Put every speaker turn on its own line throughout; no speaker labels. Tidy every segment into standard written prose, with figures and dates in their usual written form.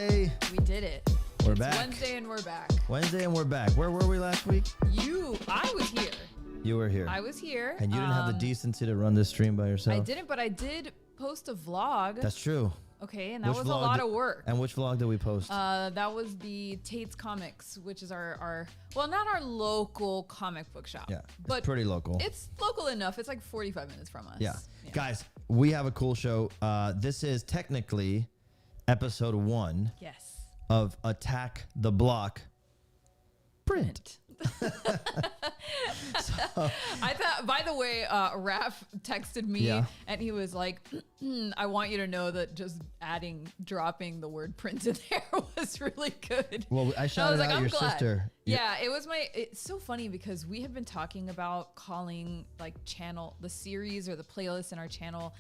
Wednesday.
We did it.
We're
It's
back.
Wednesday and we're back.
Wednesday and we're back. Where were we last week?
I was here.
You were here.
I was here.
And you didn't have the decency to run this stream by yourself.
I didn't, but I did post a vlog.
That's true.
Okay, and that
Which
was a
vlog
lot of work.
And which vlog did we post?
That was the Tate's Comics, which is our well, not our local comic book shop.
Yeah,
but
it's pretty local.
It's local enough. It's like 45 minutes from us.
Yeah. Guys, we have a cool show. This is technically episode 1 of Attack the Block print.
I thought, by the way, Raph texted me and he was like, I want you to know that just dropping the word print in there was really good.
Well, I shouted out your sister.
Yeah, it's so funny because we have been talking about calling like the series or the playlist in our channel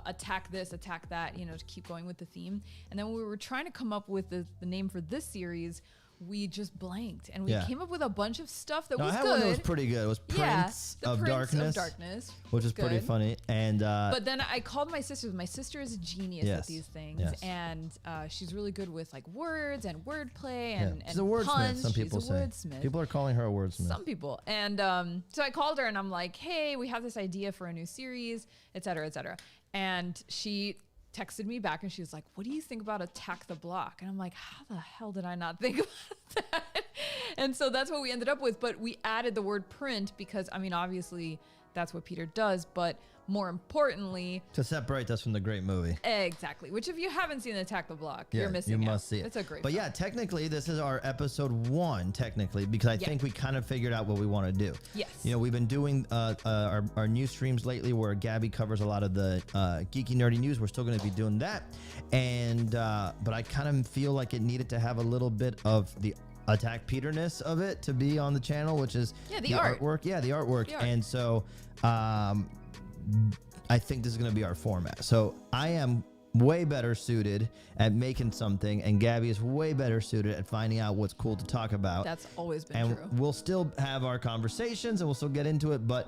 attack this, attack that, to keep going with the theme. And then when we were trying to come up with the name for this series, we just blanked and we came up with a bunch of stuff that was good. I had one that
was pretty good. It was Prince of Darkness, which is pretty funny. And
but then I called my sister. My sister is a genius at these things, and she's really good with like words and wordplay and
she's a wordsmith.
Puns.
Some people
she's
say.
A wordsmith.
People are calling her a wordsmith.
Some people. And so I called her and I'm like, hey, we have this idea for a new series, et cetera, et cetera. And she texted me back and she was like, what do you think about Attack the Block? And I'm like, how the hell did I not think about that? And so that's what we ended up with. But we added the word print because, I mean, obviously that's what Peter does, but more importantly,
to separate us from the great movie.
Exactly. Which if you haven't seen Attack the Block, you're missing
You
out.
must see it.
It's a great
But
film.
yeah, technically this is our episode 1 technically, because I think we kind of figured out what we want to do.
Yes.
We've been doing our news streams lately where Gaby covers a lot of the geeky nerdy news. We're still going to be doing that. And but I kind of feel like it needed to have a little bit of the Attack Peterness of it to be on the channel, which is
the artwork.
Yeah, the artwork. And so I think this is going to be our format. So I am way better suited at making something, and Gaby is way better suited at finding out what's cool to talk about.
That's always been
and
true.
We'll still have our conversations and we'll still get into it, but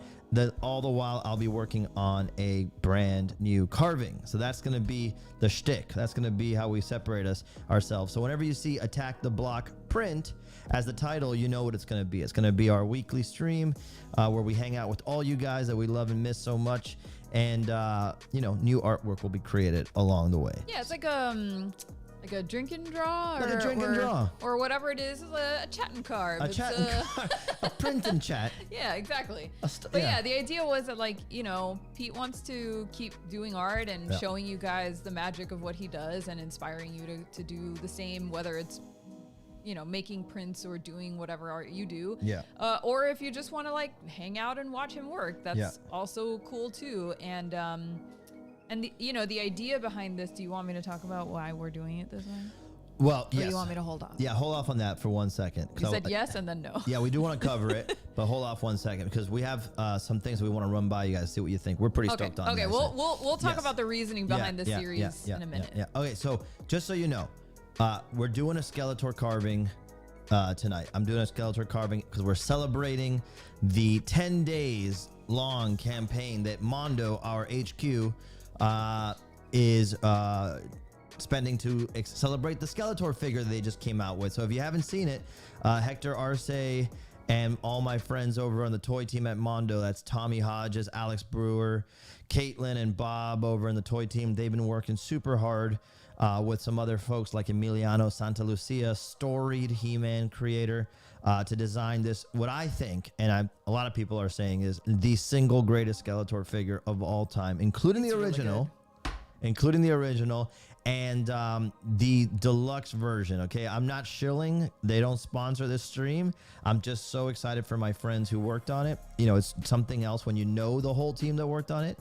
all the while I'll be working on a brand new carving. So that's going to be the shtick. That's going to be how we separate ourselves. So whenever you see Attack the Block print as the title, you know what it's going to be. It's going to be our weekly stream where we hang out with all you guys that we love and miss so much. And, new artwork will be created along the way.
Yeah, it's like a drink and draw,
like a drink and draw,
or whatever it is a chat and carve.
A chat and carve, a print and chat.
Yeah, exactly. But yeah, the idea was that Pete wants to keep doing art and showing you guys the magic of what he does and inspiring you to do the same, whether it's making prints or doing whatever art you do.
Yeah.
Or if you just want to hang out and watch him work, that's also cool too. And the idea behind this, do you want me to talk about why we're doing it this way?
Well, yes.
Or you want me to hold off?
Yeah, hold off on that for 1 second.
You said yes and then no.
Yeah, we do want to cover it, but hold off 1 second because we have some things we want to run by you guys, see what you think. We're pretty stoked on it.
Okay, we'll talk about the reasoning behind the series in a minute.
Yeah. Okay, so just so you know, we're doing a Skeletor carving tonight. I'm doing a Skeletor carving because we're celebrating the 10 days long campaign that Mondo, our HQ, is spending to celebrate the Skeletor figure that they just came out with. So if you haven't seen it, Hector Arce and all my friends over on the toy team at Mondo, that's Tommy Hodges, Alex Brewer, Caitlin, and Bob over in the toy team. They've been working super hard with some other folks like Emiliano Santa Lucia, storied He-Man creator, to design this, what I think, and a lot of people are saying, is the single greatest Skeletor figure of all time, including the original. Including the original and the deluxe version. Okay, I'm not shilling. They don't sponsor this stream. I'm just so excited for my friends who worked on it. It's something else when you know the whole team that worked on it.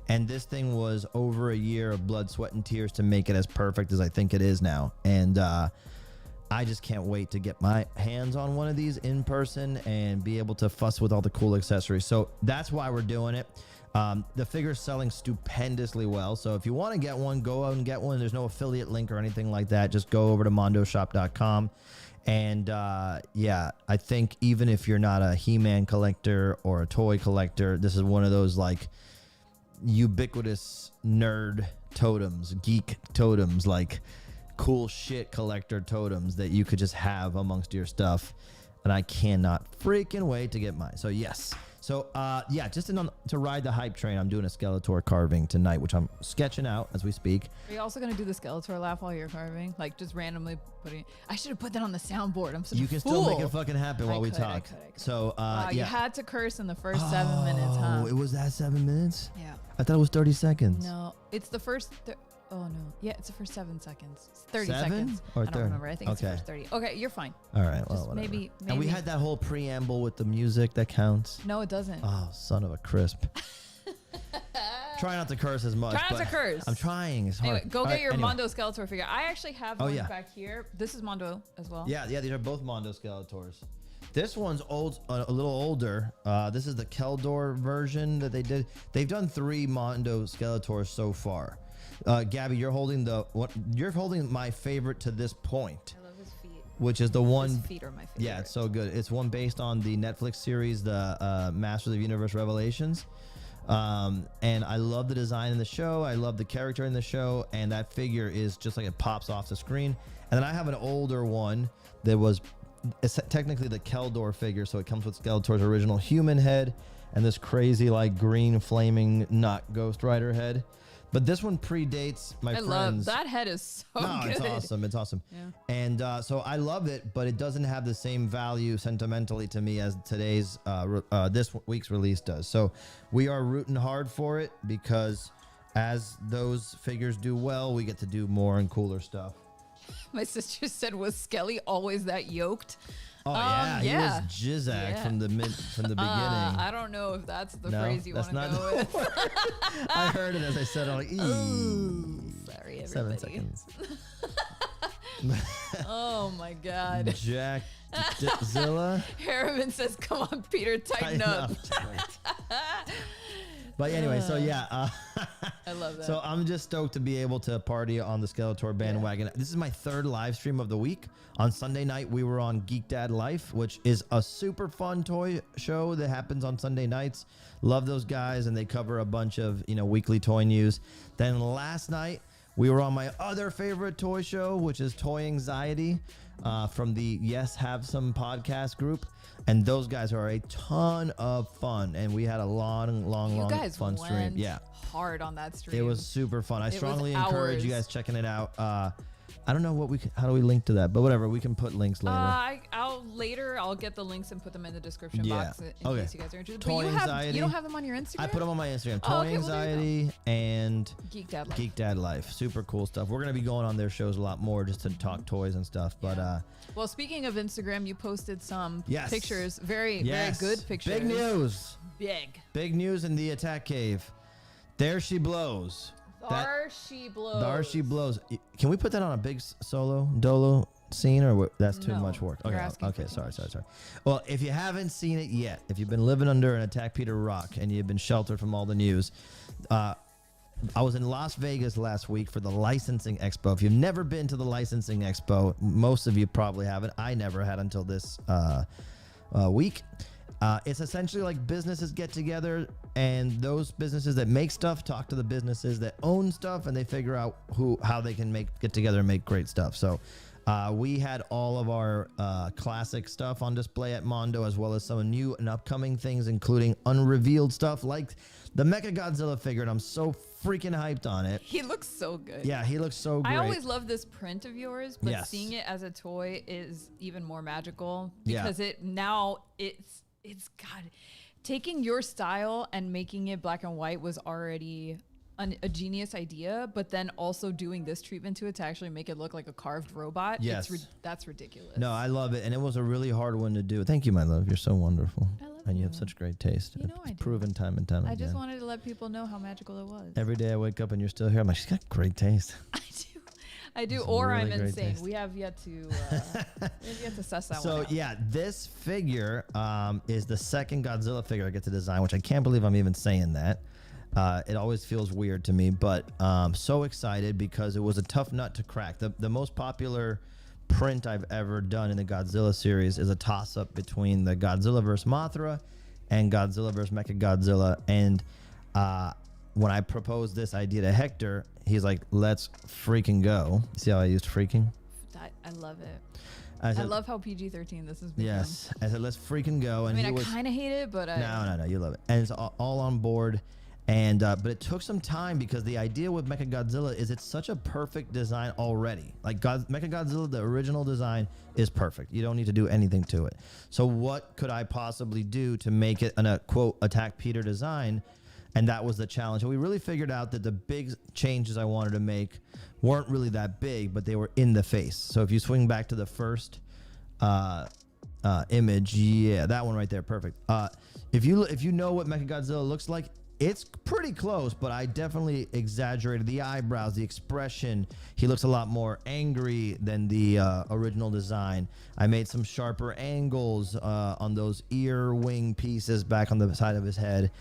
And this thing was over a year of blood, sweat, and tears to make it as perfect as I think it is now. And I just can't wait to get my hands on one of these in person and be able to fuss with all the cool accessories. So that's why we're doing it. The figure's selling stupendously well. So if you want to get one, go out and get one. There's no affiliate link or anything like that. Just go over to mondoshop.com. And I think even if you're not a He-Man collector or a toy collector, this is one of those ubiquitous nerd totems, geek totems, cool shit collector totems that you could just have amongst your stuff. And I cannot freaking wait to get mine. So yes. So yeah, just to ride the hype train, I'm doing a Skeletor carving tonight, which I'm sketching out as we speak.
Are you also gonna do the Skeletor laugh while you're carving? Like just randomly putting? I should have put that on the soundboard. I'm such a fool.
You can still make it fucking happen while we talk.
I could.
So
wow,
yeah.
you had to curse in the first 7 minutes, huh?
Oh, it was that 7 minutes?
Yeah.
I thought it was 30 seconds.
No, it's the first. Oh no, yeah, it's the first 7 seconds. It's 30
7
seconds.
or
I don't
30?
remember. I think it's the first 30. Okay, you're fine.
All right, well,
Just
whatever.
maybe.
And we had that whole preamble with the music that counts.
No, it doesn't.
Oh, son of a crisp. Try not to curse as much.
Try not to curse.
I'm trying. It's hard.
Anyway, go
All
get
right,
your
anyway.
Mondo Skeletor figure. I actually have one
yeah.
back here. This is Mondo as well.
Yeah, these are both Mondo Skeletors. This one's old, a little older. This is the Keldor version that they did. They've done 3 Mondo Skeletors so far. Gabby, you're holding you're holding my favorite to this point.
I love his feet.
Which is the one.
His feet are my favorite.
Yeah, it's so good. It's one based on the Netflix series, the Masters of the Universe Revelations. And I love the design in the show. I love the character in the show. And that figure is just like it pops off the screen. And then I have an older one that was it's technically the Keldor figure. So it comes with Skeletor's original human head and this crazy like green flaming nut Ghost Rider head. But this one predates my friends.
I love that head is so
No,
good.
it's awesome. It's awesome.
Yeah.
And so I love it, but it doesn't have the same value sentimentally to me as today's this week's release does. So we are rooting hard for it because as those figures do well, we get to do more and cooler stuff.
My sister said, "Was Skelly always that yoked?"
Oh yeah,
yeah.
he was Jizzak from the beginning.
I don't know if that's the phrase you want to go with.
I heard it as I said it. I'm like,
Sorry, everybody.
7 seconds.
Oh my God.
Jack Zilla.
Harriman says, "Come on, Peter, tighten up."
But anyway, so yeah.
I love that.
So I'm just stoked to be able to party on the Skeletor bandwagon. Yeah. This is my 3rd live stream of the week. On Sunday night, we were on Geek Dad Life, which is a super fun toy show that happens on Sunday nights. Love those guys, and they cover a bunch of weekly toy news. Then last night, we were on my other favorite toy show, which is Toy Anxiety, from the Yes Have Some podcast group. And those guys are a ton of fun, and we had a long fun stream. Yeah,
hard on that stream.
it was super fun. I
It
strongly
was
encourage you
hours.
guys checking it out. I don't know how do we link to that, but whatever, we can put links later.
I'll get the links and put them in the description
Yeah.
box in
Okay.
case you guys are interested.
Toy
but
Anxiety.
you don't have them on your Instagram?
I put them on my Instagram.
Oh,
Toy
okay, well, there you
Anxiety and
Geek Dad Life.
Geek Dad Life. Super cool stuff. We're gonna be going on their shows a lot more just to talk toys and stuff. But
Well, speaking of Instagram, you posted some
Yes.
pictures. Very
yes,
good pictures.
Big news.
Big
News in the attack cave. There she blows.
There she blows.
There she blows. Can we put that on a big dolo scene, or that's too
No,
much work?
you're
Okay,
asking
okay,
for too
sorry.
much.
Well, if you haven't seen it yet, if you've been living under an Attack Peter rock and you've been sheltered from all the news, I was in Las Vegas last week for the licensing expo. If you've never been to the licensing expo, most of you probably haven't. I never had until this week. It's essentially like businesses get together, and those businesses that make stuff talk to the businesses that own stuff, and they figure out how they can get together and make great stuff. So we had all of our classic stuff on display at Mondo, as well as some new and upcoming things, including unrevealed stuff like the Mechagodzilla figure, and I'm so freaking hyped on it.
He looks so good.
Yeah, he looks so great.
I always love this print of yours, but
Yes.
seeing it as a toy is even more magical
Yeah.
because it's God, taking your style and making it black and white was already a genius idea, but then also doing this treatment to it to actually make it look like a carved robot.
Yes.
That's ridiculous.
No, I love it, and it was a really hard one to do. Thank you, my love. You're so wonderful,
I love
and you have
you.
such great taste.
You know I
It's
do.
proven time and time
I
again.
just wanted to let people know how magical it was.
Every day I wake up and you're still here. I'm like, she's got great taste.
I do,
Some
or
really
I'm
great
insane.
taste.
We have yet to suss that one
So
out.
yeah, this figure is the second Godzilla figure I get to design, which I can't believe I'm even saying that. It always feels weird to me, but so excited because it was a tough nut to crack. The most popular print I've ever done in the Godzilla series is a toss-up between the Godzilla vs. Mothra and Godzilla vs. Mechagodzilla. And when I proposed this idea to Hector, he's like, let's freaking go. See how I used freaking?
I love it.
I said,
I love how PG-13 this is.
Yes. I said, let's freaking go. And
I mean, I kind of hate it, but
no, you love it. And it's all on board. And but it took some time because the idea with Mechagodzilla is it's such a perfect design already. Like Mechagodzilla, the original design is perfect. You don't need to do anything to it. So what could I possibly do to make it a quote Attack Peter design? And that was the challenge. And we really figured out that the big changes I wanted to make weren't really that big, but they were in the face. So if you swing back to the first image, yeah, that one right there, perfect. If you know what Mechagodzilla looks like, it's pretty close, but I definitely exaggerated the eyebrows, the expression. He looks a lot more angry than the original design. I made some sharper angles on those ear wing pieces back on the side of his head.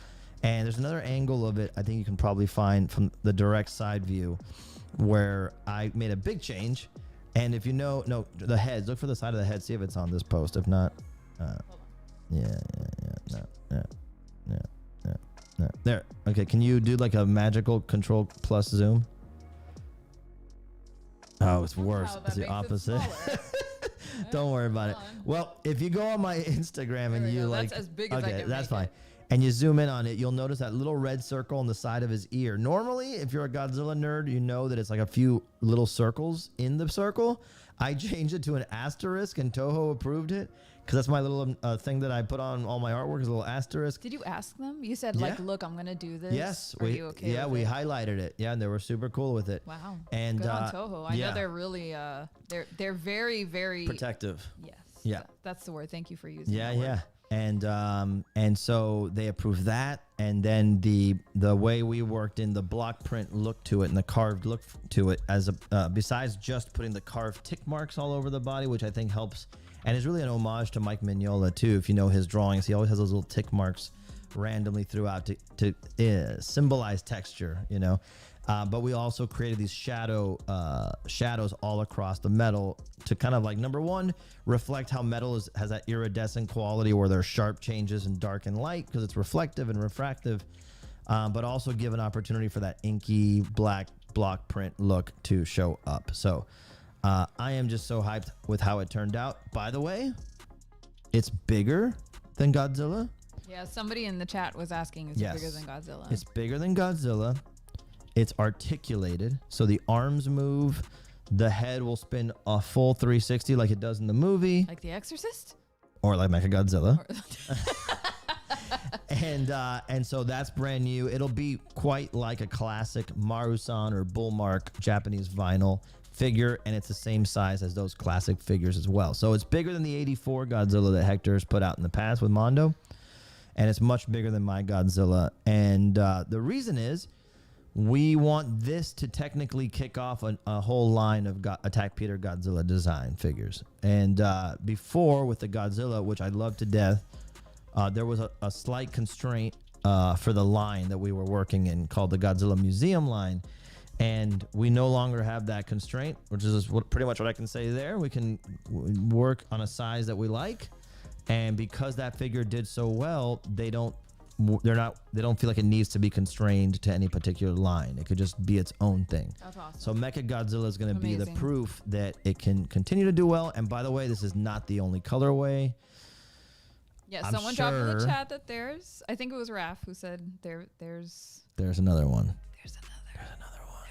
And there's another angle of it I think you can probably find from the direct side view where I made a big change. And if you know, no, the heads, look for the side of the head, see if it's on this post. If not, no. There. Okay, can you do like a magical control plus zoom? Oh, it's worse. It's the opposite. Don't worry about it. Well, if you go on my Instagram and you like,
that's as big as I can
that's
make
fine.
it.
And you zoom in on it, you'll notice that little red circle on the side of his ear. Normally, if you're a Godzilla nerd, you know that it's like a few little circles in the circle. I changed it to an asterisk, and Toho approved it because that's my little thing that I put on all my artwork is a little asterisk.
Did you ask them? You said like, look, I'm gonna do this.
Yes,
Are you okay?
Yeah,
with
we
it?
highlighted it. Yeah, and they were super cool with it.
Wow.
And
good on Toho. I
yeah.
know they're really they're very, very
protective.
Yes.
Yeah.
That's the word. Thank you for using.
Yeah,
that word.
yeah. And so they approved that, and then the way we worked in the block print look to it and the carved look to it as a besides just putting the carved tick marks all over the body, which I think helps, and is really an homage to Mike Mignola too. If you know his drawings, he always has those little tick marks randomly throughout to symbolize texture, you know. But we also created these shadows all across the metal to kind of like, number one, reflect how metal has that iridescent quality where there's sharp changes in dark and light because it's reflective and refractive, but also give an opportunity for that inky black block print look to show up. So I am just so hyped with how it turned out. By the way, it's bigger than Godzilla.
Yeah, somebody in the chat was asking, is it bigger than Godzilla?
It's bigger than Godzilla. It's articulated, so the arms move. The head will spin a full 360 like it does in the movie.
Like The Exorcist?
Or like Mechagodzilla. And so that's brand new. It'll be quite like a classic Marusan or Bullmark Japanese vinyl figure, and it's the same size as those classic figures as well. So it's bigger than the 84 Godzilla that Hector's put out in the past with Mondo, and it's much bigger than my Godzilla. And the reason is, we want this to technically kick off a whole line of Attack Peter Godzilla design figures. And before, with the Godzilla, which I love to death, there was a slight constraint for the line that we were working in called the Godzilla Museum line. And we no longer have that constraint, which is pretty much what I can say there. We can work on a size that we like. And because that figure did so well, they don't feel like it needs to be constrained to any particular line. It could just be its own thing.
That's awesome.
So Mechagodzilla is going to be the proof that it can continue to do well. And by the way, this is not the only colorway.
Yeah, someone dropped in the chat that I think it was Raph who said there's
another one.
There's another one.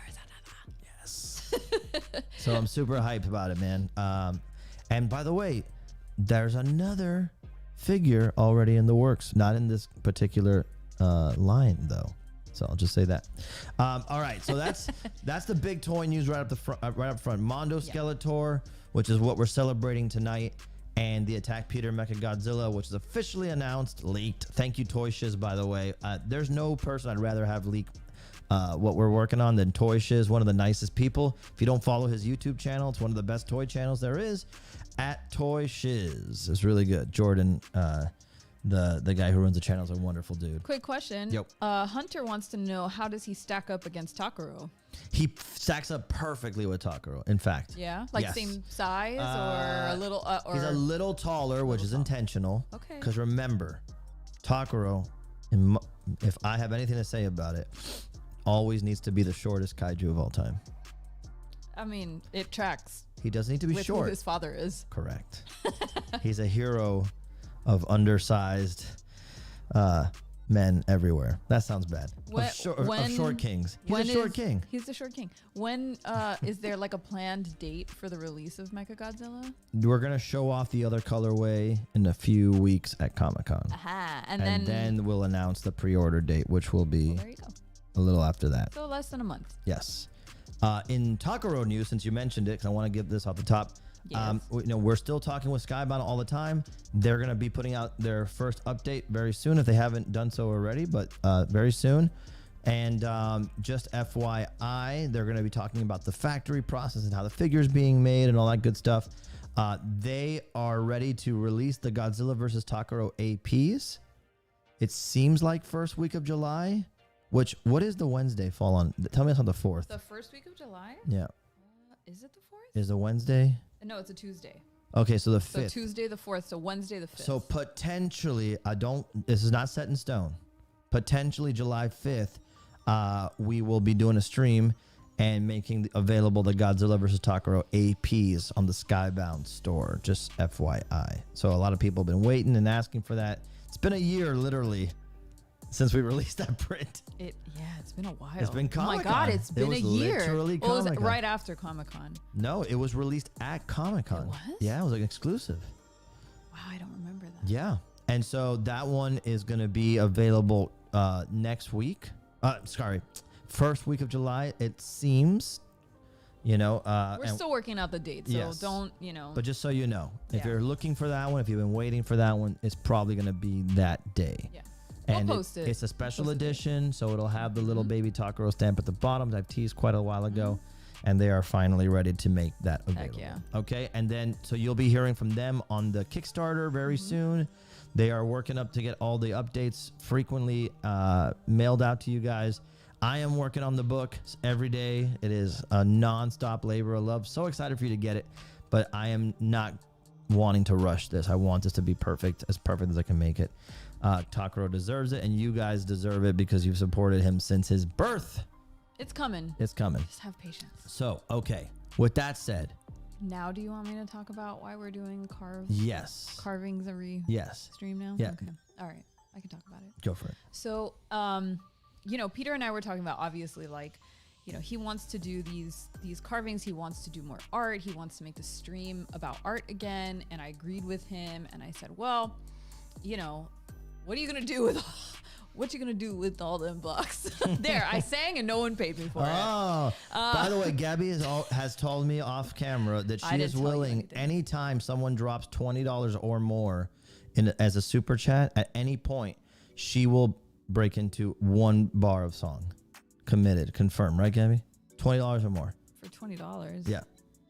Yes. So I'm super hyped about it, man. And by the way, there's another figure already in the works, not in this particular line though, so I'll just say that. All right, so that's the big toy news right up front. Mondo Skeletor, which is what we're celebrating tonight, and the Attack Peter Mechagodzilla, which is officially announced, leaked. Thank you, Toy Shiz, by the way. There's no person I'd rather have leak what we're working on than Toy Shiz, one of the nicest people. If you don't follow his YouTube channel, it's one of the best toy channels there is. At Toy Shiz. It's really good. Jordan, the guy who runs the channel, is a wonderful dude.
Quick question.
Yep.
Hunter wants to know, how does he stack up against Takuro?
He stacks up perfectly with Takuro, in fact.
Yeah? Like same size or a little...
he's a little taller, which is intentional.
Okay.
Because remember, Takuro, if I have anything to say about it, always needs to be the shortest kaiju of all time.
I mean, it tracks
He doesn't need to be
with
short.
who his father is.
Correct. He's a hero of undersized men everywhere. That sounds bad. Of short kings. He's a short king.
He's the short king. When is there like a planned date for the release of Mechagodzilla?
We're going to show off the other colorway in a few weeks at Comic-Con.
Aha.
And then we'll announce the pre-order date, which will be
there you go.
a little after that.
So less than a month.
Yes. In Takaro news, since you mentioned it, because I want to give this off the top,
Yes.
we're still talking with Skybound all the time. They're going to be putting out their first update very soon if they haven't done so already, but very soon. And just FYI, they're going to be talking about the factory process and how the figure's being made and all that good stuff. They are ready to release the Godzilla vs. Takaro APs. It seems like first week of July. What is the Wednesday fall on? Tell me it's on the 4th.
The first week of July?
Yeah.
Is it the 4th?
Is the Wednesday?
No, it's a Tuesday.
Okay, so the 5th.
So Tuesday the 4th, so Wednesday the 5th.
So potentially, this is not set in stone. Potentially July 5th, we will be doing a stream and making available the Godzilla vs. Takaro APs on the Skybound store. Just FYI. So a lot of people have been waiting and asking for that. It's been a year, literally, since we released that print.
It's been a while.
It's been Comic-Con.
Oh my God, it's been a year.
Literally
Well, was it
Comic-Con.
right after Comic-Con?
No, it was released at Comic-Con.
It was?
Yeah, it was like exclusive.
Wow, I don't remember that.
Yeah. And so that one is going to be available next week. First week of July, it seems.
We're still working out the date, so
yes.
don't,
But just so you know, if
Yeah.
you're looking for that one, if you've been waiting for that one, it's probably going to be that day.
Yeah.
And
We'll post it.
It's a special
We'll post it.
edition, so it'll have the little baby Takaro stamp at the bottom that I've teased quite a while ago. And they are finally ready to make that available.
yeah.
Okay, and then so you'll be hearing from them on the Kickstarter very soon. They are working up to get all the updates frequently mailed out to you guys. I am working on the book every day. It is a non-stop labor of love. So excited for you to get it, but I am not wanting to rush this. I want this to be perfect as I can make it. Takaro deserves it, and you guys deserve it because you've supported him since his birth.
It's coming.
It's coming.
Just have patience.
So, okay. With that said,
Now, do you want me to talk about why we're doing
yes.
carvings every
Yes.
stream now?
Yeah.
Okay. All right. I can talk about it.
Go for it.
So, Peter and I were talking about, obviously, like, he wants to do these carvings. He wants to do more art. He wants to make the stream about art again. And I agreed with him. And I said, well, what are you going to do with all them blocks? There, I sang and no one paid me for it.
Oh, by the way, Gaby has told me off camera that
I
she
didn't
is
tell you
willing
anything.
anytime someone drops $20 or more as a super chat at any point, she will break into one bar of song. Committed, confirmed, right, Gaby? $20 or more.
For $20.
Yeah,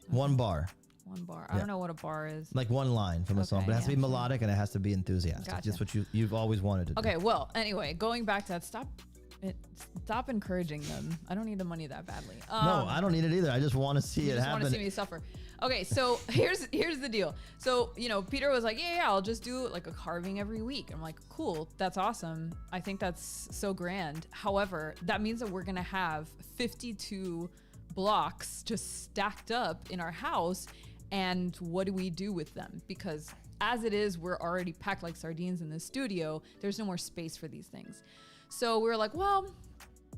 one bar,
One bar. I don't know what a bar is.
like one line from a song,
Okay,
but it has to
yeah,
be
sure.
melodic and it has to be enthusiastic.
Gotcha.
Just what you've always wanted to do.
Okay, well, anyway, going back to that, stop encouraging them. I don't need the money that badly.
No, I don't need it either. I just want to see
You
it
just want
happen.
to see me suffer. Okay, so here's the deal. So, Peter was like, yeah, I'll just do like a carving every week. I'm like, cool, that's awesome. I think that's so grand. However, that means that we're going to have 52 blocks just stacked up in our house. And what do we do with them? Because as it is, we're already packed like sardines in the studio. There's no more space for these things. So we were like, well,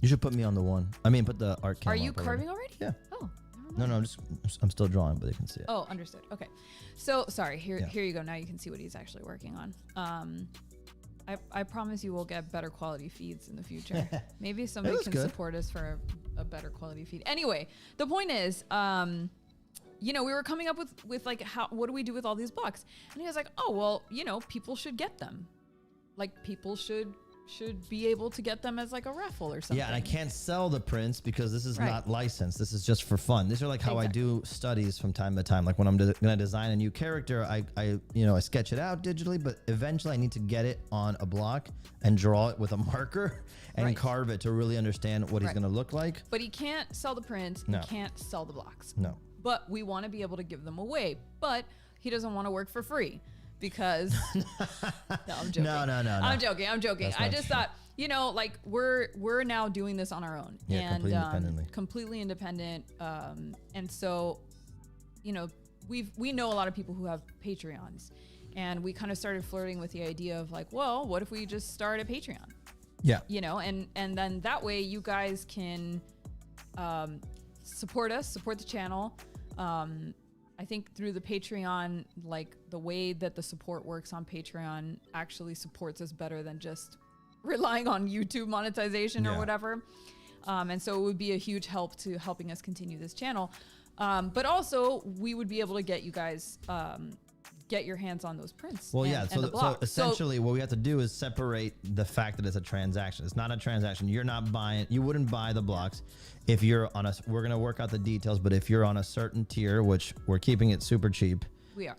You should put me on the one. I mean, put the art camera
are you
up already.
carving already?
Yeah.
Oh, never mind.
No, I'm still drawing, but you can see it.
Oh, understood. Okay. So sorry, here
Yeah.
you go. Now you can see what he's actually working on. I promise you we'll get better quality feeds in the future. Maybe somebody
was
can
good.
support us for a better quality feed. Anyway, the point is, we were coming up with like, what do we do with all these blocks? And he was like, oh, well, people should get them. Like, people should be able to get them as like a raffle or something.
Yeah, and I can't sell the prints because this is
Right.
not licensed. This is just for fun. These are like how
Exactly.
I do studies from time to time. Like when I'm going to design a new character, I sketch it out digitally, but eventually I need to get it on a block and draw it with a marker and
Right.
carve it to really understand what he's
Right.
going to look like.
But he can't sell the prints.
No.
He can't sell the blocks.
No.
But we want to be able to give them away. But he doesn't want to work for free because no, I'm joking.
No.
I'm joking.
That's
I
not
just
true.
thought, you know, like we're now doing this on our own.
Yeah,
and
completely independently.
Completely independent. And so, you know, we know a lot of people who have Patreons, and we kind of started flirting with the idea of like, well, what if we just start a Patreon?
Yeah.
You know, and then that way you guys can support us, support the channel. I think through the Patreon, like the way that the support works on Patreon actually supports us better than just relying on YouTube monetization or whatever. And so it would be a huge help to helping us continue this channel. But also we would be able to get you guys, get your hands on those prints.
Well,
and the
so
block.
essentially what we have to do is separate the fact that it's a transaction. It's not a transaction. You're not buying, you wouldn't buy the blocks if you're on a, we're going to work out the details, but if you're on a certain tier, which we're keeping it super cheap.
We are.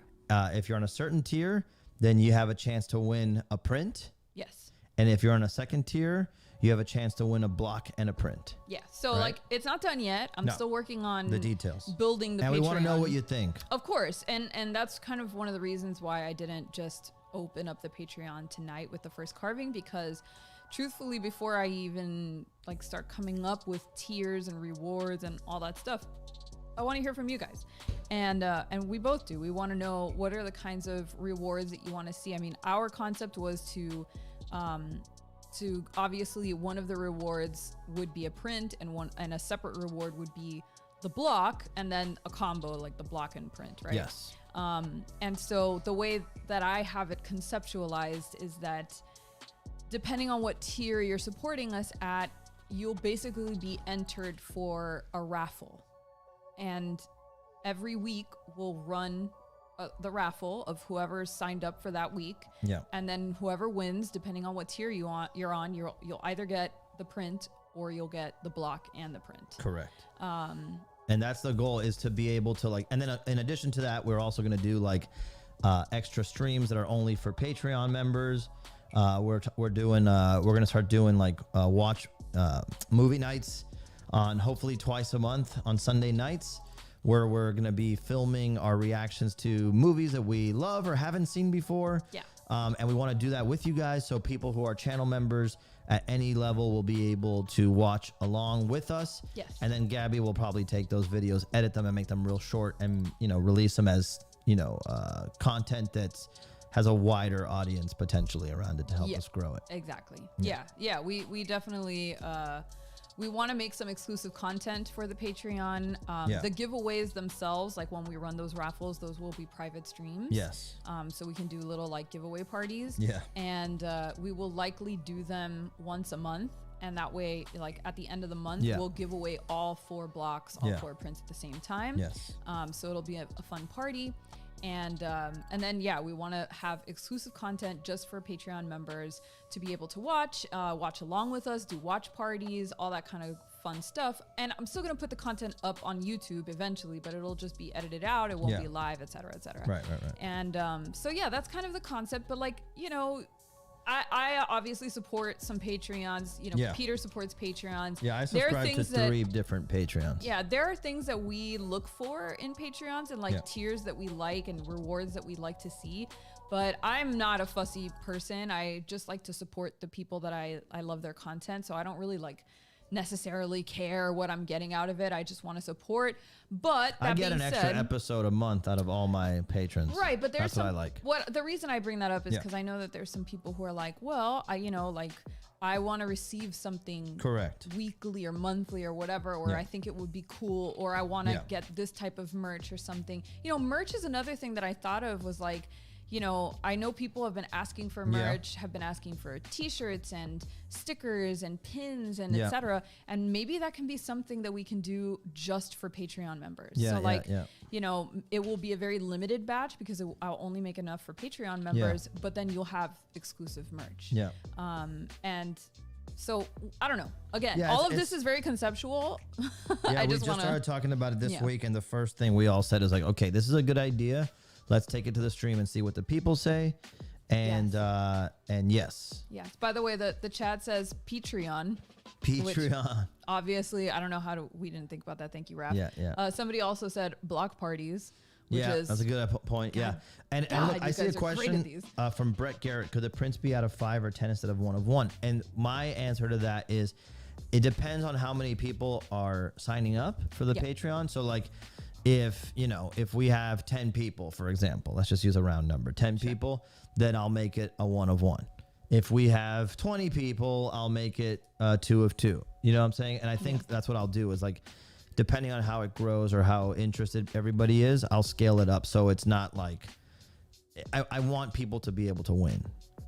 If you're on a certain tier, then you have a chance to win a print.
Yes.
And if you're on a second tier, you have a chance to win a block and a print.
Yeah. So
Right?
like it's not done yet. I'm still working on
the details,
building the
and
Patreon.
we want to know what you think.
Of course. And that's kind of one of the reasons why I didn't just open up the Patreon tonight with the first carving, because truthfully, before I even like start coming up with tiers and rewards and all that stuff, I want to hear from you guys. And we both do. We want to know what are the kinds of rewards that you want to see. I mean, our concept was to obviously one of the rewards would be a print, and a separate reward would be the block, and then a combo like the block and print, right?
Yes.
And so the way that I have it conceptualized is that depending on what tier you're supporting us at, you'll basically be entered for a raffle. And every week we'll run the raffle of whoever's signed up for that week.
Yeah.
And then whoever wins, depending on what tier you're on, you'll either get the print or you'll get the block and the print.
Correct. And that's the goal, is to be able to like, and then in addition to that, we're also going to do like extra streams that are only for Patreon members. We're going to start doing like watch movie nights on hopefully twice a month on Sunday nights, where we're going to be filming our reactions to movies that we love or haven't seen before.
Yeah.
And we want to do that with you guys, so people who are channel members at any level will be able to watch along with us.
Yes.
And then Gabby will probably take those videos, edit them, and make them real short, and release them as content that has a wider audience potentially around it to help us grow it.
Exactly. Yeah. We definitely we want to make some exclusive content for the Patreon. The giveaways themselves, like when we run those raffles, those will be private streams.
Yes.
So we can do little like giveaway parties.
Yeah.
And we will likely do them once a month. And that way, like at the end of the month, we'll give away all 4 blocks, all 4 prints at the same time.
Yes.
So it'll be a fun party. And then, we want to have exclusive content just for Patreon members to be able to watch along with us, do watch parties, all that kind of fun stuff. And I'm still going to put the content up on YouTube eventually, but it'll just be edited out. It won't be live, et cetera, et cetera.
Right.
And so, that's kind of the concept. But like, I obviously support some Patreons. Peter supports Patreons.
Yeah, I subscribe to 3 different Patreons.
Yeah, there are things that we look for in Patreons and like tiers that we like and rewards that we like to see. But I'm not a fussy person. I just like to support the people that I love their content. So I don't really like necessarily care what I'm getting out of it. I just want to support. But that
I get
being
an extra episode a month out of all my patrons.
Right, but there's
what I like.
The reason I bring that up is because I know that there's some people who are like, well, I want to receive something
correct
weekly or monthly or whatever, or I think it would be cool, or I want to get this type of merch or something. Merch is another thing that I thought of, was like, I know people have been asking for merch, have been asking for t-shirts and stickers and pins and etc. And maybe that can be something that we can do just for Patreon members. It will be a very limited batch because I'll only make enough for Patreon members, but then you'll have exclusive merch.
Yeah.
And so I don't know. Again, all of this is very conceptual.
Yeah, we just started talking about it this week, and the first thing we all said is like, okay, this is a good idea. Let's take it to the stream and see what the people say. And yes.
By the way, the chat says Patreon.
Obviously,
I don't know we didn't think about that. Thank you, Raph.
Yeah.
Somebody also said block parties, which
Yeah,
is
that's a good point. Yeah. And
God,
look, I
you
see a
guys are great at
question
these.
from Brett Garrett. Could the prints be out of 5 or 10 instead of 1 of 1? And my answer to that is it depends on how many people are signing up for the Patreon. So like if we have 10 people, for example, let's just use a round number, 10 people, then I'll make it a 1 of 1. If we have 20 people, I'll make it 2 of 2. You know what I'm saying? And I think that's what I'll do is like, depending on how it grows or how interested everybody is, I'll scale it up. So it's not like, I want people to be able to win,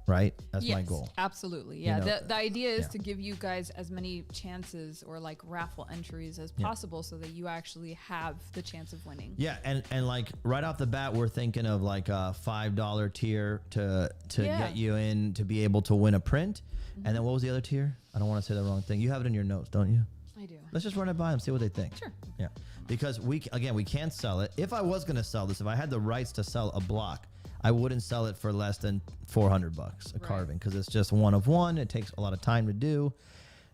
right? That's my goal.
Absolutely. Yeah.
You know,
the idea is to give you guys as many chances or like raffle entries as possible so that you actually have the chance of winning.
Yeah. And like right off the bat, we're thinking of like a $5 tier to get you in to be able to win a print. And then what was the other tier? I don't want to say the wrong thing. You have it in your notes, don't you?
I do.
Let's just run it by them, see what they think.
Sure.
Yeah. Because we can't sell it. If I was going to sell this, if I had the rights to sell a block, I wouldn't sell it for less than $400 a carving because it's just 1 of 1. It takes a lot of time to do.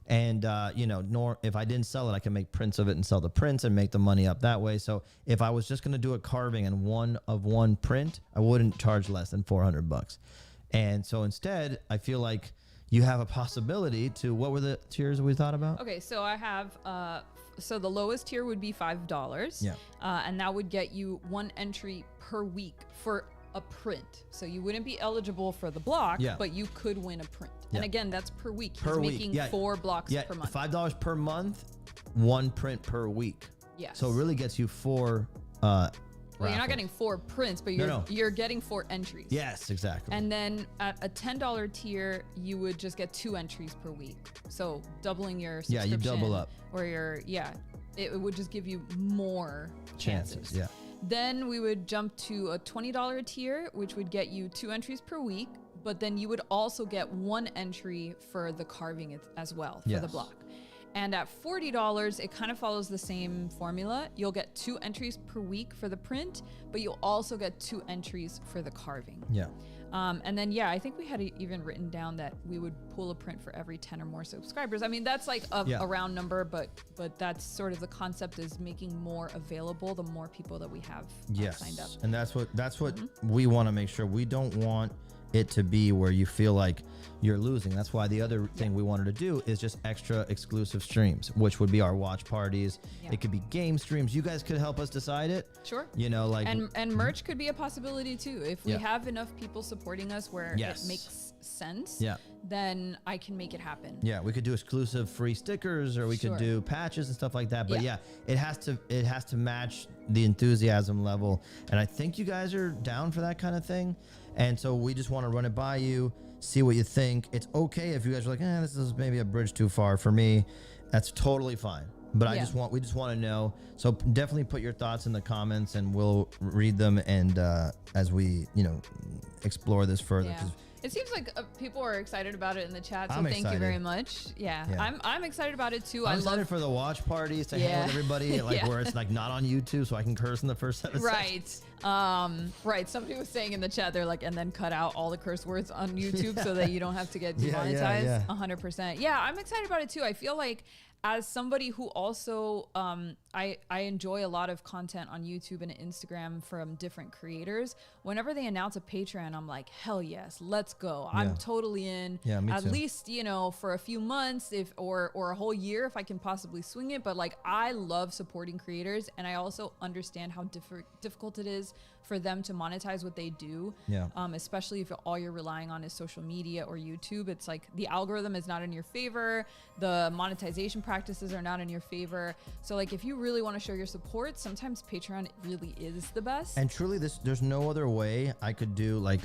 And, if I didn't sell it, I can make prints of it and sell the prints and make the money up that way. So if I was just going to do a carving and 1 of 1 print, I wouldn't charge less than $400. And so instead, I feel like you have a possibility to, what were the tiers we thought about?
Okay, so I have, so the lowest tier would be $5.
Yeah.
And that would get you 1 entry per week for a print. So you wouldn't be eligible for the block, but you could win a print. And again, that's per week. He's making 4 blocks per month.
$5 per month, 1 print per week.
Yes.
So it really gets you 4
well, you're not getting 4 prints, but you're getting 4 entries.
Yes, exactly.
And then at a $10 tier, you would just get 2 entries per week. So doubling your subscription.
Yeah, you double up.
Or it would just give you more chances.
Yeah.
Then we would jump to a $20 tier, which would get you 2 entries per week, but then you would also get 1 entry for the carving as well, for the block. And at $40, it kind of follows the same formula. You'll get 2 entries per week for the print, but you'll also get 2 entries for the carving.
Yeah.
And then, I think we had even written down that we would pull a print for every 10 or more subscribers. I mean, that's like a round number, but that's sort of the concept is making more available the more people that we have signed up.
And that's what we want to make sure. We don't want it to be where you feel like you're losing. That's why the other thing we wanted to do is just extra exclusive streams, which would be our watch parties. It could be game streams. You guys could help us decide it.
Sure.
And
merch could be a possibility too. If we have enough people supporting us where it makes sense, then I can make it happen.
Yeah, we could do exclusive free stickers, or we could do patches and stuff like that. But it has to match the enthusiasm level. And I think you guys are down for that kind of thing. And so we just want to run it by you, see what you think. It's okay if you guys are like, this is maybe a bridge too far for me. That's totally fine. But we just want to know. So definitely put your thoughts in the comments, and we'll read them. And as we, explore this further.
Yeah. It seems like people are excited about it in the chat, so thank you very much. Yeah. I'm excited about it too.
I'm excited for the watch parties to hang with everybody, where it's like not on YouTube, so I can curse in the first 7 seconds.
Right. Somebody was saying in the chat, they're like, and then cut out all the curse words on YouTube so that you don't have to get demonetized. 100%. Yeah, I'm excited about it too. I feel like as somebody who also, I enjoy a lot of content on YouTube and Instagram from different creators. Whenever they announce a Patreon, I'm like, hell yes, let's go. I'm totally in.
Yeah, me
at
too.
least, for a few months or a whole year if I can possibly swing it. But like, I love supporting creators, and I also understand how difficult it is for them to monetize what they do.
Yeah.
Especially if all you're relying on is social media or YouTube. It's like the algorithm is not in your favor. The monetization practices are not in your favor. So like, if you really want to show your support, sometimes Patreon really is the best.
And truly, there's no other way I could do like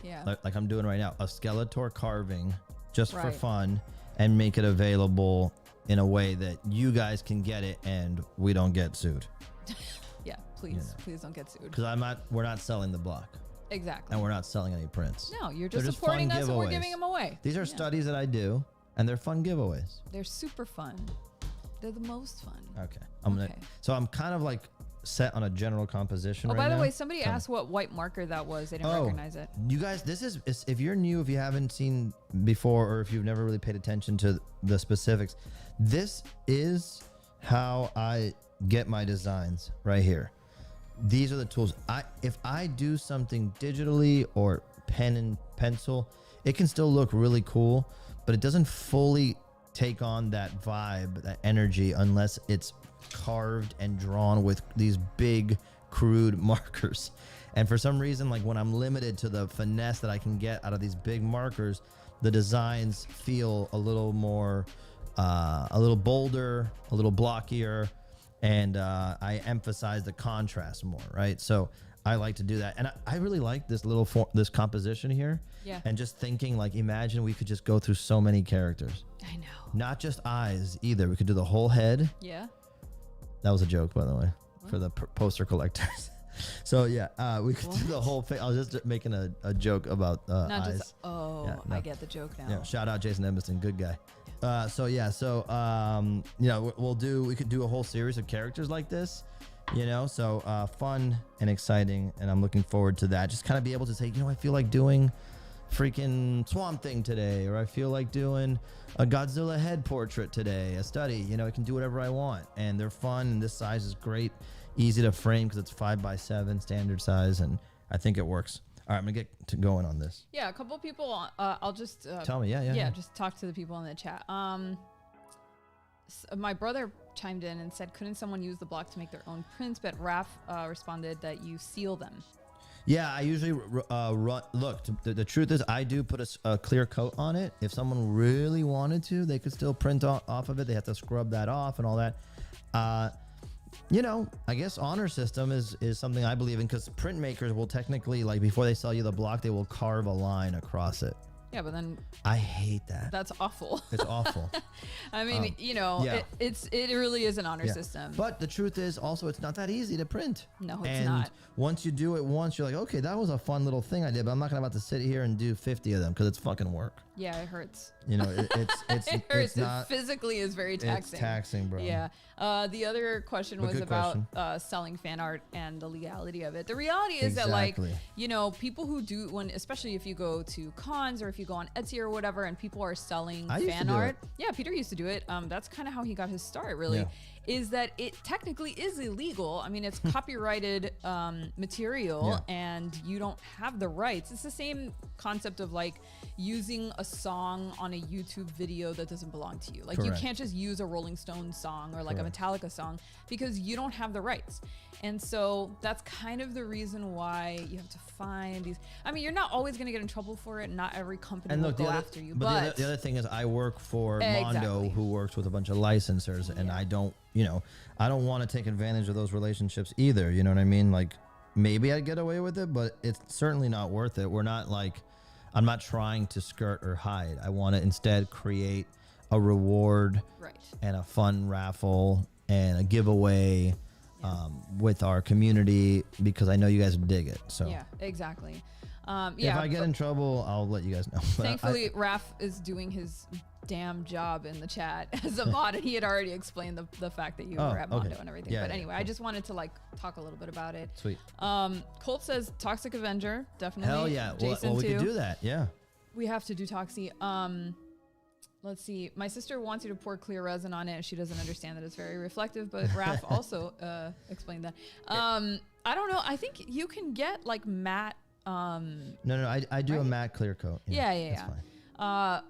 I'm doing right now, a Skeletor carving just for fun, and make it available in a way that you guys can get it and we don't get sued.
Please don't get sued.
Because we're not selling the block.
Exactly.
And we're not selling any prints.
No, you're just supporting us and we're giving them away.
These are studies that I do, and they're fun giveaways.
They're super fun. They're the most fun.
Okay. So I'm kind of like set on a general composition right now.
By the way, somebody asked what white marker that was. They didn't recognize it.
You guys, if you're new, if you haven't seen before, or if you've never really paid attention to the specifics, this is how I get my designs right here. these are the tools. If I do something digitally or pen and pencil, it can still look really cool, but it doesn't fully take on that vibe, that energy, unless it's carved and drawn with these big, crude markers. And for some reason, like when I'm limited to the finesse that I can get out of these big markers, the designs feel a little more, a little bolder, a little blockier, and I emphasize the contrast more, right? So I like to do that. And I really like this this composition here.
Yeah.
And just thinking, like, imagine we could just go through so many characters.
I know.
Not just eyes either. We could do the whole head.
Yeah.
That was a joke, by the way, for the poster collectors. So yeah, we could do the whole thing. I was just making a joke about
Not
eyes.
just, oh,
Yeah, no.
I get the joke now.
Yeah, shout out Jason Edmiston, good guy. You know, we could do a whole series of characters like this, you know, so fun and exciting, and I'm looking forward to that. Just kind of be able to say, you know, I feel like doing freaking Swamp Thing today, or I feel like doing a Godzilla head portrait today, a study. You know, I can do whatever I want, and they're fun, and this size is great, easy to frame because it's 5x7 standard size, and I think it works. All right, I'm gonna get to going on this.
Yeah, a couple people. I'll just
Tell me, yeah.
Just talk to the people in the chat. My brother chimed in and said, couldn't someone use the block to make their own prints? But Raph responded that you seal them.
Yeah, I usually run. Look, the truth is, I do put a clear coat on it. If someone really wanted to, they could still print off of it. They have to scrub that off and all that. You know, I guess honor system is something I believe in, because printmakers will technically, like, before they sell you the block, they will carve a line across it.
Yeah, but then
I hate that.
that's awful.
It's awful.
I mean, you know,
yeah.
it really is an honor
Yeah.
system.
But the truth is also, it's not that easy to print.
No, it's
and
not.
Once you do it once, you're like, okay, that was a fun little thing I did, but I'm not gonna about to sit here and do 50 of them, because it's fucking work.
Yeah, it hurts.
You know, it's
It hurts.
It's not,
It physically is very taxing.
It's taxing, bro.
Yeah. The other question
But
was
good
about
question.
selling fan art and the legality of it. The reality is that, like,
Exactly.
you know, people who do, especially if you go to cons or if you go on Etsy or whatever, and people are selling
I used to
fan
do
art.
it.
Yeah, Peter used to do it. That's kind of how he got his start, really.
Yeah.
Is that it technically is illegal. I mean, it's copyrighted material,
Yeah.
and you don't have the rights. It's the same concept of, like, using a song on a YouTube video that doesn't belong to you. Like,
Correct.
you can't just use a Rolling Stones song or like
Correct.
a Metallica song, because you don't have the rights. And so that's kind of the reason why you have to find these. I mean, you're not always going to get in trouble for it. Not every company
And
will
look,
go after you.
but the other thing is, I work for Mondo,
Exactly.
who works with a bunch of licensors, and I don't want to take advantage of those relationships either. You know what I mean? Like, maybe I'd get away with it, but it's certainly not worth it. We're not like, I'm not trying to skirt or hide. I want to instead create a reward
Right.
and a fun raffle and a giveaway with our community, because I know you guys would dig it. So
Yeah, exactly.
if I get in trouble, I'll let you guys know. But
Thankfully, Raph is doing his damn job in the chat as a mod, and he had already explained the fact that you were at Mondo and everything.
Yeah,
but
yeah,
anyway, I just wanted to, like, talk a little bit about it.
Sweet.
Colt says Toxic Avenger, definitely.
Hell yeah.
Jason
Well, we
too.
could do that. Yeah.
We have to do Toxie. Let's see. My sister wants you to pour clear resin on it, and she doesn't understand that it's very reflective, but Raph also explained that. I don't know. I think you can get, like, matte.
No, I do a
Right.
matte clear coat.
Yeah.
That's fine.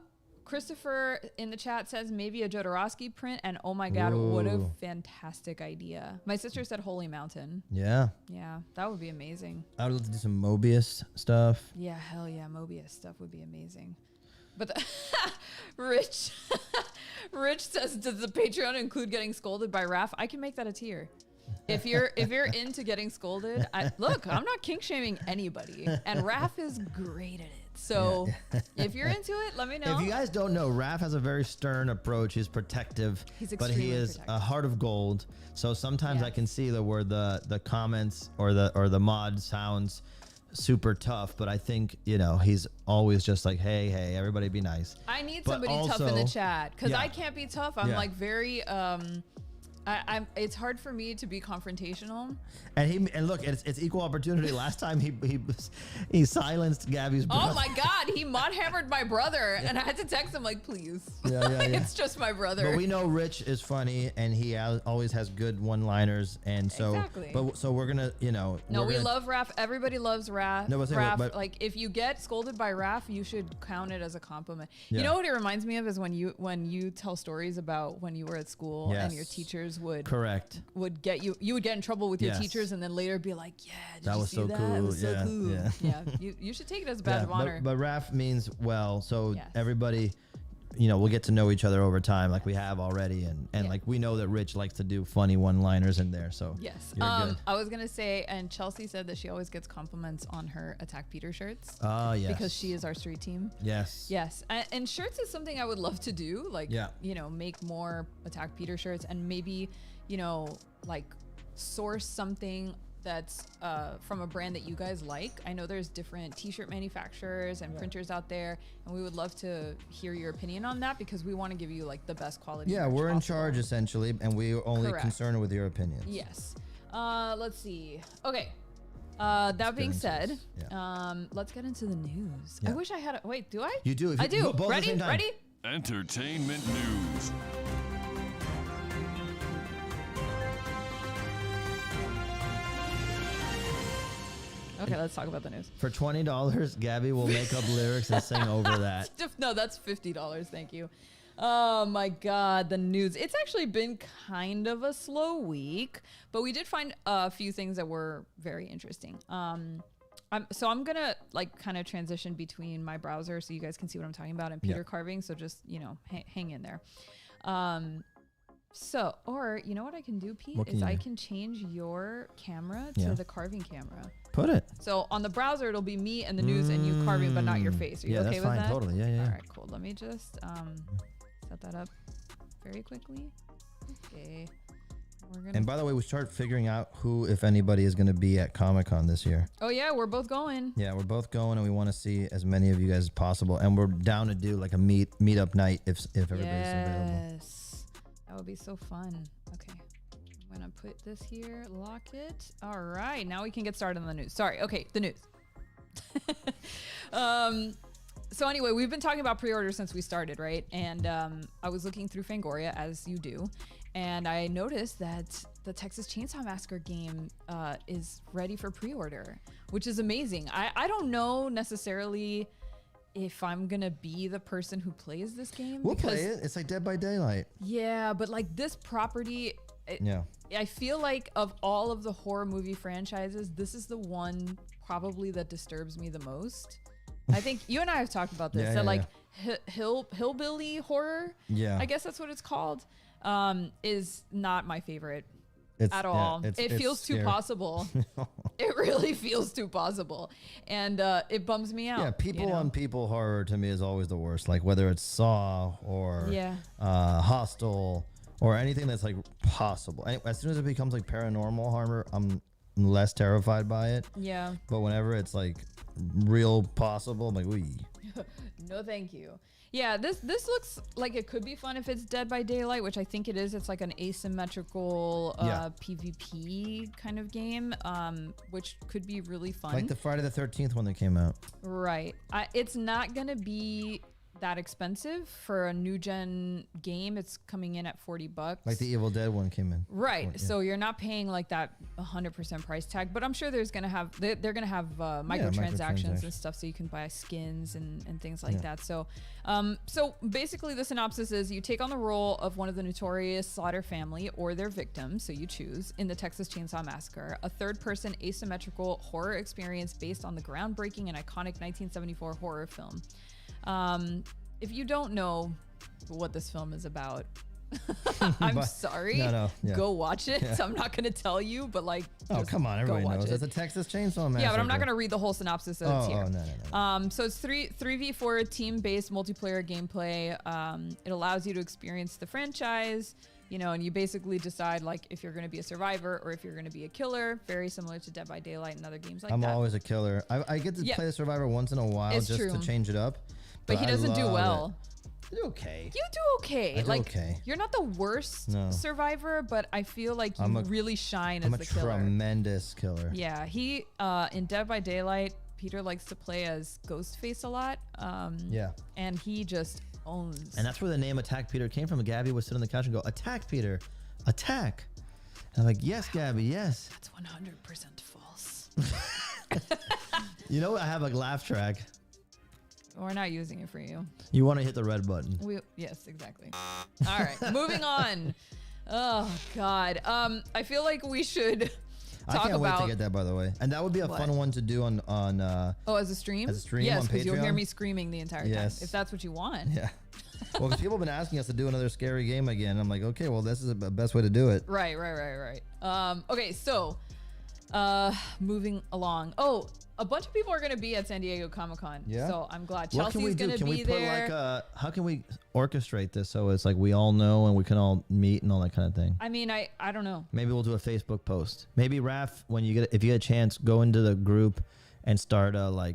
Christopher in the chat says maybe a Jodorowsky print, and oh my god, what a
Ooh.
fantastic idea. My sister said Holy Mountain.
Yeah.
Yeah, that would be amazing.
I would love to do some Mobius stuff.
Yeah, hell yeah, Mobius stuff would be amazing. But Rich says, does the Patreon include getting scolded by Raph? I can make that a tier. If you're into getting scolded, look, I'm not kink shaming anybody, and Raph is great at it. So if you're into it, let me know.
If you guys don't know, Raph has a very stern approach. He's protective,
He's
but he
extremely
is
protective.
a heart of gold. So sometimes I
Yes.
can see where the comments or the mod sounds super tough, but I think, you know, he's always just like, hey, everybody be nice.
I need
But
somebody tough in
also-
the chat, because
yeah.
I can't be tough. I'm
Yeah.
like very It's hard for me to be confrontational.
And look, it's equal opportunity. Last time he silenced Gabby's brother.
Oh my God, he mod hammered my brother, and I had to text him like, please.
Yeah.
It's just my brother.
But we know Rich is funny, and he always has good one-liners, and so.
Exactly.
So we're gonna,
No, we love Raph. Everybody loves Raph.
No,
Raph. Like if you get scolded by Raph, you should count it as a compliment.
Yeah.
You know what it reminds me of is when you tell stories about when you were at school and your teachers would get you would get in trouble with your teachers, and then later be like, yeah, did you see that? It was so cool. Yeah. You should take it as a badge of honor.
But Raph means well, so everybody, we'll get to know each other over time, like we have already, and like we know that Rich likes to do funny one-liners in there. So
yes,
you're good.
I was gonna say, and Chelsea said that she always gets compliments on her Attack Peter shirts.
Yes,
because she is our street team.
Yes,
and shirts is something I would love to do. Like, make more Attack Peter shirts, and maybe, like source something that's from a brand that you guys like. I know there's different t-shirt manufacturers and printers out there, and we would love to hear your opinion on that, because we want to give you like the best quality.
Yeah, we're in charge essentially, and we're only concerned with your opinions.
Yes. Let's see. Okay. That being said, let's get into the news. I wish I had wait, do I?
You do.
I do. Ready?
Entertainment news.
Okay, let's talk about the news.
For $20, Gabby will make up lyrics and sing over that.
No, that's $50. Thank you. Oh my God, the news. It's actually been kind of a slow week, but we did find a few things that were very interesting. I'm gonna like kind of transition between my browser so you guys can see what I'm talking about and Peter carving. So just hang in there. Or you know what I can do, Pete, is I can change your camera to the carving camera.
Put it.
So on the browser, it'll be me and the news and you carving, but not your face. Are you okay
that's
with
fine.
that?
Totally. Yeah.
All right, cool. Let me just set that up very quickly. Okay.
And by the way, we start figuring out who, if anybody, is going to be at Comic-Con this year.
Oh yeah, we're both going.
Yeah, we're both going, and we want to see as many of you guys as possible. And we're down to do like a meet-up night if everybody's available.
Yes, that would be so fun. Okay, I'm gonna put this here, lock it. All right, now we can get started on the news. Sorry. Okay, the news. So anyway, we've been talking about pre-order since we started, right? And I was looking through Fangoria, as you do, and I noticed that the Texas Chainsaw Massacre game is ready for pre-order, which is amazing. I don't know necessarily if I'm gonna be the person who plays this game.
We'll play it. It's like Dead by Daylight.
Yeah, but like this property, I feel like of all of the horror movie franchises, this is the one probably that disturbs me the most. I think you and I have talked about this. Hillbilly horror, I guess that's what it's called, is not my favorite at all. It feels too possible. It really feels too possible, and it bums me out.
Yeah, people on people horror to me is always the worst. Like whether it's Saw or Hostel or anything that's like possible. As soon as it becomes like paranormal horror, I'm less terrified by it.
Yeah.
But whenever it's like real possible, I'm like, wee.
No, thank you. Yeah, this looks like it could be fun if it's Dead by Daylight, which I think it is. It's like an asymmetrical PvP kind of game, which could be really fun.
Like the Friday the 13th one that came out.
Right. It's not going to be that expensive for a new gen game. It's coming in at $40.
Like the Evil Dead one came in.
Right. So you're not paying like that 100% price tag, but I'm sure they're going to have microtransactions and stuff, so you can buy skins and things like that. So so basically the synopsis is you take on the role of one of the notorious Slaughter family or their victims, so you choose, in the Texas Chainsaw Massacre, a third-person asymmetrical horror experience based on the groundbreaking and iconic 1974 horror film. If you don't know what this film is about, I'm sorry. Go watch it. So I'm not going to tell you, but like,
come on, everybody knows it's a Texas Chainsaw Massacre.
Yeah, but I'm not going to read the whole synopsis that's here.
No.
So it's 3v4 team-based multiplayer gameplay. It allows you to experience the franchise, and you basically decide like if you're going to be a survivor or if you're going to be a killer. Very similar to Dead by Daylight and other games like that.
I'm always a killer. I get to play the survivor once in a while just to change it up.
But he doesn't do well.
I do okay.
You do okay.
I do okay.
You're not the worst
No.
survivor, but I feel like you really shine
I'm
as
a
the killer.
tremendous killer.
Yeah, he in Dead by Daylight, Peter likes to play as Ghostface a lot.
Yeah.
And he just owns.
And that's where the name Attack Peter came from. Gabby would sit on the couch and go, "Attack Peter, attack." And I'm like, "Yes, Gabby, yes."
That's 100% false.
You know what? I have a laugh track.
We're not using it for you.
You want to hit the red button.
Yes, exactly. All right, moving on. Oh God. I feel like we should
I can't wait to get that, by the way. And that would be a fun one to do on
as a stream?
As a stream
yes,
on
because you'll hear
Patreon?
me screaming the entire time. If that's what you want.
Yeah. Well, because people have been asking us to do another scary game again. I'm like, okay, well, this is the best way to do it.
Right. Okay, so moving along. Oh, a bunch of people are going to be at San Diego ComicCon.
Yeah.
So I'm glad
What can we
Chelsea's
do?
going to
Can
be
we put
there.
how can we orchestrate this so it's like we all know and we can all meet and all that kind of thing?
I mean, I don't know.
Maybe we'll do a Facebook post. Maybe Raph, if you get a chance, go into the group and start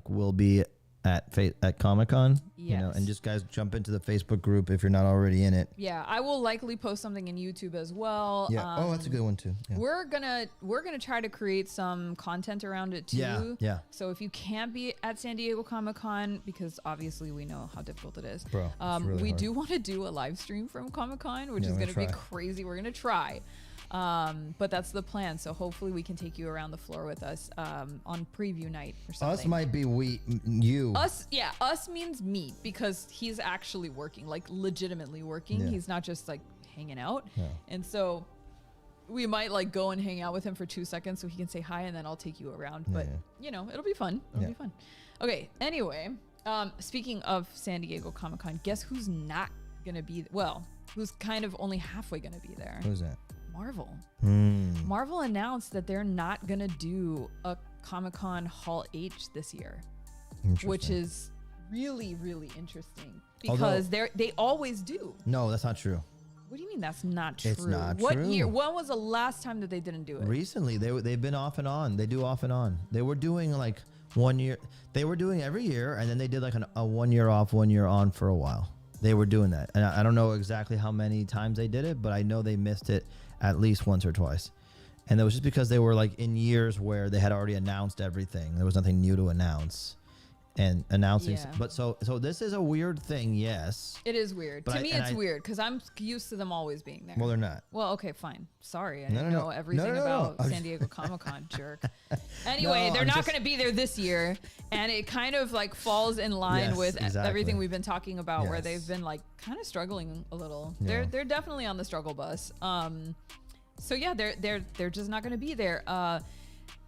we'll be at Comic-Con, you know,
Yes.
and just guys jump into the Facebook group if you're not already in it.
Yeah, I will likely post something in YouTube as well.
Yeah. Oh, that's a good one too. Yeah.
We're gonna try to create some content around it too.
Yeah.
So if you can't be at San Diego Comic-Con, because obviously we know how difficult it is.
Bro, it's really
we
hard.
do want to do a live stream from Comic-Con, which
Yeah,
is
we're
gonna
gonna
be
try.
crazy. We're gonna try. But that's the plan. So hopefully we can take you around the floor with us on preview night or something.
Us might be you.
Us means me, because he's actually working, like legitimately working.
Yeah.
He's not just like hanging out.
Yeah.
And so we might like go and hang out with him for 2 seconds so he can say hi, and then I'll take you around. But you know, it'll be fun. It'll be fun. Okay. Anyway, speaking of San Diego Comic-Con, guess who's not gonna be? Well, who's kind of only halfway gonna be there?
Who's that?
Marvel.
Hmm.
Marvel announced that they're not gonna do a Comic-Con Hall H this year, which is really, really interesting, because they always do.
No, that's not true.
What do you mean that's not true?
It's not
what
true.
year? When was the last time that they didn't do it?
Recently, they've been off and on. They do off and on. They were doing like 1 year. They were doing every year, and then they did like a 1 year off, 1 year on for a while. They were doing that, and I don't know exactly how many times they did it, but I know they missed it at least once or twice. And that was just because they were like in years where they had already announced everything. There was nothing new to announce. And announcing,
Yeah.
but so this is a weird thing, yes.
It is weird.
But
To me, it's weird because I'm used to them always being there.
Well, they're not.
Well, okay, fine. Sorry, I
No,
didn't
no,
know
no.
everything
No.
about San Diego Comic-Con, jerk. Anyway,
No,
they're
I'm
not
just-
going to be there this year, and it kind of like falls in line
Yes,
with
exactly.
everything we've been talking about, where
Yes.
they've been like kind of struggling a little.
Yeah.
They're definitely on the struggle bus. So yeah, they're just not going to be there.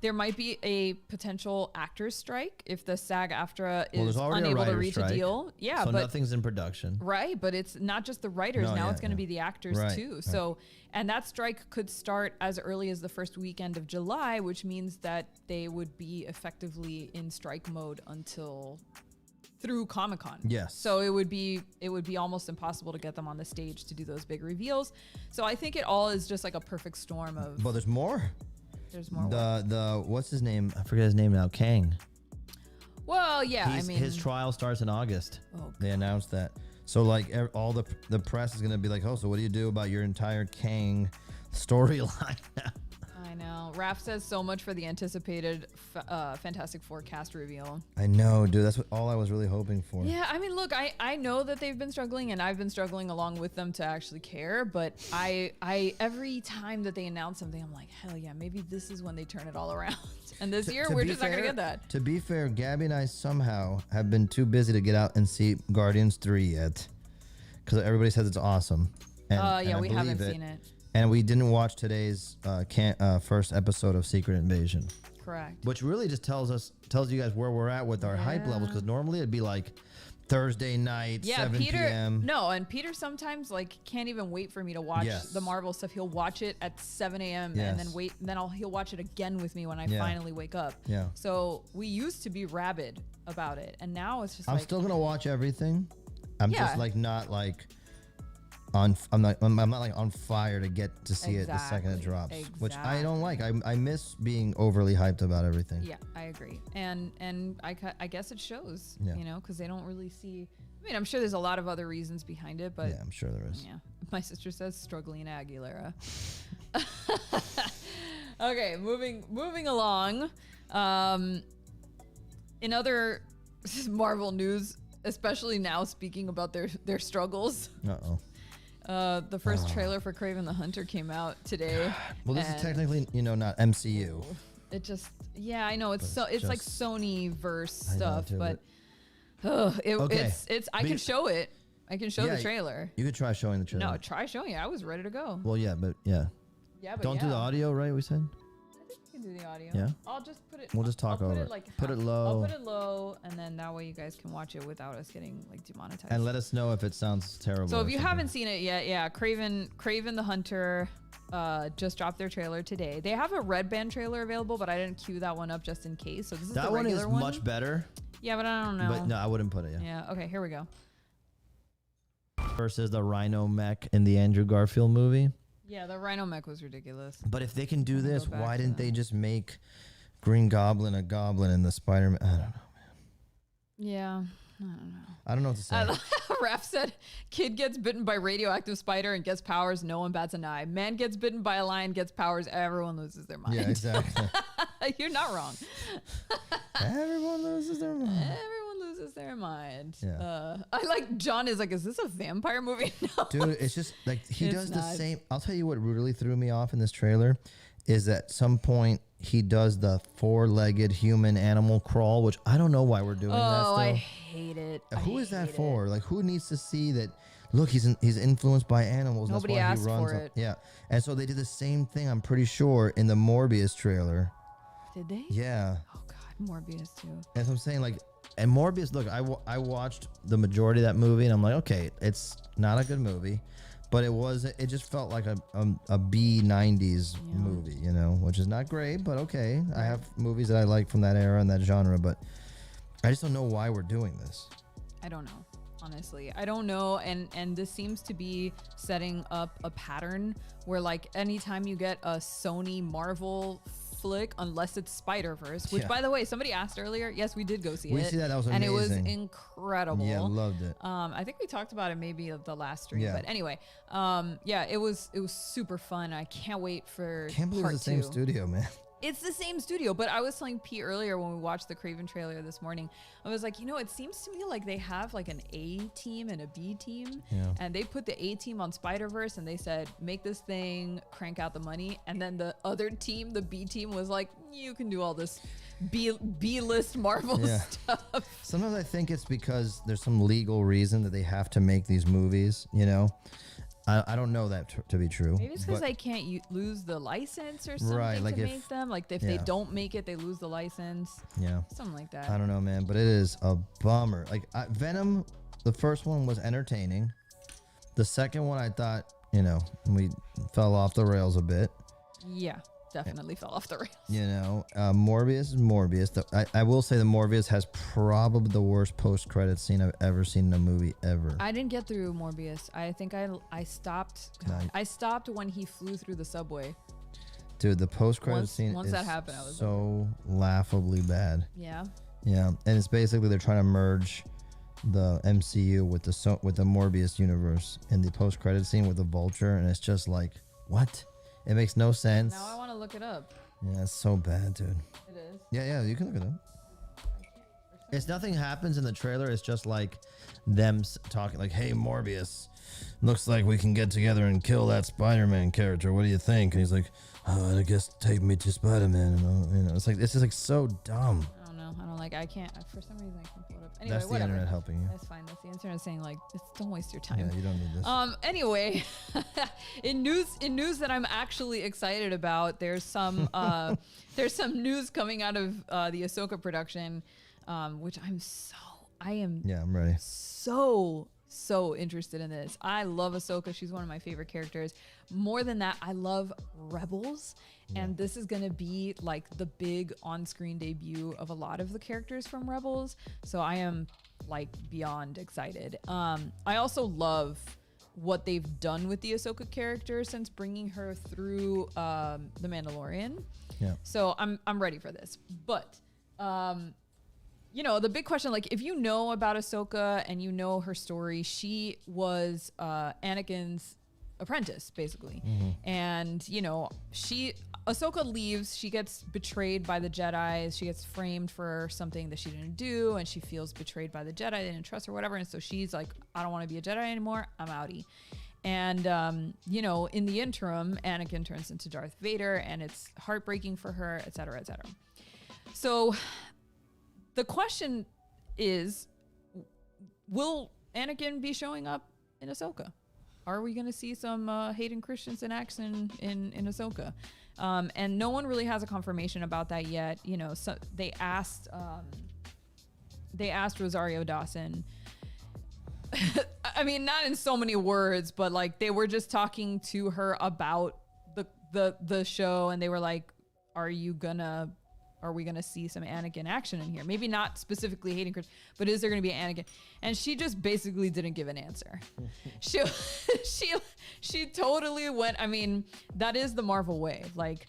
There might be a potential actors strike if the SAG-AFTRA
Well,
is
there's already a
unable to
writer's
reach
strike,
a deal. Yeah,
so
but
nothing's in production.
right, but it's not just the writers.
No,
Now
yeah,
it's going to
yeah.
be the actors
Right,
too.
right.
So, and that strike could start as early as the first weekend of July, which means that they would be effectively in strike mode until through Comic-Con.
Yes.
So it would be almost impossible to get them on the stage to do those big reveals. So I think it all is just like a perfect storm of.
But there's more.
There's more.
The what's his name? I forget his name now. Kang.
Well, yeah,
His trial starts in August.
Oh,
They announced that. So like all the press is gonna be like, oh, so what do you do about your entire Kang storyline now?
I know. Raph says so much for the anticipated Fantastic Four cast reveal.
I know, dude. That's all I was really hoping for.
Yeah, I mean, look, I know that they've been struggling, and I've been struggling along with them to actually care. But I every time that they announce something, I'm like, hell yeah, maybe this is when they turn it all around. And this year,
To
we're
be
just not gonna
fair-
get that.
To be fair, Gabby and I somehow have been too busy to get out and see Guardians 3 yet, because everybody says it's awesome. And,
Yeah,
and I
we haven't
believe
seen it.
And we didn't watch today's first episode of Secret Invasion,
Correct.
which really just tells you guys where we're at with our hype levels. Because normally it'd be like Thursday night,
Yeah,
7
Peter.
p.m.
No, and Peter sometimes like can't even wait for me to watch
Yes.
the Marvel stuff. He'll watch it at 7 a.m. and then
Yes.
wait. And then he'll watch it again with me when I
Yeah.
finally wake up.
Yeah.
So we used to be rabid about it, and now it's just
I'm
like
still gonna watch everything. I'm
Yeah.
just like not like I'm not like on fire to get to see it the second it drops, which I don't like. I miss being overly hyped about everything.
Yeah, I agree. And I guess it shows, you know, because they don't really see. I mean, I'm sure there's a lot of other reasons behind it, but
yeah, I'm sure there is.
Yeah, my sister says struggling Aguilera. Okay, moving along. In other Marvel news, especially now, speaking about their struggles. The first trailer for Craven the Hunter came out today.
Well, this is technically, you know, not MCU.
It just, yeah, I know it's like Sony verse stuff, but
okay.
it's I can show it. I can show the trailer.
You could try showing the trailer.
No, try showing it. I was ready to go.
Well, yeah, but yeah.
Yeah, but
don't do the audio, right? We said.
I think you can do the audio.
Yeah.
I'll just put it.
We'll just talk over it. Put it low.
I'll put it low, and then that way you guys can watch it without us getting like demonetized.
And let us know if it sounds terrible.
So if you haven't seen it yet, yeah, Craven the Hunter just dropped their trailer today. They have a red band trailer available, but I didn't queue that one up just in case. So this is
that
the regular
one is much better.
Yeah, but I don't know.
But no, I wouldn't put it.
Yeah. Okay, here we go.
Versus the Rhino mech in the Andrew Garfield movie.
Yeah, the Rhino mech was ridiculous.
But if they can do this, why didn't they just make Green Goblin a goblin in the Spider-Man? I don't know, man.
Yeah, I don't know.
I don't know what to say.
Raph said, kid gets bitten by radioactive spider and gets powers, no one bats an eye. Man gets bitten by a lion, gets powers, everyone loses their mind.
Yeah, exactly.
You're not wrong.
Everyone loses their mind.
Everyone loses their mind.
Yeah.
I like, John is like, is this a vampire movie? No.
Dude, it's just like he
It's
does the
not.
same. I'll tell you what really threw me off in this trailer is at some point he does the four-legged human animal crawl, which I don't know why we're doing that still.
Oh, I hate it.
Who is that for? Like, who needs to see that? Look, he's influenced by animals.
Nobody
That's why
asked
he runs
for
up.
it.
Yeah, and so they did the same thing. I'm pretty sure in the Morbius trailer.
Did they?
Yeah.
Oh God, Morbius too.
And so I'm saying like, and Morbius. Look, I watched the majority of that movie, and I'm like, okay, it's not a good movie, but it just felt like a B90s movie, you know, which is not great, but okay. I have movies that I like from that era and that genre, but I just don't know why we're doing this.
I don't know. Honestly, I don't know, and this seems to be setting up a pattern where like anytime you get a Sony Marvel flick, unless it's Spiderverse, which by the way, somebody asked earlier. Yes, we did go see it.
We see that. That was amazing.
And it was incredible.
Yeah, loved it.
I think we talked about it maybe of the last stream,
Yeah.
but anyway, yeah, it was super fun. I can't wait for
Can't believe
part
it's the same
two.
studio, man.
It's the same studio, but I was telling Pete earlier when we watched the Craven trailer this morning, I was like, you know, it seems to me like they have like an A team and a B team.
Yeah.
And they put the A team on Spider-Verse and they said, make this thing, crank out the money. And then the other team, the B team, was like, you can do all this B-list Marvel stuff.
Sometimes I think it's because there's some legal reason that they have to make these movies, you know? I don't know that to be true.
Maybe it's because they can't lose the license or something
like
to
if-
make them. Like if they don't make it, they lose the license.
Yeah.
Something like that.
I don't know, man, but it is a bummer. Like Venom, the first one was entertaining. The second one, I thought, you know, we fell off the rails a bit.
Yeah, definitely fell off the rails.
You know, Morbius is Morbius. I will say the Morbius has probably the worst post-credit scene I've ever seen in a movie ever.
I didn't get through Morbius. I think I stopped.
Nice.
I stopped when he flew through the subway.
Dude, the post-credit scene
once
is
that happened, I was
so laughably bad.
Yeah.
Yeah, and it's basically they're trying to merge the MCU with the Morbius universe in the post-credit scene with the Vulture, and it's just like, what? It makes no sense.
Now I want to look it up.
Yeah, it's so bad, dude.
It is.
Yeah, you can look it up. It's nothing happens in the trailer. It's just like them talking like, hey, Morbius, looks like we can get together and kill that Spider-Man character. What do you think? And he's like, oh, I guess take me to Spider-Man. And you know, it's just like so dumb.
I don't know. I don't like. I can't. For some reason, I can't pull it up. Anyway,
That's the
whatever.
internet helping you.
That's fine. That's the internet saying like, don't waste your time.
Yeah, you don't need this.
Anyway, in news that I'm actually excited about, there's some news coming out of the Ahsoka production, which I'm
ready.
So interested in this. I love Ahsoka. She's one of my favorite characters. More than that, I love Rebels. And this is going to be like the big on-screen debut of a lot of the characters from Rebels. So I am like beyond excited. I also love what they've done with the Ahsoka character since bringing her through The Mandalorian.
Yeah.
So I'm ready for this. But the big question, like, if you know about Ahsoka and you know her story, she was Anakin's apprentice, basically. And, Ahsoka leaves, she gets betrayed by the Jedi, she gets framed for something that she didn't do, and she feels betrayed by the Jedi, they didn't trust her, whatever, and so she's like, I don't want to be a Jedi anymore, I'm outie. And, in the interim, Anakin turns into Darth Vader, and it's heartbreaking for her, et cetera, et cetera. So the question is, will Anakin be showing up in Ahsoka? Are we going to see some Hayden Christensen action in Ahsoka? And no one really has a confirmation about that yet. So they asked Rosario Dawson. I mean, not in so many words, but like they were just talking to her about the show, and they were like, are we gonna see some Anakin action in here? Maybe not specifically Hayden Christensen, but is there gonna be an Anakin? And she just basically didn't give an answer. She totally went. I mean, that is the Marvel way. Like,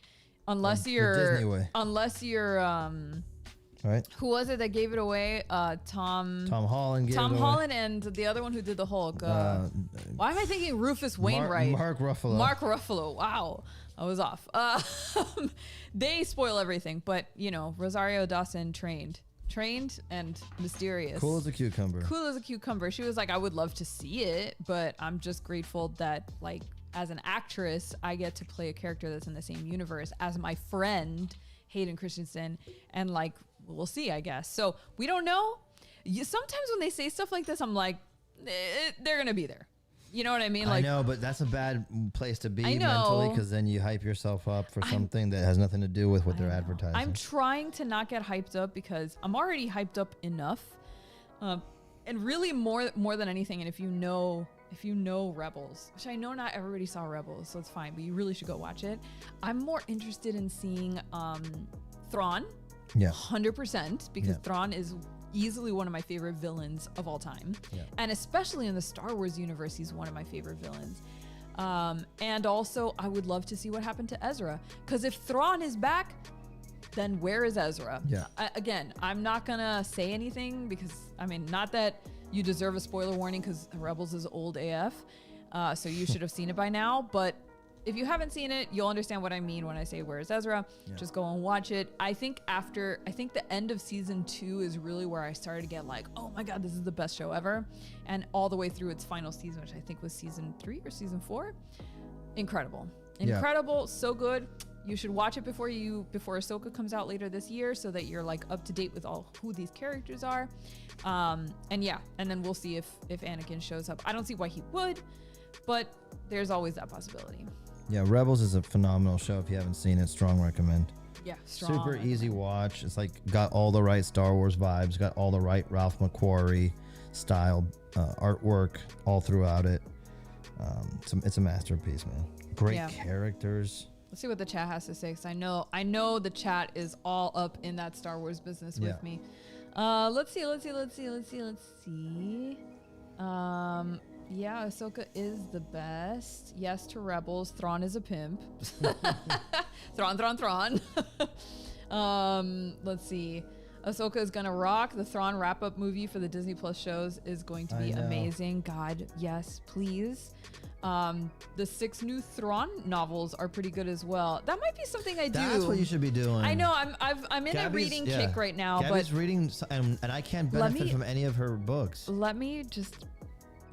unless you're
Disney way. Right.
Who was it that gave it away? Tom
Holland gave it away.
Tom Holland and the other one who did the Hulk. Why am I thinking Rufus Wainwright?
Mark Ruffalo.
Mark Ruffalo. Wow. I was off. They spoil everything, but Rosario Dawson trained and mysterious.
Cool as a cucumber.
She was like, I would love to see it, but I'm just grateful that, like, as an actress, I get to play a character that's in the same universe as my friend Hayden Christensen, and like, we'll see, I guess. So we don't know. Sometimes when they say stuff like this, I'm like, they're gonna be there. You know what I mean? Like,
I know, but that's a bad place to be
I know.
mentally, because then you hype yourself up for something that has nothing to do with what they're advertising.
I'm trying to not get hyped up because I'm already hyped up enough, and really more than anything. And if you know Rebels, which I know not everybody saw Rebels, so it's fine, but you really should go watch it. I'm more interested in seeing Thrawn, 100%, because Thrawn is easily one of my favorite villains of all time. And especially in the Star Wars universe, he's one of my favorite villains. And also, I would love to see what happened to Ezra, because if Thrawn is back, then where is Ezra? Again, I'm not gonna say anything because, I mean, not that you deserve a spoiler warning, because Rebels is old AF, so you should have seen it by now, but if you haven't seen it, you'll understand what I mean when I say where's Ezra. Just go and watch it. I think the end of season 2 is really where I started to get like, oh my God, this is the best show ever. And all the way through its final season, which I think was season 3 or season 4. Incredible. So good. You should watch it before Ahsoka comes out later this year, so that you're like up to date with all who these characters are. And then we'll see if Anakin shows up. I don't see why he would, but there's always that possibility.
Yeah, Rebels is a phenomenal show. If you haven't seen it, strong recommend.
Yeah, strong.
Super easy watch. It's like got all the right Star Wars vibes, got all the right Ralph McQuarrie style artwork all throughout it. It's a masterpiece, man. Great characters.
Let's see what the chat has to say, because I know the chat is all up in that Star Wars business with me. Let's see. Yeah, Ahsoka is the best. Yes to Rebels. Thrawn is a pimp. Thrawn. Let's see. Ahsoka is gonna rock. The Thrawn wrap-up movie for the Disney Plus shows is going to be amazing. God, yes, please. The 6 new Thrawn novels are pretty good as well. That might be something I do.
That's what you should be doing.
I know. I'm in a reading kick right now.
Gabby's reading, and I can't benefit from any of her books.
Let me just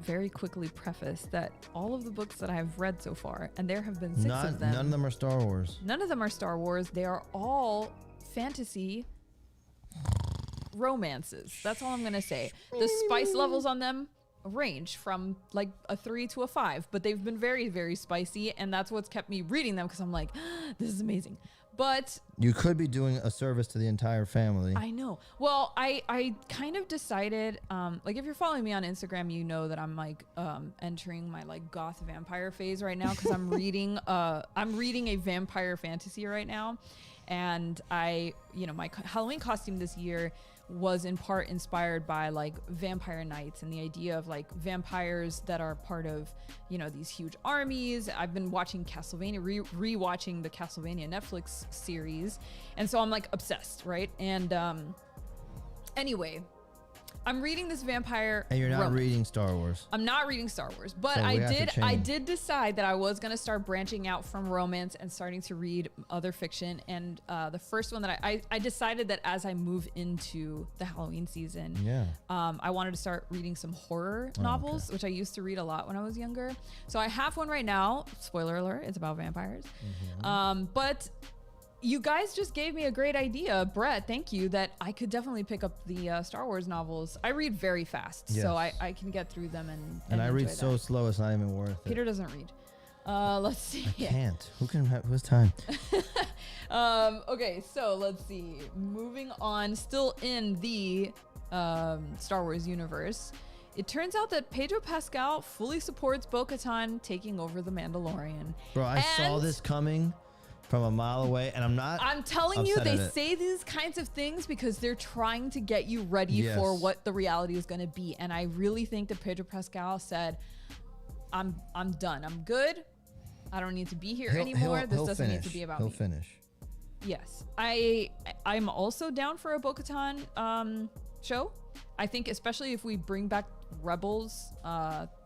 very quickly preface that all of the books that I've read so far, and there have been 6 of them.
None of them are Star Wars.
None of them are Star Wars. They are all fantasy romances. That's all I'm going to say. The spice levels on them range from like a 3 to a 5, but they've been very, very spicy, and that's what's kept me reading them, because I'm like, this is amazing. But
you could be doing a service to the entire family.
I know. Well, I kind of decided, like, if you're following me on Instagram, you know that I'm like entering my like goth vampire phase right now, because I'm reading a vampire fantasy right now. And my Halloween costume this year was in part inspired by like vampire nights and the idea of like vampires that are part of, you know, these huge armies. I've been watching Castlevania, re-watching the Castlevania Netflix series, and so I'm like obsessed, right? And anyway, I'm reading this vampire.
And you're not
romance.
reading Star Wars.
I'm not reading Star Wars, but
So we have to
I
change.
did decide that I was going to start branching out from romance and starting to read other fiction. And the first one that I decided that as I move into the Halloween season,
Yeah.
I wanted to start reading some horror novels, which I used to read a lot when I was younger. So I have one right now. Spoiler alert, it's about vampires. But you guys just gave me a great idea, Brett. Thank you. That I could definitely pick up the Star Wars novels. I read very fast, so
Yes.
I can get through them
And I read
enjoy
so
that.
slow, it's not even worth it.
Peter doesn't read. Let's see.
Can't. Who's time?
Okay, so let's see. Moving on, still in the Star Wars universe. It turns out that Pedro Pascal fully supports Bo-Katan taking over the Mandalorian.
Bro, I saw
And
this coming from a mile away, and
I'm telling you,
upset
they
at it.
say these kinds of things because they're trying to get you ready
Yes.
for what the reality is going to be. And I really think that Pedro Pascal said, I'm done. I'm good. I don't need to be here anymore. This doesn't need to be about
He'll
me.
finish.
Yes. I'm also down for a Bo-Katan show. I think especially if we bring back Rebels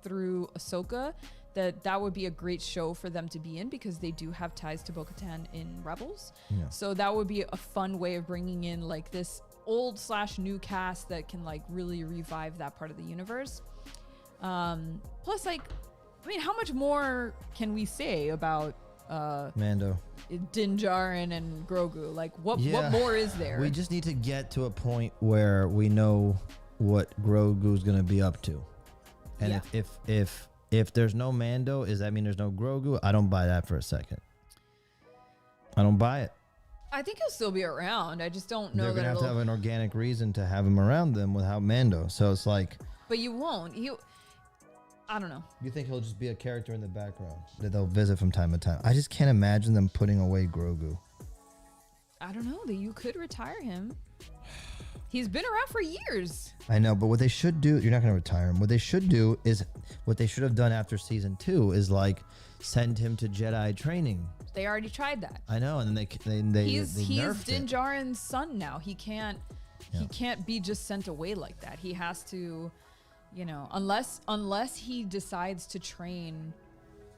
through Ahsoka, that would be a great show for them to be in because they do have ties to Bo-Katan in Rebels.
Yeah.
So that would be a fun way of bringing in like this old/new cast that can like really revive that part of the universe. Plus, like, I mean, how much more can we say about
Mando.
Din Djarin and Grogu? Like, what
Yeah.
more is there?
We just need to get to a point where we know what Grogu's gonna be up to. And
Yeah.
if there's no Mando, does that mean there's no Grogu? I don't buy that for a second. I don't buy it.
I think he'll still be around. I just don't know
They're
that
gonna have to
it'll.
have an organic reason to have him around them without Mando. So it's like,
But you won't. I don't know.
you think he'll just be a character in the background that they'll visit from time to time? I just can't imagine them putting away Grogu.
I don't know that you could retire him. He's been around for years.
I know, but what they should do, you're not going to retire him. What they should do is, what they should have done after season 2 is like send him to Jedi training.
They already tried that.
I know, and then they
He's
nerfed
Din
it.
Djarin's son now. He can't
Yeah.
be just sent away like that. He has to, you know, unless he decides to train,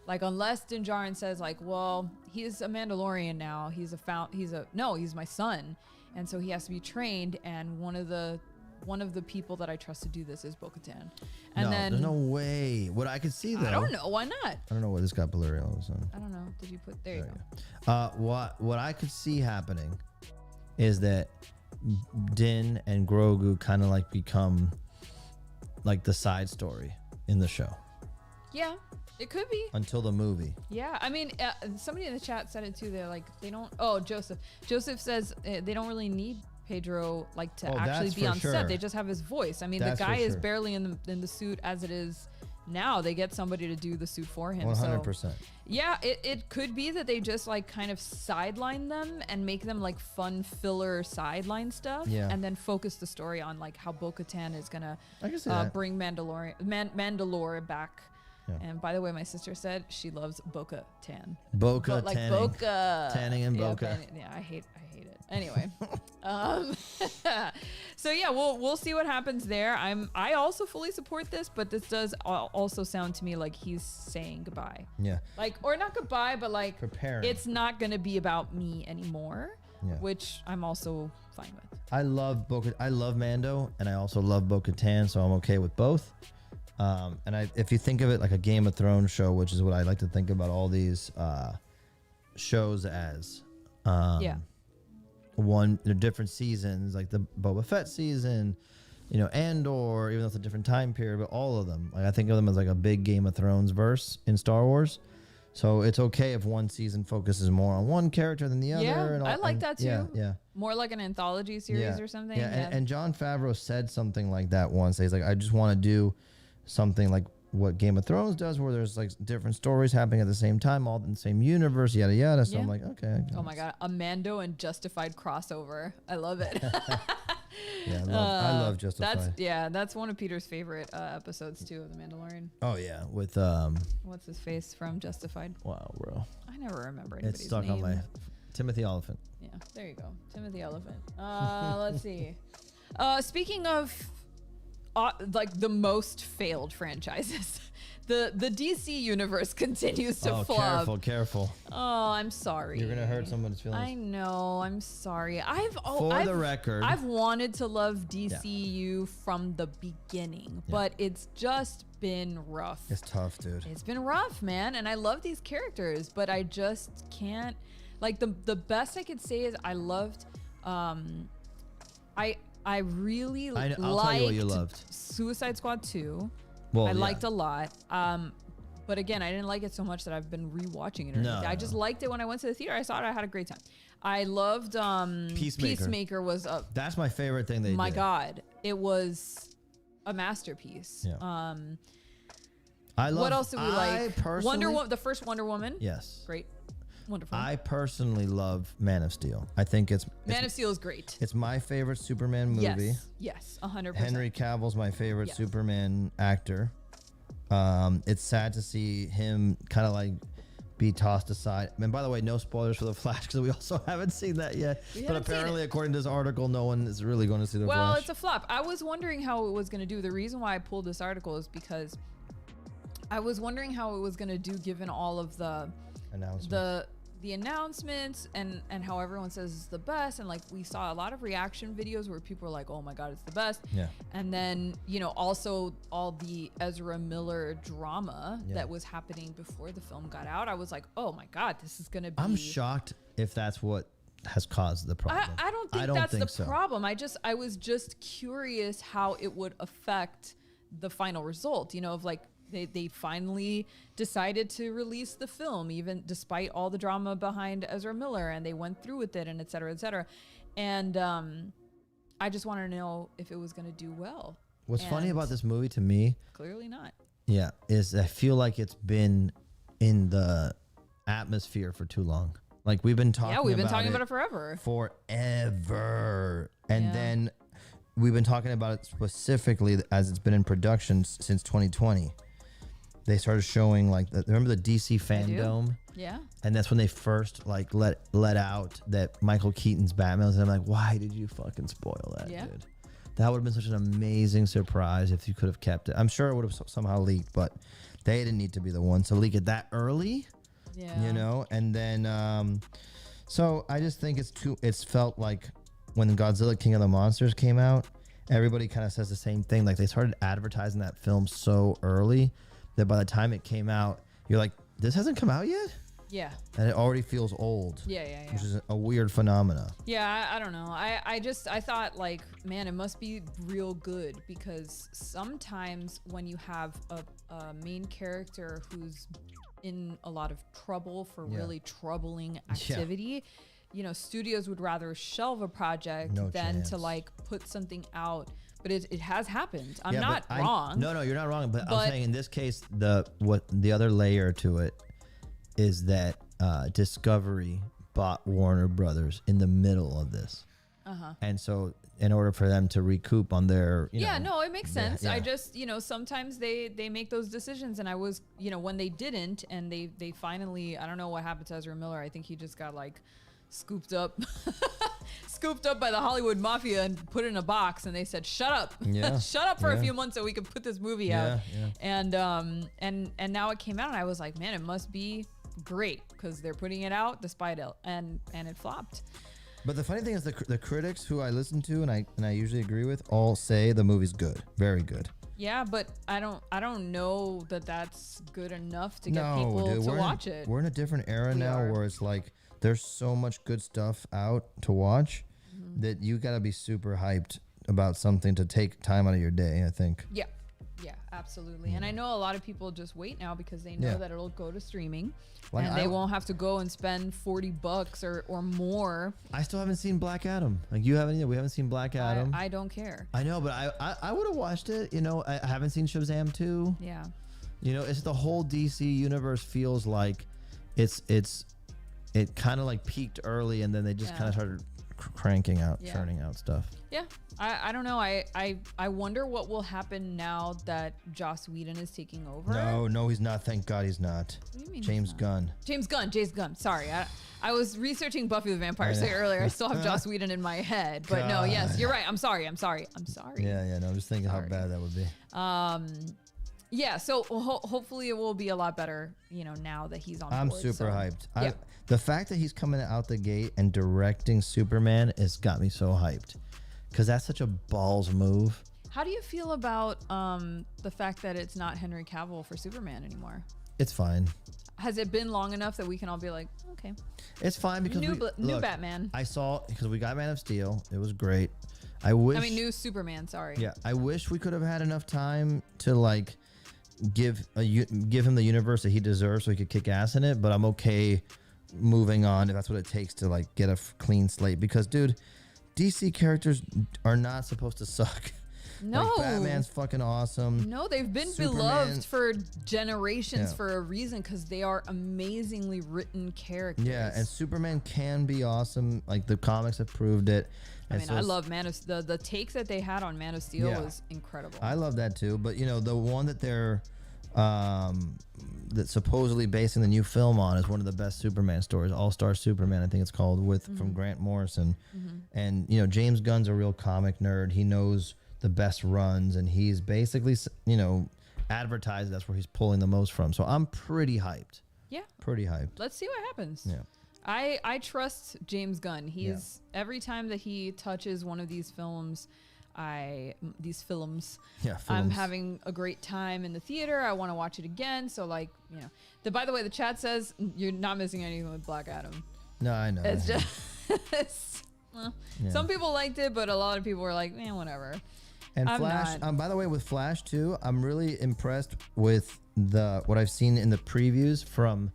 like unless Din Djarin says like, well, he's a Mandalorian now. He's my son, and so he has to be trained. And one of the people that I trust to do this is Bo-Katan. And
No,
then
there's no way. What I could see though.
I don't know why not.
I don't know why this got blurry all of a sudden.
I don't know. Did you put there? You go.
What I could see happening is that Din and Grogu kind of like become like the side story in the show
Yeah, it could be.
until the movie.
Yeah, I mean, somebody in the chat said it too. They're like, they don't. Oh, Joseph. Joseph says they don't really need Pedro like to
Oh,
actually
that's
be
for
on
sure.
set. They just have his voice. I mean,
That's
the
for
guy is
sure.
barely in the suit as it is now. They get somebody to do the suit for him.
100%.
So yeah, it could be that they just like kind of sideline them and make them like fun filler sideline stuff.
Yeah.
And then focus the story on like how Bo-Katan is gonna
I can see that.
bring Mandalore back.
Yeah.
And by the way, my sister said she loves Bo-Katan.
Boca
Like
tanning.
Boca.
Tanning and
Yeah,
Boca.
yeah, I hate it. Anyway, so yeah, we'll see what happens there. I also fully support this, but this does also sound to me like he's saying goodbye.
Yeah.
Like, or not goodbye, but like
Preparing.
it's not gonna be about me anymore,
Yeah.
which I'm also fine with.
I love Mando, and I also love Bo-Katan, so I'm okay with both. And if you think of it like a Game of Thrones show, which is what I like to think about all these shows as,
Yeah.
they're different seasons, like the Boba Fett season, Andor, even though it's a different time period, but all of them, like I think of them as like a big Game of Thrones verse in Star Wars. So it's okay if one season focuses more on one character than the other.
Yeah,
and
I like that too.
Yeah.
More like an anthology series or something.
Yeah, and Jon Favreau said something like that once. He's like, I just want to do something like what Game of Thrones does, where there's like different stories happening at the same time, all in the same universe, yada yada. So
Yeah.
I'm like, okay.
Oh my god, a Mando and Justified crossover. I love it.
Yeah, I love Justified.
That's one of Peter's favorite episodes too of The Mandalorian.
Oh yeah, with
What's his face from Justified?
wow, bro.
I never remember anybody's
It's stuck
name.
on my Timothy Oliphant.
Yeah, there you go, Timothy Elephant. Let's see. Speaking of like the most failed franchises, the DC universe continues to flop.
Careful.
Oh, I'm sorry.
You're gonna hurt someone's feelings.
I know. I'm sorry.
For the record,
I've wanted to love DCU from the beginning, but it's just been rough.
It's tough, dude.
It's been rough, man. And I love these characters, but I just can't. Like the best I could say is I loved. I really
I'll tell you
liked
what you loved.
Suicide Squad 2.
Well,
I liked a lot. But again, I didn't like it so much that I've been rewatching it. Or anything. I just liked it when I went to the theater. I saw it. I had a great time. I loved Peacemaker was
that's my favorite thing they did.
My God, it was a masterpiece.
Yeah. I love.
What else did we like?
Personally,
the first Wonder Woman.
Yes.
Great. Wonderful.
I personally love Man of Steel. I think
Man of Steel is great.
It's my favorite Superman movie.
Yes, 100%.
Henry Cavill's my favorite Superman actor. It's sad to see him kind of like be tossed aside. And by the way, no spoilers for The Flash because we also haven't seen that yet. But apparently, according to this article, no one is really going to see The Flash.
Well, it's a flop. I was wondering how it was going to do. The reason why I pulled this article is because I was wondering how it was going to do given all of the announcements and how everyone says it's the best, and like we saw a lot of reaction videos where people were like, oh my God, it's the best. And then also all the Ezra Miller drama that was happening before the film got out. I was like, oh my God, this is gonna be.
I'm shocked if that's what has caused the problem.
I don't think that's the problem. I was just curious how it would affect the final result, of like they finally decided to release the film, even despite all the drama behind Ezra Miller, and they went through with it, and et cetera, et cetera. And I just wanted to know if it was going to do well.
What's funny about this movie to me,
clearly not.
Yeah, is I feel like it's been in the atmosphere for too long. Like we've been talking. Yeah,
we've been talking about it forever.
And then we've been talking about it specifically as it's been in production since 2020. They started showing remember the DC Fandom?
Yeah.
And that's when they first let out that Michael Keaton's Batman. And I'm like, why did you fucking spoil that, dude? That would have been such an amazing surprise if you could have kept it. I'm sure it would have somehow leaked, but they didn't need to be the ones to leak it that early.
Yeah.
And then so I just think it's felt like when Godzilla King of the Monsters came out, everybody kind of says the same thing. Like they started advertising that film so early that by the time it came out, you're like, this hasn't come out yet?
Yeah.
And it already feels old.
Yeah.
Which is a weird phenomena.
Yeah, I don't know. I thought like, man, it must be real good, because sometimes when you have a main character who's in a lot of trouble for really troubling activity, studios would rather shelve a project than to like put something out. But it has happened. I'm not wrong.
No, you're not wrong. But I'm saying in this case, the other layer to it is that Discovery bought Warner Brothers in the middle of this. And so in order for them to recoup on their,
it makes sense. I just, sometimes they make those decisions, and I was, when they didn't, and they finally, I don't know what happened to Ezra Miller. I think he just got like scooped up by the Hollywood mafia and put in a box, and they said, shut up. Shut up for a few months so we could put this movie out. And now it came out, and I was like, man, it must be great because they're putting it out despite it, and it flopped.
But the funny thing is the critics who I listen to and I usually agree with all say the movie's good, very good.
Yeah, but I don't know that that's good enough to get people to watch it.
We're in a different era now where it's like there's so much good stuff out to watch that you got to be super hyped about something to take time out of your day, I think.
Yeah, absolutely. And I know a lot of people just wait now because they know that it'll go to streaming, and they won't have to go and spend $40 or more.
I still haven't seen Black Adam. Like you haven't either. We haven't seen Black Adam.
I don't care.
I know, but I would have watched it. I haven't seen Shazam 2.
Yeah.
It's the whole DC universe feels like it kind of like peaked early, and then they just kind of started cranking out,
Yeah.
churning out stuff.
Yeah, I don't know. I wonder what will happen now that Joss Whedon is taking over.
No, he's not. Thank God he's not.
What do you mean
James
he's not?
Gunn.
James Gunn. Sorry, I was researching Buffy the Vampire Slayer earlier. I still have Joss Whedon in my head, but no, yes,
God.
you're right. I'm sorry.
Yeah. No, I'm just thinking how bad that would be.
Yeah. So hopefully it will be a lot better. Now that he's on.
I'm
board,
super
so.
hyped.
Yeah.
The fact that he's coming out the gate and directing Superman has got me so hyped, because that's such a balls move.
How do you feel about the fact that it's not Henry Cavill for Superman anymore?
It's fine.
Has it been long enough that we can all be like, okay,
It's fine because
new Batman?
I saw, because we got Man of Steel. It was great.
New Superman. Sorry.
Yeah, I wish we could have had enough time to like give him the universe that he deserves so he could kick ass in it. But I'm okay moving on if that's what it takes to like get a clean slate, because dude, DC characters are not supposed to suck.
No,
like, Batman's fucking awesome.
No, they've been
Superman,
beloved for generations for a reason, because they are amazingly written characters.
Yeah, and Superman can be awesome. Like the comics have proved it. And
I love Man of the take that they had on Man of Steel was incredible.
I love that too. But the one that they're that's supposedly basing the new film on is one of the best Superman stories, All-Star Superman, I think it's called, from Grant Morrison. And James Gunn's a real comic nerd. He knows the best runs, and he's basically advertised that's where he's pulling the most from. So I'm pretty hyped.
Yeah,
pretty hyped.
Let's see what happens.
Yeah,
I trust James Gunn. Every time that he touches one of these films, I'm having a great time in the theater. I want to watch it again. So by the way, the chat says you're not missing anything with Black Adam.
No, I know.
It's just some people liked it, but a lot of people were like, whatever.
And Flash, by the way, with Flash too, I'm really impressed with what I've seen in the previews from,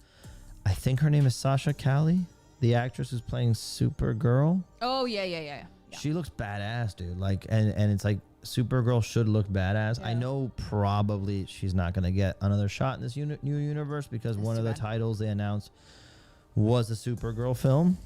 I think her name is Sasha Calle, the actress who's playing Supergirl.
Oh yeah.
She looks badass, dude. Like, and it's like Supergirl should look badass.
Yeah.
I know probably she's not gonna get another shot in this new universe, because one of the titles they announced was a Supergirl film,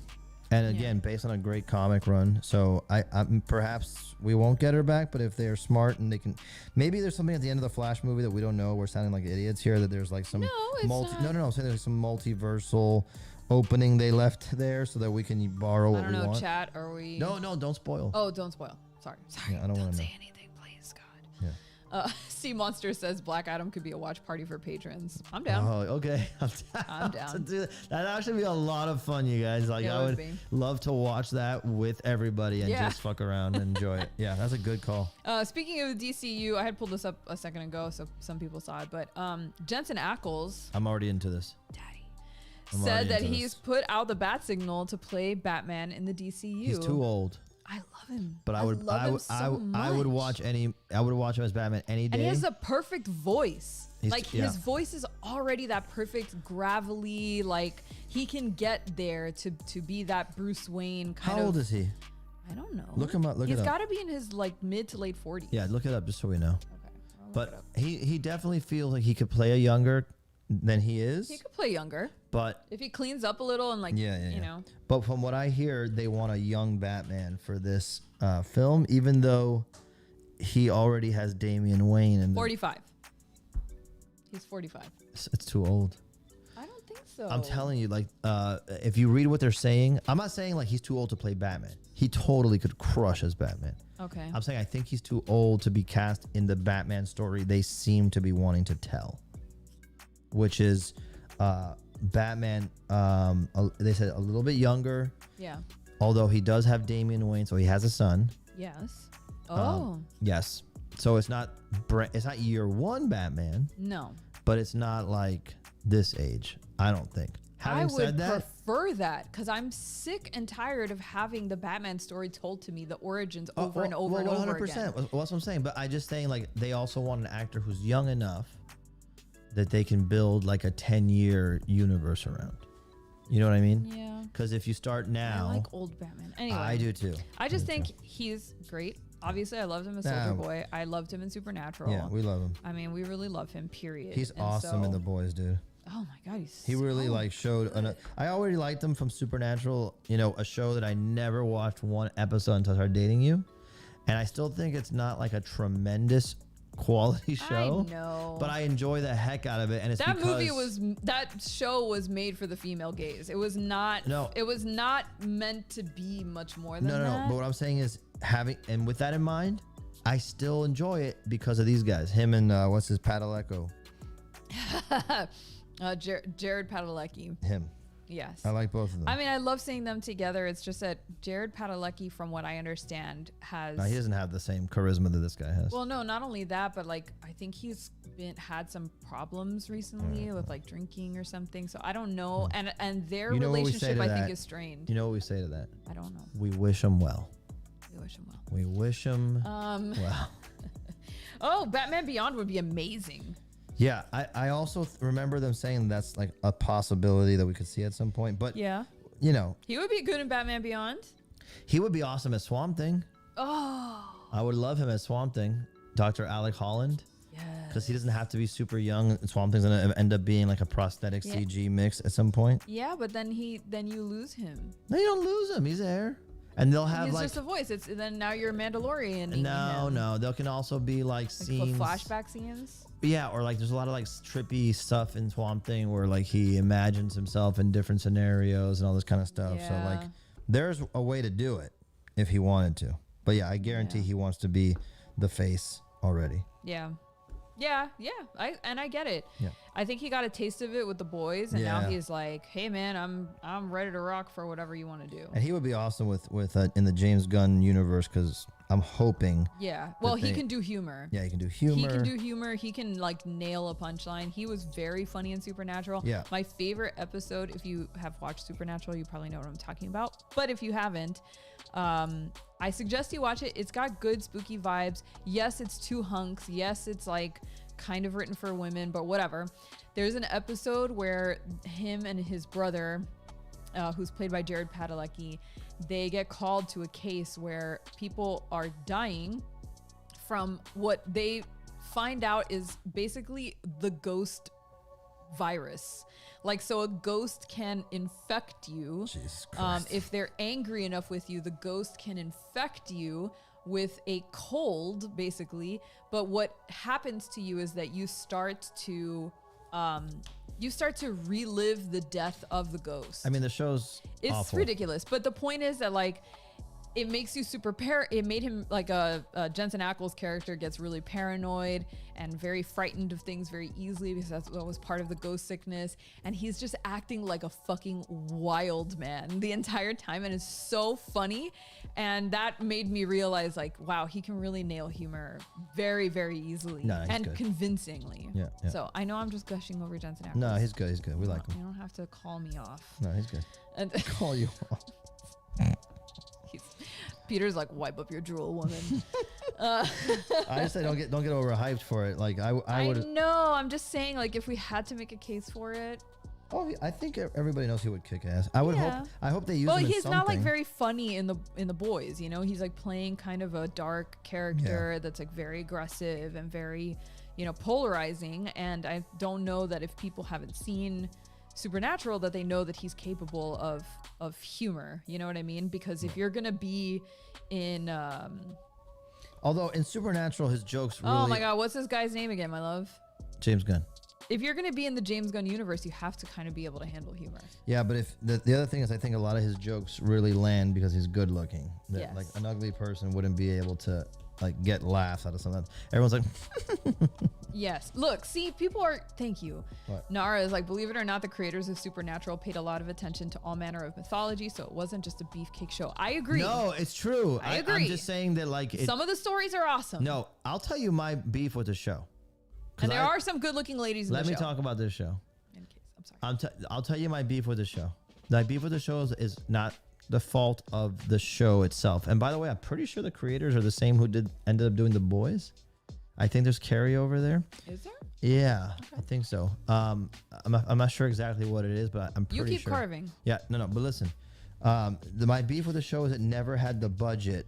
and again based on a great comic run. So I perhaps we won't get her back, but if they're smart and they can, maybe there's something at the end of the Flash movie that we don't know. We're sounding like idiots here. That there's like some I'm saying there's some multiversal opening they left there so that we can borrow what we want. I don't know,
chat, are we...
No, don't spoil.
Oh, don't spoil. Sorry.
Yeah, I don't want to
say anything, please, God.
Yeah.
Sea Monster says Black Adam could be a watch party for patrons. I'm down.
Oh, okay.
I'm down.
That'd actually be a lot of fun, you guys. Like, I would love to watch that with everybody and just fuck around and enjoy it. Yeah, that's a good call.
Speaking of DCU, I had pulled this up a second ago, so some people saw it, but Jensen Ackles...
I'm already into this.
Said that he's put out the bat signal to play Batman in the DCU.
He's too old.
I love him.
But I would watch him as Batman any day.
And he has a perfect voice. His voice is already that perfect gravelly, like he can get there to be that Bruce Wayne kind of.
How old is he?
I don't know.
Look him up.
He's got to be in his mid to late 40s.
Yeah, look it up just so we know.
Okay.
But he definitely feels like he could play a younger than he is.
He could play younger.
But
if he cleans up a little and you know.
But from what I hear, they want a young Batman for this film, even though he already has Damian Wayne and
45. He's 45.
It's too old.
I don't think so.
I'm telling you, if you read what they're saying, I'm not saying like he's too old to play Batman. He totally could crush as Batman.
Okay.
I'm saying I think he's too old to be cast in the Batman story they seem to be wanting to tell, which is Batman, they said a little bit younger.
Yeah.
Although he does have Damian Wayne, so he has a son.
Yes. Oh.
Yes. So it's not year one Batman.
No.
But it's not like this age, I don't think. Having said that,
I would prefer that, because I'm sick and tired of having the Batman story told to me, the origins over and over and over again. 100%.
Well, that's what I'm saying. But I just saying, like, they also want an actor who's young enough that they can build like a 10-year universe around. You know what I mean?
Yeah.
Because if you start now,
I like old Batman. Anyway,
I do too.
I just think he's great. Obviously, I loved him as Soldier Boy. I loved him in Supernatural.
Yeah, we love him.
I mean, we really love him. Period.
He's awesome in The Boys, dude.
Oh my God, he's
He really
so
like showed. I already liked him from Supernatural. You know, a show that I never watched one episode until I started dating you, and I still think it's not like a tremendous quality show.
I know,
but I enjoy the heck out of it, and it's
that
because
that show was made for the female gaze. It was not.
No.
It was not meant to be much more than
no.
that.
But what I'm saying is and with that in mind, I still enjoy it because of these guys. Him and what's his Padalecki?
Jared Padalecki.
Him.
Yes.
I like both of them.
I mean, I love seeing them together. It's just that Jared Padalecki, from what I understand, has.
No, he doesn't have the same charisma that this guy has.
Well, no, not only that, but like I think he's had some problems recently with like drinking or something. So I don't know. And their
You know what we say
relationship,
to
I think,
that?
is strained.
You know what we say to that?
I don't know.
We wish him well.
We wish him well.
We wish him well.
Oh, Batman Beyond would be amazing.
Yeah, I also remember them saying that's like a possibility that we could see at some point. But
Yeah.
you know,
He would be good in Batman Beyond.
he would be awesome as Swamp Thing.
Oh.
I would love him as Swamp Thing, Dr. Alec Holland,
Yeah.
because he doesn't have to be super young. And Swamp Thing's gonna end up being like a prosthetic
Yeah.
CG mix at some point.
Yeah, but then you lose him.
No, you don't lose him. He's there, and they'll have
He's
like
just a voice. It's then now you're a Mandalorian.
no. There can also be like scenes,
flashback scenes.
yeah, or like there's a lot of like trippy stuff in Swamp Thing where like he imagines himself in different scenarios and all this kind of stuff. So like
Yeah.
there's a way to do it if he wanted to. But yeah, I guarantee
Yeah.
he wants to be the face already.
Yeah. I get it.
Yeah.
I think he got a taste of it with the boys, and now
Yeah.
he's like, "Hey man, I'm ready to rock for whatever you want to do."
And he would be awesome with in the James Gunn universe because I'm hoping.
Yeah. Well, he
thing-
can do humor.
Yeah, he can do humor.
He can do humor. He can like nail a punchline. He was very funny in Supernatural.
Yeah.
My favorite episode, if you have watched Supernatural, you probably know what I'm talking about. But if you haven't, I suggest you watch it. It's got good spooky vibes. Yes, it's two hunks. Yes, it's like kind of written for women, but whatever. There's an episode where him and his brother, who's played by Jared Padalecki, they get called to a case where people are dying from what they find out is basically the ghost virus. Like, so a ghost can infect you.
Jesus Christ.
If they're angry enough with you, the ghost can infect you with a cold, basically. But what happens to you is that you start to relive the death of the ghost.
I mean, the show's
It's
awful.
ridiculous. But the point is that like it makes you super it made him like Jensen Ackles character gets really paranoid and very frightened of things very easily because that was part of the ghost sickness, and he's just acting like a fucking wild man the entire time, and it's so funny. And that made me realize like, wow, he can really nail humor very, very easily
No, he's
and
good.
convincingly.
Yeah.
So I know I'm just gushing over Jensen Ackles.
No, he's good. He's good. We like
You
him.
don't have to call me off.
No, he's good.
And
Call you off.
Peter's like, wipe up your drool, woman.
I just say don't get overhyped for it. Like I
I
would.
know. I'm just saying, like, if we had to make a case for it.
Oh, I think everybody knows he would kick ass. I would
Yeah.
hope. I hope they use
Well,
him in
he's
something.
not like very funny in the boys. You know, he's like playing kind of a dark character that's like very aggressive and very, polarizing. And I don't know that if people haven't seen Supernatural that they know that he's capable of humor. You know what I mean? Because if you're gonna be in
Although in Supernatural, his jokes really.
oh my god, what's this guy's name again, my love?
James Gunn.
If you're gonna be in the James Gunn universe, you have to kind of be able to handle humor.
Yeah, but if the other thing is, I think a lot of his jokes really land because he's good looking. That,
Yes.
Like an ugly person wouldn't be able to like get laughs out of something. Everyone's like,
Yes. Look, see, people are. Thank you.
What?
Nara is like, believe it or not, the creators of Supernatural paid a lot of attention to all manner of mythology, so it wasn't just a beefcake show. I agree.
no, it's true.
I
I'm
agree.
just saying that like.
Some of the stories are awesome.
No, I'll tell you my beef with the show. 'Cause
And there are some good-looking ladies in
Let
the
me
show.
talk about this show.
In case, I'm sorry.
I'll tell you my beef with the show. My beef with the show is not the fault of the show itself. And by the way, I'm pretty sure the creators are the same who ended up doing The Boys. I think there's carryover there.
Is there?
Yeah, I think so. I'm not sure exactly what it is, but I'm pretty sure.
You keep carving.
Yeah, no. But listen, my beef with the show is it never had the budget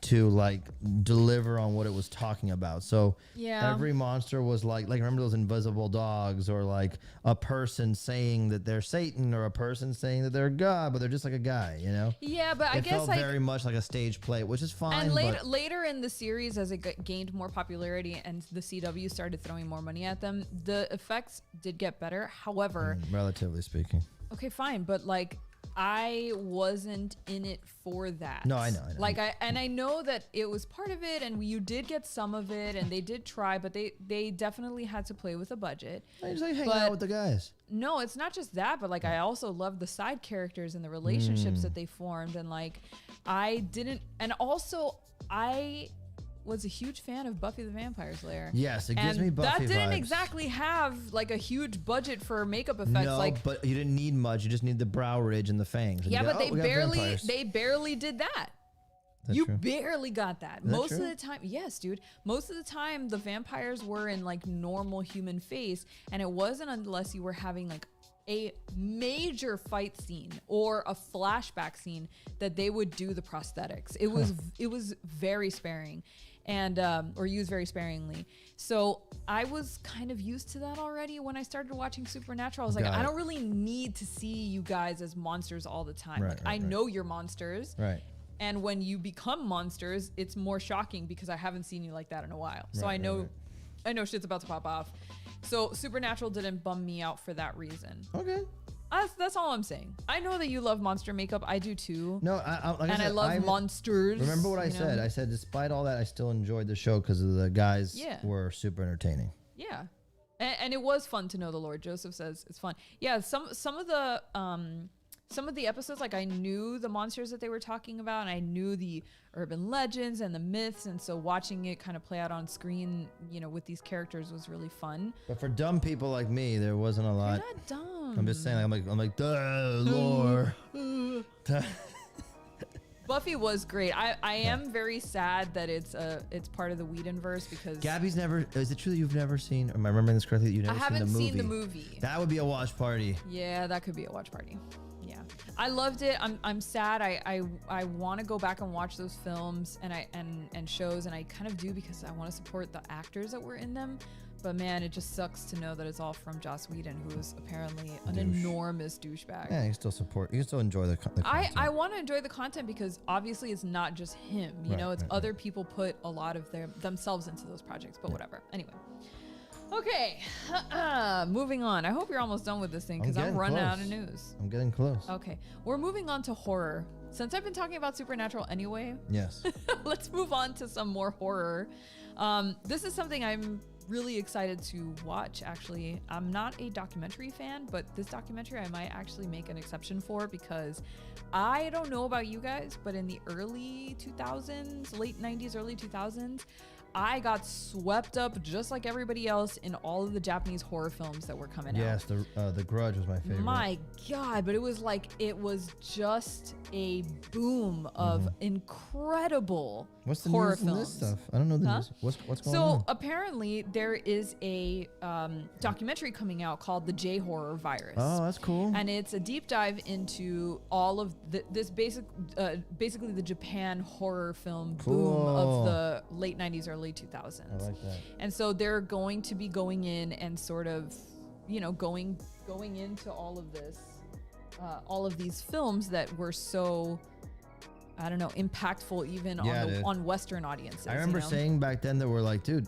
to like deliver on what it was talking about. So
Yeah.
every monster was like remember those invisible dogs, or like a person saying that they're Satan, or a person saying that they're God, but they're just like a guy, you know?
Yeah, but I
It
guess
felt
like
very much like a stage play, which is fine.
and
but
later in the series, as it gained more popularity and the CW started throwing more money at them, the effects did get better. However,
relatively speaking.
okay, fine, but like I wasn't in it for that.
No, I know.
Like I know that it was part of it, and you did get some of it, and they did try, but they definitely had to play with a budget.
I just like hanging out with the guys.
No, it's not just that, but like I also loved the side characters and the relationships that they formed, and like I was a huge fan of Buffy the Vampire Slayer.
Yes, it gives me Buffy
that didn't
vibes.
exactly have like a huge budget for makeup effects.
No,
like,
but you didn't need much. You just need the brow ridge and the fangs. And
yeah,
you go,
but
"Oh, we got vampires."
they barely did that.
That
You
true?
barely got that.
Is that
Most
true?
of the time, yes, dude. Most of the time, the vampires were in like normal human face, and it wasn't unless you were having like a major fight scene or a flashback scene that they would do the prosthetics. It was very sparing, and or used very sparingly. So I was kind of used to that already when I started watching Supernatural. I was like,
Got
I
it.
don't really need to see you guys as monsters all the time.
Right,
Like,
right,
I
right.
know you're monsters.
Right.
And when you become monsters, it's more shocking because I haven't seen you like that in a while. So
Right,
I know,
right,
I know shit's about to pop off. So Supernatural didn't bum me out for that reason.
Okay.
That's all I'm saying. I know that you love monster makeup. I do too.
No, like
And I
said,
love monsters.
Remember what I
you know?
said? I said despite all that, I still enjoyed the show because the guys
Yeah.
were super entertaining.
Yeah. And it was fun to know the lore. Joseph says it's fun. Yeah, some of the episodes, like I knew the monsters that they were talking about, and I knew the urban legends and the myths, and so watching it kind of play out on screen, you know, with these characters was really fun.
But for dumb people like me, there wasn't a lot.
You're not dumb.
I'm just saying, I'm like, duh, lore.
Buffy was great. I am very sad that it's part of the Whedonverse because
Gabby's never. Is it true that you've never seen? Am I remembering this correctly? You've
I
never
haven't
seen
seen the movie.
That would be a watch party.
Yeah, that could be a watch party. Yeah, I loved it. I'm sad. I want to go back and watch those films and shows, and I kind of do because I want to support the actors that were in them. But man, it just sucks to know that it's all from Joss Whedon, who is apparently an enormous douchebag.
Yeah, you can still support. You can still enjoy the content.
I want to enjoy the content because obviously it's not just him. You know, it's other people put a lot of themselves into those projects. But whatever. Anyway. Okay, moving on. I hope you're almost done with this thing because I'm
getting
running out
close.
of news.
I'm getting close.
Okay, we're moving on to horror. Since I've been talking about Supernatural anyway,
Yes.
let's move on to some more horror. This is something I'm really excited to watch, actually. I'm not a documentary fan, but this documentary I might actually make an exception for because I don't know about you guys, but in the early 2000s, late 90s, early 2000s, I got swept up just like everybody else in all of the Japanese horror films that were coming out.
Yes, the Grudge was my favorite.
My God, but it was just a boom of incredible
What's the
horror
news in
films.
this stuff? I don't know the
Huh?
news. What's going
So
on?
apparently there is a documentary coming out called The J-Horror Virus.
Oh, that's cool.
And it's a deep dive into all of basically the Japan horror film boom of the late 90s, early 2000s.
I like that.
And so they're going to be going in and sort of, you know, going into all of this, all of these films that were so, I don't know, impactful even on Western audiences.
I remember
you know?
saying back then that we're like, dude,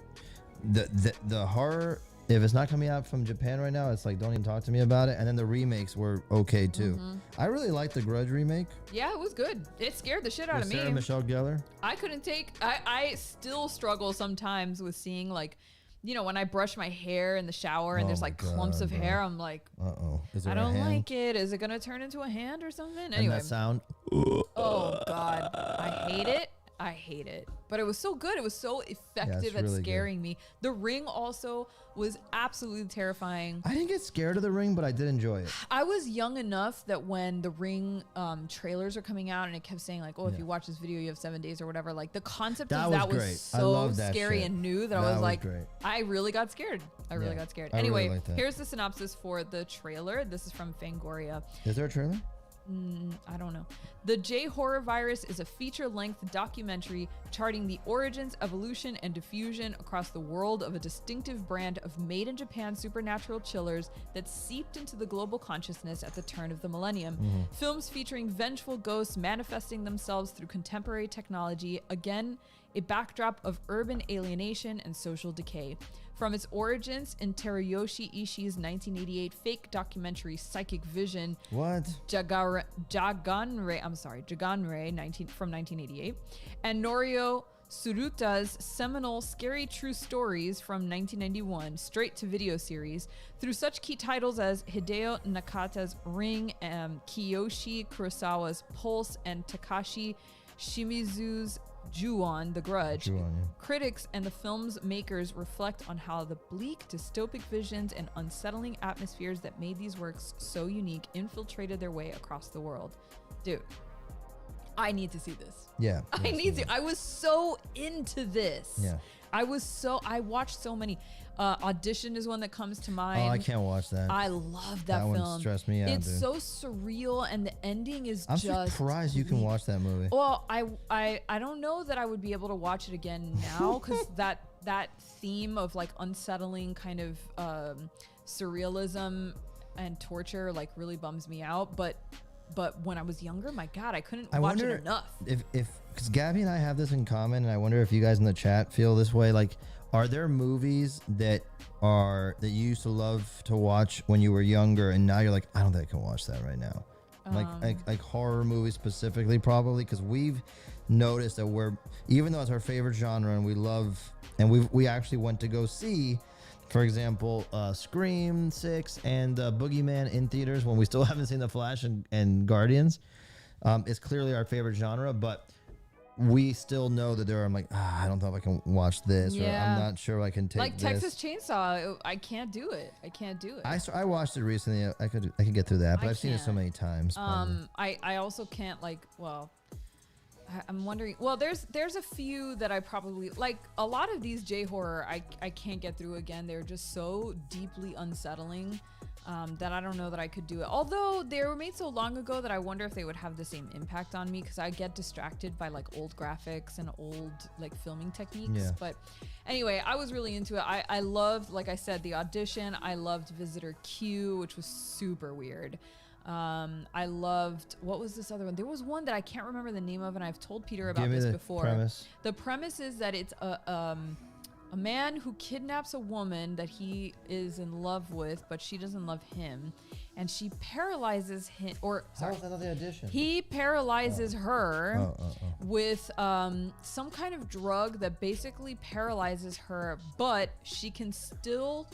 the horror, if it's not coming out from Japan right now, it's like, don't even talk to me about it. And then the remakes were okay too. I really liked the Grudge remake.
Yeah, it was good. It scared the shit out
With
of me.
Sarah Michelle Gellar.
I couldn't take. I still struggle sometimes with seeing, like, you know, when I brush my hair in the shower and
Oh
there's
my
like clumps
God,
of
bro.
hair. I'm like,
Is there
I don't
a hand?
like it. Is it gonna turn into a hand or something?
And
Anyway,
that sound.
oh God, I hate it. I hate it. But it was so good. It was so effective at
really good.
scaring me. The Ring also was absolutely terrifying.
I didn't get scared of the Ring, but I did enjoy it.
I was young enough that when the Ring trailers are coming out and it kept saying like, oh, if you watch this video, you have 7 days or whatever. Like the concept
That
of that
was
was
great. I
so
love that
scary
shit.
and new that I
That
was
was
like,
great.
I really got scared. I really got scared.
I really
Anyway,
like that.
here's the synopsis for the trailer. This is from Fangoria.
Is there a trailer?
I don't know. The J-Horror Virus is a feature-length documentary charting the origins, evolution, and diffusion across the world of a distinctive brand of made-in-Japan supernatural chillers that seeped into the global consciousness at the turn of the millennium. Films featuring vengeful ghosts manifesting themselves through contemporary technology, again, a backdrop of urban alienation and social decay. From its origins in Teruyoshi Ishii's 1988 fake documentary Psychic Vision, Jaganre from 1988, and Norio Suruta's seminal Scary True Stories from 1991 straight-to-video series, through such key titles as Hideo Nakata's Ring, Kiyoshi Kurosawa's Pulse, and Takashi Shimizu's Ju-on, The Grudge. Critics and the film's makers reflect on how the bleak, dystopic visions and unsettling atmospheres that made these works so unique infiltrated their way across the world. Dude, I need to see this.
Yeah.
I need to. I was so into this.
Yeah.
I watched so many. Audition is one that comes to mind.
Oh, I can't watch that.
I love that film.
That one stressed me out,
It's
dude.
so surreal, and the ending is
I'm
just
surprised you can watch that movie.
Well, I don't know that I would be able to watch it again now, because that theme of like unsettling kind of surrealism and torture like really bums me out. But when I was younger, my God, I couldn't watch it enough.
If because Gabby and I have this in common, and I wonder if you guys in the chat feel this way. Like, are there movies that you used to love to watch when you were younger, and now you're like, I don't think I can watch that right now? Like horror movies specifically, probably, because we've noticed that even though it's our favorite genre and we love, and we actually went to go see, for example, Scream 6 and Boogeyman in theaters when we still haven't seen The Flash and Guardians. It's clearly our favorite genre, but we still know that I'm like, I don't know if I can watch this, or I'm not sure I can take
like
this.
Texas Chainsaw, I can't do it.
I watched it recently. I could get through that, but I've seen it so many times.
I also can't I'm wondering. Well, there's a few that I probably like. A lot of these J-horror I can't get through again. They're just so deeply unsettling that I don't know that I could do it. Although they were made so long ago that I wonder if they would have the same impact on me, because I get distracted by like old graphics and old like filming techniques.
Yeah.
But anyway, I was really into it. I loved, like I said, the audition. I loved Visitor Q, which was super weird. I loved, what was this other one? There was one that I can't remember the name of, and I've told Peter about this before.
Premise.
The premise is that it's a man who kidnaps a woman that he is in love with, but she doesn't love him, and she paralyzes him.
How is that not the audition?
He paralyzes her with some kind of drug that basically paralyzes her, but she can still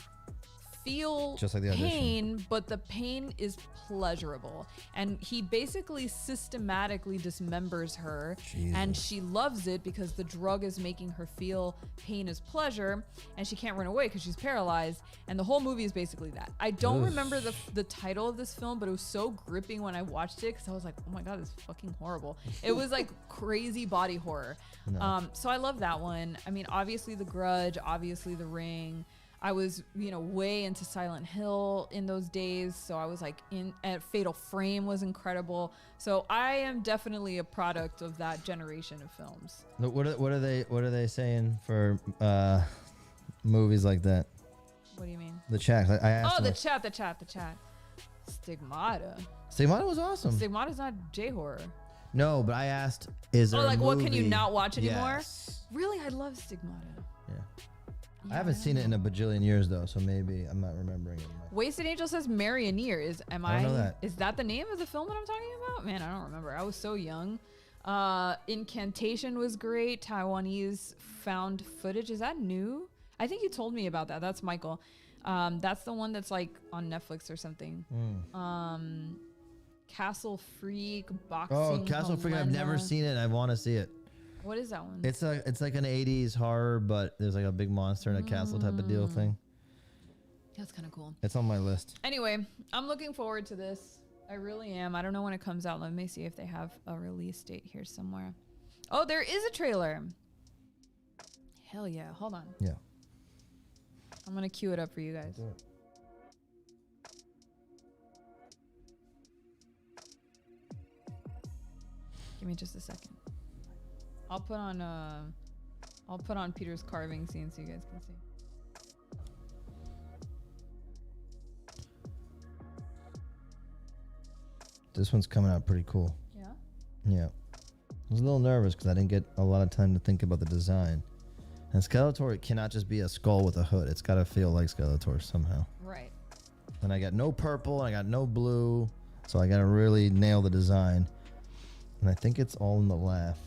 feel
just like the
pain, but the pain is pleasurable. And he basically systematically dismembers her.
Jesus.
And she loves it because the drug is making her feel pain as pleasure, and she can't run away because she's paralyzed. And the whole movie is basically that. I don't remember the title of this film, but it was so gripping when I watched it, because I was like, oh my God, this is fucking horrible. It was like crazy body horror. No. So I love that one. I mean, obviously The Grudge, obviously The Ring. I was, way into Silent Hill in those days. So I was like Fatal Frame was incredible. So I am definitely a product of that generation of films.
What are they saying for movies like that?
What do you mean?
The chat. I asked.
Oh, the chat. Stigmata.
Stigmata was awesome.
Stigmata's not J-horror.
No, but I asked, is there a movie?
What can you not watch anymore?
Yes.
Really, I love Stigmata.
Yeah. I haven't seen it in a bajillion years though, so maybe I'm not remembering it.
Wasted Angel says Marioneer. Is that the name of the film that I'm talking about? Man, I don't remember. I was so young. Incantation was great. Taiwanese found footage. Is that new? I think you told me about that. That's Michael. That's the one that's like on Netflix or something. Castle Freak, Boxing.
Oh, Castle Freak! I've never seen it. I want to see it.
What is that one?
It's like an 80s horror, but there's like a big monster in a castle type of deal thing.
That's kind of cool.
It's on my list.
Anyway, I'm looking forward to this. I really am. I don't know when it comes out. Let me see if they have a release date here somewhere. Oh, there is a trailer. Hell yeah. Hold on.
Yeah.
I'm going to cue it up for you guys. Give me just a second. I'll put on Peter's carving scene so you guys can see.
This one's coming out pretty cool.
Yeah.
Yeah. I was a little nervous because I didn't get a lot of time to think about the design. And Skeletor cannot just be a skull with a hood. It's got to feel like Skeletor somehow.
Right.
And I got no purple, and I got no blue, so I got to really nail the design. And I think it's all in the laugh.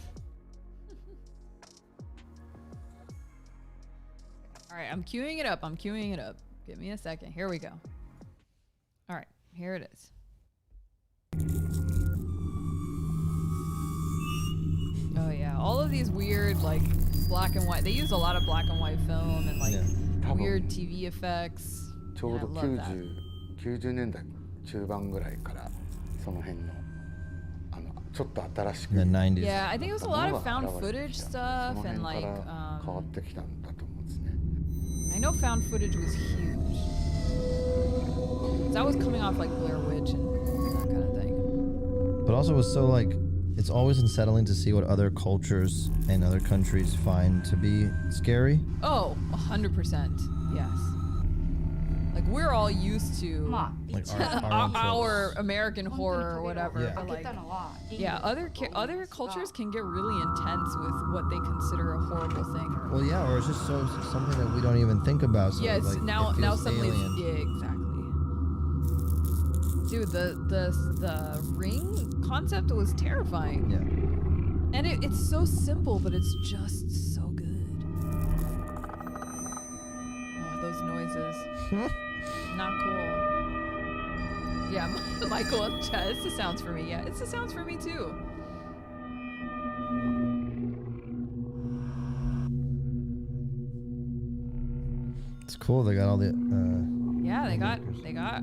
All right, I'm queuing it up. Give me a second. Here we go. All right, here it is. Oh yeah, all of these weird like black and white. They use a lot of black and white film and like weird TV effects.
ちょうど
Yeah, I love that.
90年代中盤ぐらいからその辺のちょっと新しく
In the 90s.
Yeah, I think it was a lot of found
現れて
footage
きた
stuff
その
and
辺
like
から変わってきたんだと思うんですね。
I know found footage was huge. 'Cause I was coming off like Blair Witch and that kind of thing.
But also, it's so like, it's always unsettling to see what other cultures and other countries find to be scary.
Oh, 100%. Yes. Like we're all used to
Like our own
our American horror or whatever.
Yeah.
But like, yeah, other cultures can get really intense with what they consider a horrible thing. Or,
Well, yeah, or it's just so something that we don't even think about. So
yeah, it's
like,
now
it
now
feels
suddenly,
alien.
yeah, exactly. Dude, the ring concept was terrifying.
Yeah.
And it's so simple, but it's just so good. Oh, those noises. Not cool. Yeah, Michael in chat. It's the sounds for me. Yeah, it's the sounds for me too.
It's cool. They got all the
Yeah, they got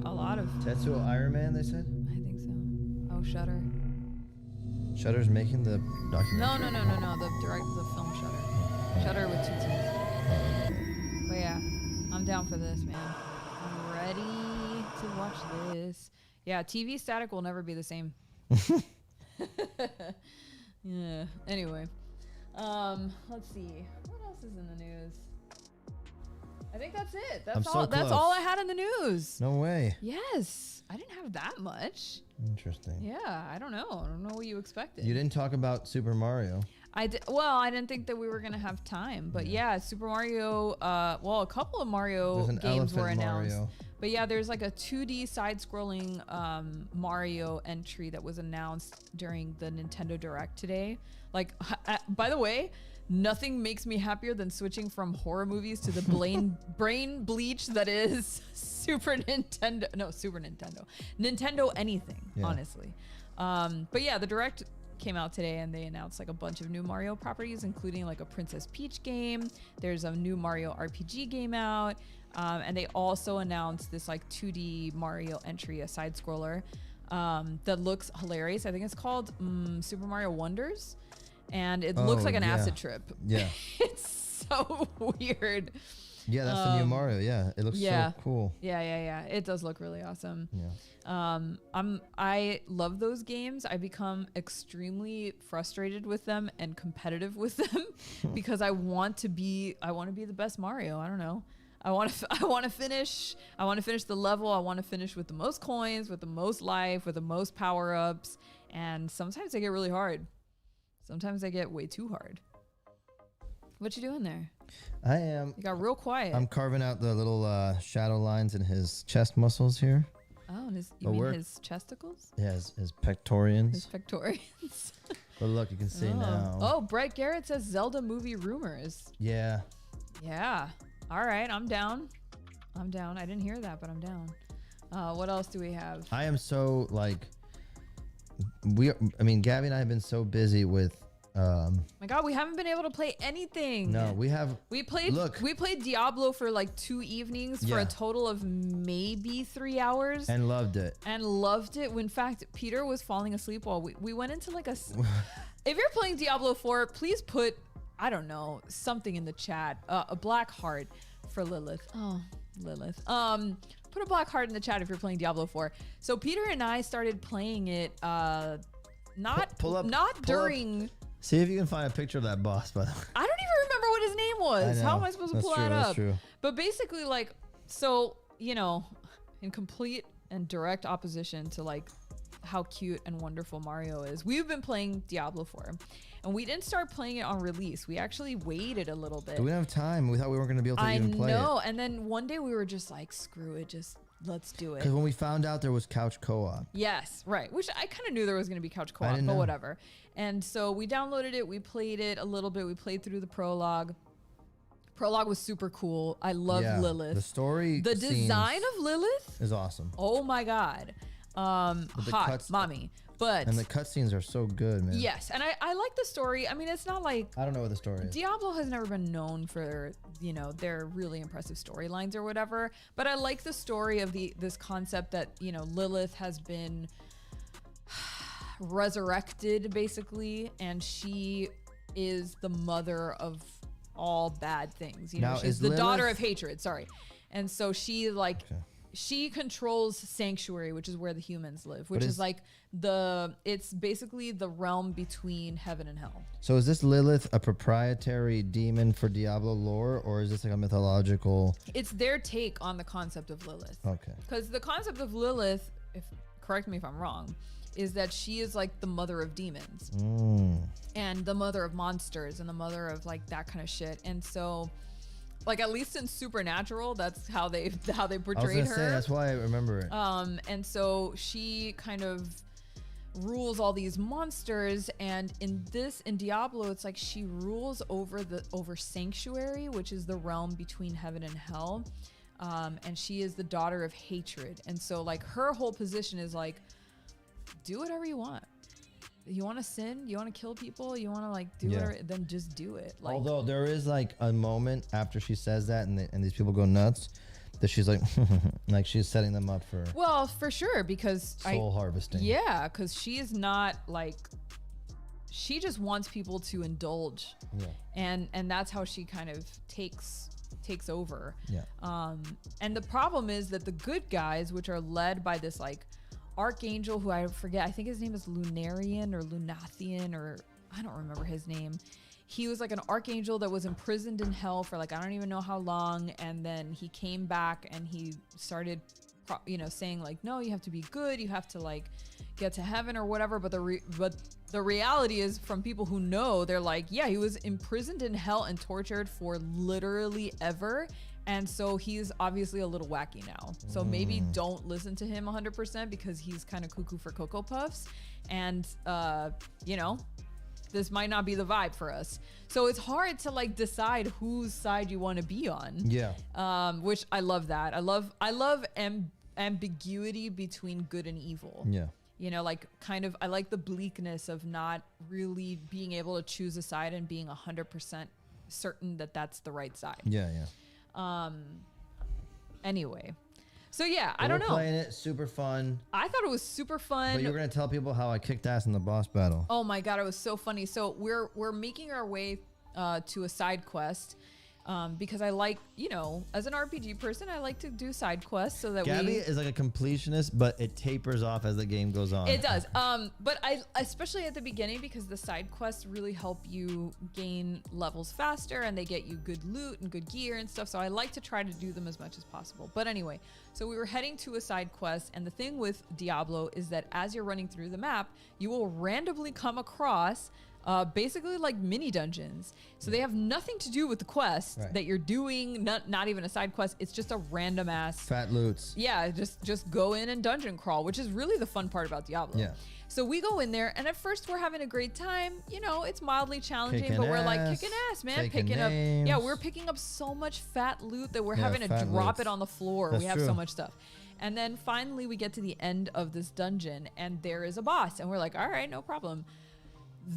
a lot of.
Tetsuo Iron Man. They said
I think so. Oh, Shutter.
Shutter's making the documentary.
No. The film Shutter. Shutter with two T's. But yeah, I'm down for this, man. I'm ready to watch this. Yeah, TV static will never be the same. Yeah. Anyway, let's see. What else is in the news? I think that's it. That's
I'm so
all. That's
close.
all I had in the news.
No way.
Yes, I didn't have that much.
Interesting.
Yeah, I don't know. I don't know what you expected.
You didn't talk about Super Mario.
Well, I didn't think that we were gonna have time, but yeah, Super Mario. Well, a couple of Mario
There's an
games were
elephant
announced.
Mario.
But yeah, there's like a 2D side-scrolling Mario entry that was announced during the Nintendo Direct today. Like, by the way, nothing makes me happier than switching from horror movies to the brain bleach that is Super Nintendo. Nintendo anything, honestly. But yeah, the Direct came out today and they announced like a bunch of new Mario properties, including like a Princess Peach game. There's a new Mario RPG game out. And they also announced this like 2D Mario entry, a side scroller that looks hilarious. I think it's called Super Mario Wonders. And it looks like an acid trip. Yeah. It's so weird.
Yeah, that's the new Mario. Yeah, it looks so cool.
Yeah. It does look really awesome.
Yeah.
I love those games. I become extremely frustrated with them and competitive with them because I want to be the best Mario. I don't know. I want to finish the level. I want to finish with the most coins, with the most life, with the most power-ups. And sometimes they get really hard. Sometimes they get way too hard. What you doing there?
I am.
You got real quiet.
I'm carving out the little shadow lines in his chest muscles here.
Oh, you mean his chesticles?
Yeah, his pectorians.
His pectorians.
But look, you can see now.
Oh, Bright Garrett says Zelda movie rumors.
Yeah.
Yeah. All right, I'm down. I didn't hear that, but I'm down. What else do we have?
I am so like, Gabby and I have been so busy with.
My God, we haven't been able to play anything.
No, we have.
We played Diablo for like 2 evenings for a total of maybe 3 hours.
And loved it.
In fact, Peter was falling asleep while we went into like a. If you're playing Diablo 4, please put, I don't know, something in the chat. A black heart for Lilith. Oh, Lilith. Put a black heart in the chat if you're playing Diablo 4. So Peter and I started playing it
pull up
during.
See if you can find a picture of that boss, by the way.
I don't even remember what his name was. How am I supposed to pull that up?
That's true.
But basically, like, so, you know, in complete and direct opposition to like how cute and wonderful Mario is, we've been playing Diablo 4 and we didn't start playing it on release. We actually waited a little bit.
We didn't have time. We thought we weren't going to be able to even play it.
I know. And then one day we were just like, screw it. Just let's do it.
Because when we found out there was couch co-op.
Yes, right. Which I kind of knew there was going to be couch co-op, but
know.
whatever. And so we downloaded it. We played it a little bit. We played through the prologue. Prologue was super cool. I love Lilith.
The story,
the design of Lilith
is awesome.
Oh my god, hot mommy. But
and the cutscenes are so good, man.
Yes, and I like the story. I mean, it's not like
I don't know what the story is.
Diablo has never been known for, you know, their really impressive storylines or whatever. But I like the story of this concept that, you know, Lilith has been resurrected basically, and she is the mother of all bad things. You know,
Now,
she's the daughter of hatred. Sorry, and so she like.
Okay.
She controls Sanctuary, which is where the humans live, which is like it's basically the realm between heaven and hell.
So is this Lilith a proprietary demon for Diablo lore, or is this like a mythological?
It's their take on the concept of Lilith.
Okay.
Because the concept of Lilith, correct me if I'm wrong, is that she is like the mother of demons and the mother of monsters and the mother of like that kind of shit. And so, like, at least in Supernatural, that's how they portrayed her.
Say, that's why I remember it.
And so she kind of rules all these monsters, and in Diablo, it's like she rules over Sanctuary, which is the realm between heaven and hell. And she is the daughter of hatred. And so like her whole position is like, do whatever you want. You want to sin? You want to kill people? You want to like do whatever? Then just do it. Like,
although there is like a moment after she says that, and these people go nuts, that she's like, like she's setting them up for.
Well, for sure, because
soul harvesting.
Yeah, because she is not like. She just wants people to indulge. Yeah. And that's how she kind of takes over.
Yeah.
And the problem is that the good guys, which are led by this like archangel who I forget, I think his name is Lunarian or Lunathian, or I don't remember his name. He was like an archangel that was imprisoned in hell for like I don't even know how long, and then he came back and he started saying like, no, you have to be good, you have to like get to heaven or whatever. But the reality is, from people who know, they're like, yeah, he was imprisoned in hell and tortured for literally ever. And so he's obviously a little wacky now. So maybe don't listen to him 100% because he's kind of cuckoo for Cocoa Puffs. And, this might not be the vibe for us. So it's hard to like decide whose side you want to be on.
Yeah.
Which I love that. I love ambiguity between good and evil.
Yeah.
You know, like kind of, I like the bleakness of not really being able to choose a side and being 100% certain that that's the right side.
Yeah. Yeah.
Anyway, so yeah,
But
I don't know.
Playing it, super fun.
I thought it was super fun.
But you're gonna tell people how I kicked ass in the boss battle.
Oh my god, it was so funny. So we're making our way to a side quest. Because I like, as an RPG person, I like to do side quests so that
Gaby is like a completionist, but it tapers off as the game goes on.
It does. But I, especially at the beginning, because the side quests really help you gain levels faster and they get you good loot and good gear and stuff. So I like to try to do them as much as possible. But anyway, so we were heading to a side quest, and the thing with Diablo is that as you're running through the map, you will randomly come across basically like mini dungeons. So they have nothing to do with the quest that you're doing, not even a side quest. It's just a random ass
fat loots.
Yeah, just go in and dungeon crawl, which is really the fun part about Diablo.
Yeah.
So we go in there, and at first we're having a great time. It's mildly challenging, but we're like kicking ass, man. Picking up, we're picking up so much fat loot that we're having to drop it on the floor. We have so much stuff. And then finally we get to the end of this dungeon, and there is a boss, and we're like, all right, no problem.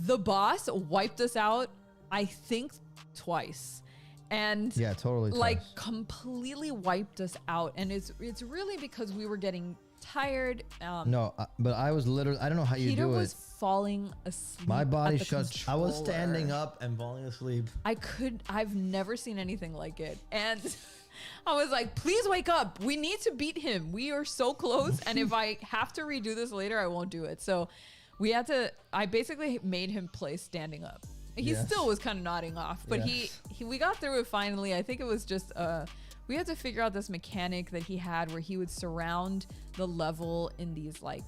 The boss wiped us out, I think, twice. And
yeah, totally
like completely wiped us out. And it's really because we were getting tired.
No, but I was literally, I don't know how you
Peter
do it.
was falling asleep.
My body
at the
shuts. I was
controller.
standing up and falling asleep.
I've never seen anything like it. And I was like, please wake up. We need to beat him. We are so close. And if I have to redo this later, I won't do it. So I basically made him play standing up. He
Yes.
still was kind of nodding off, but
Yes.
we got through it finally. I think it was just we had to figure out this mechanic that he had where he would surround the level in these like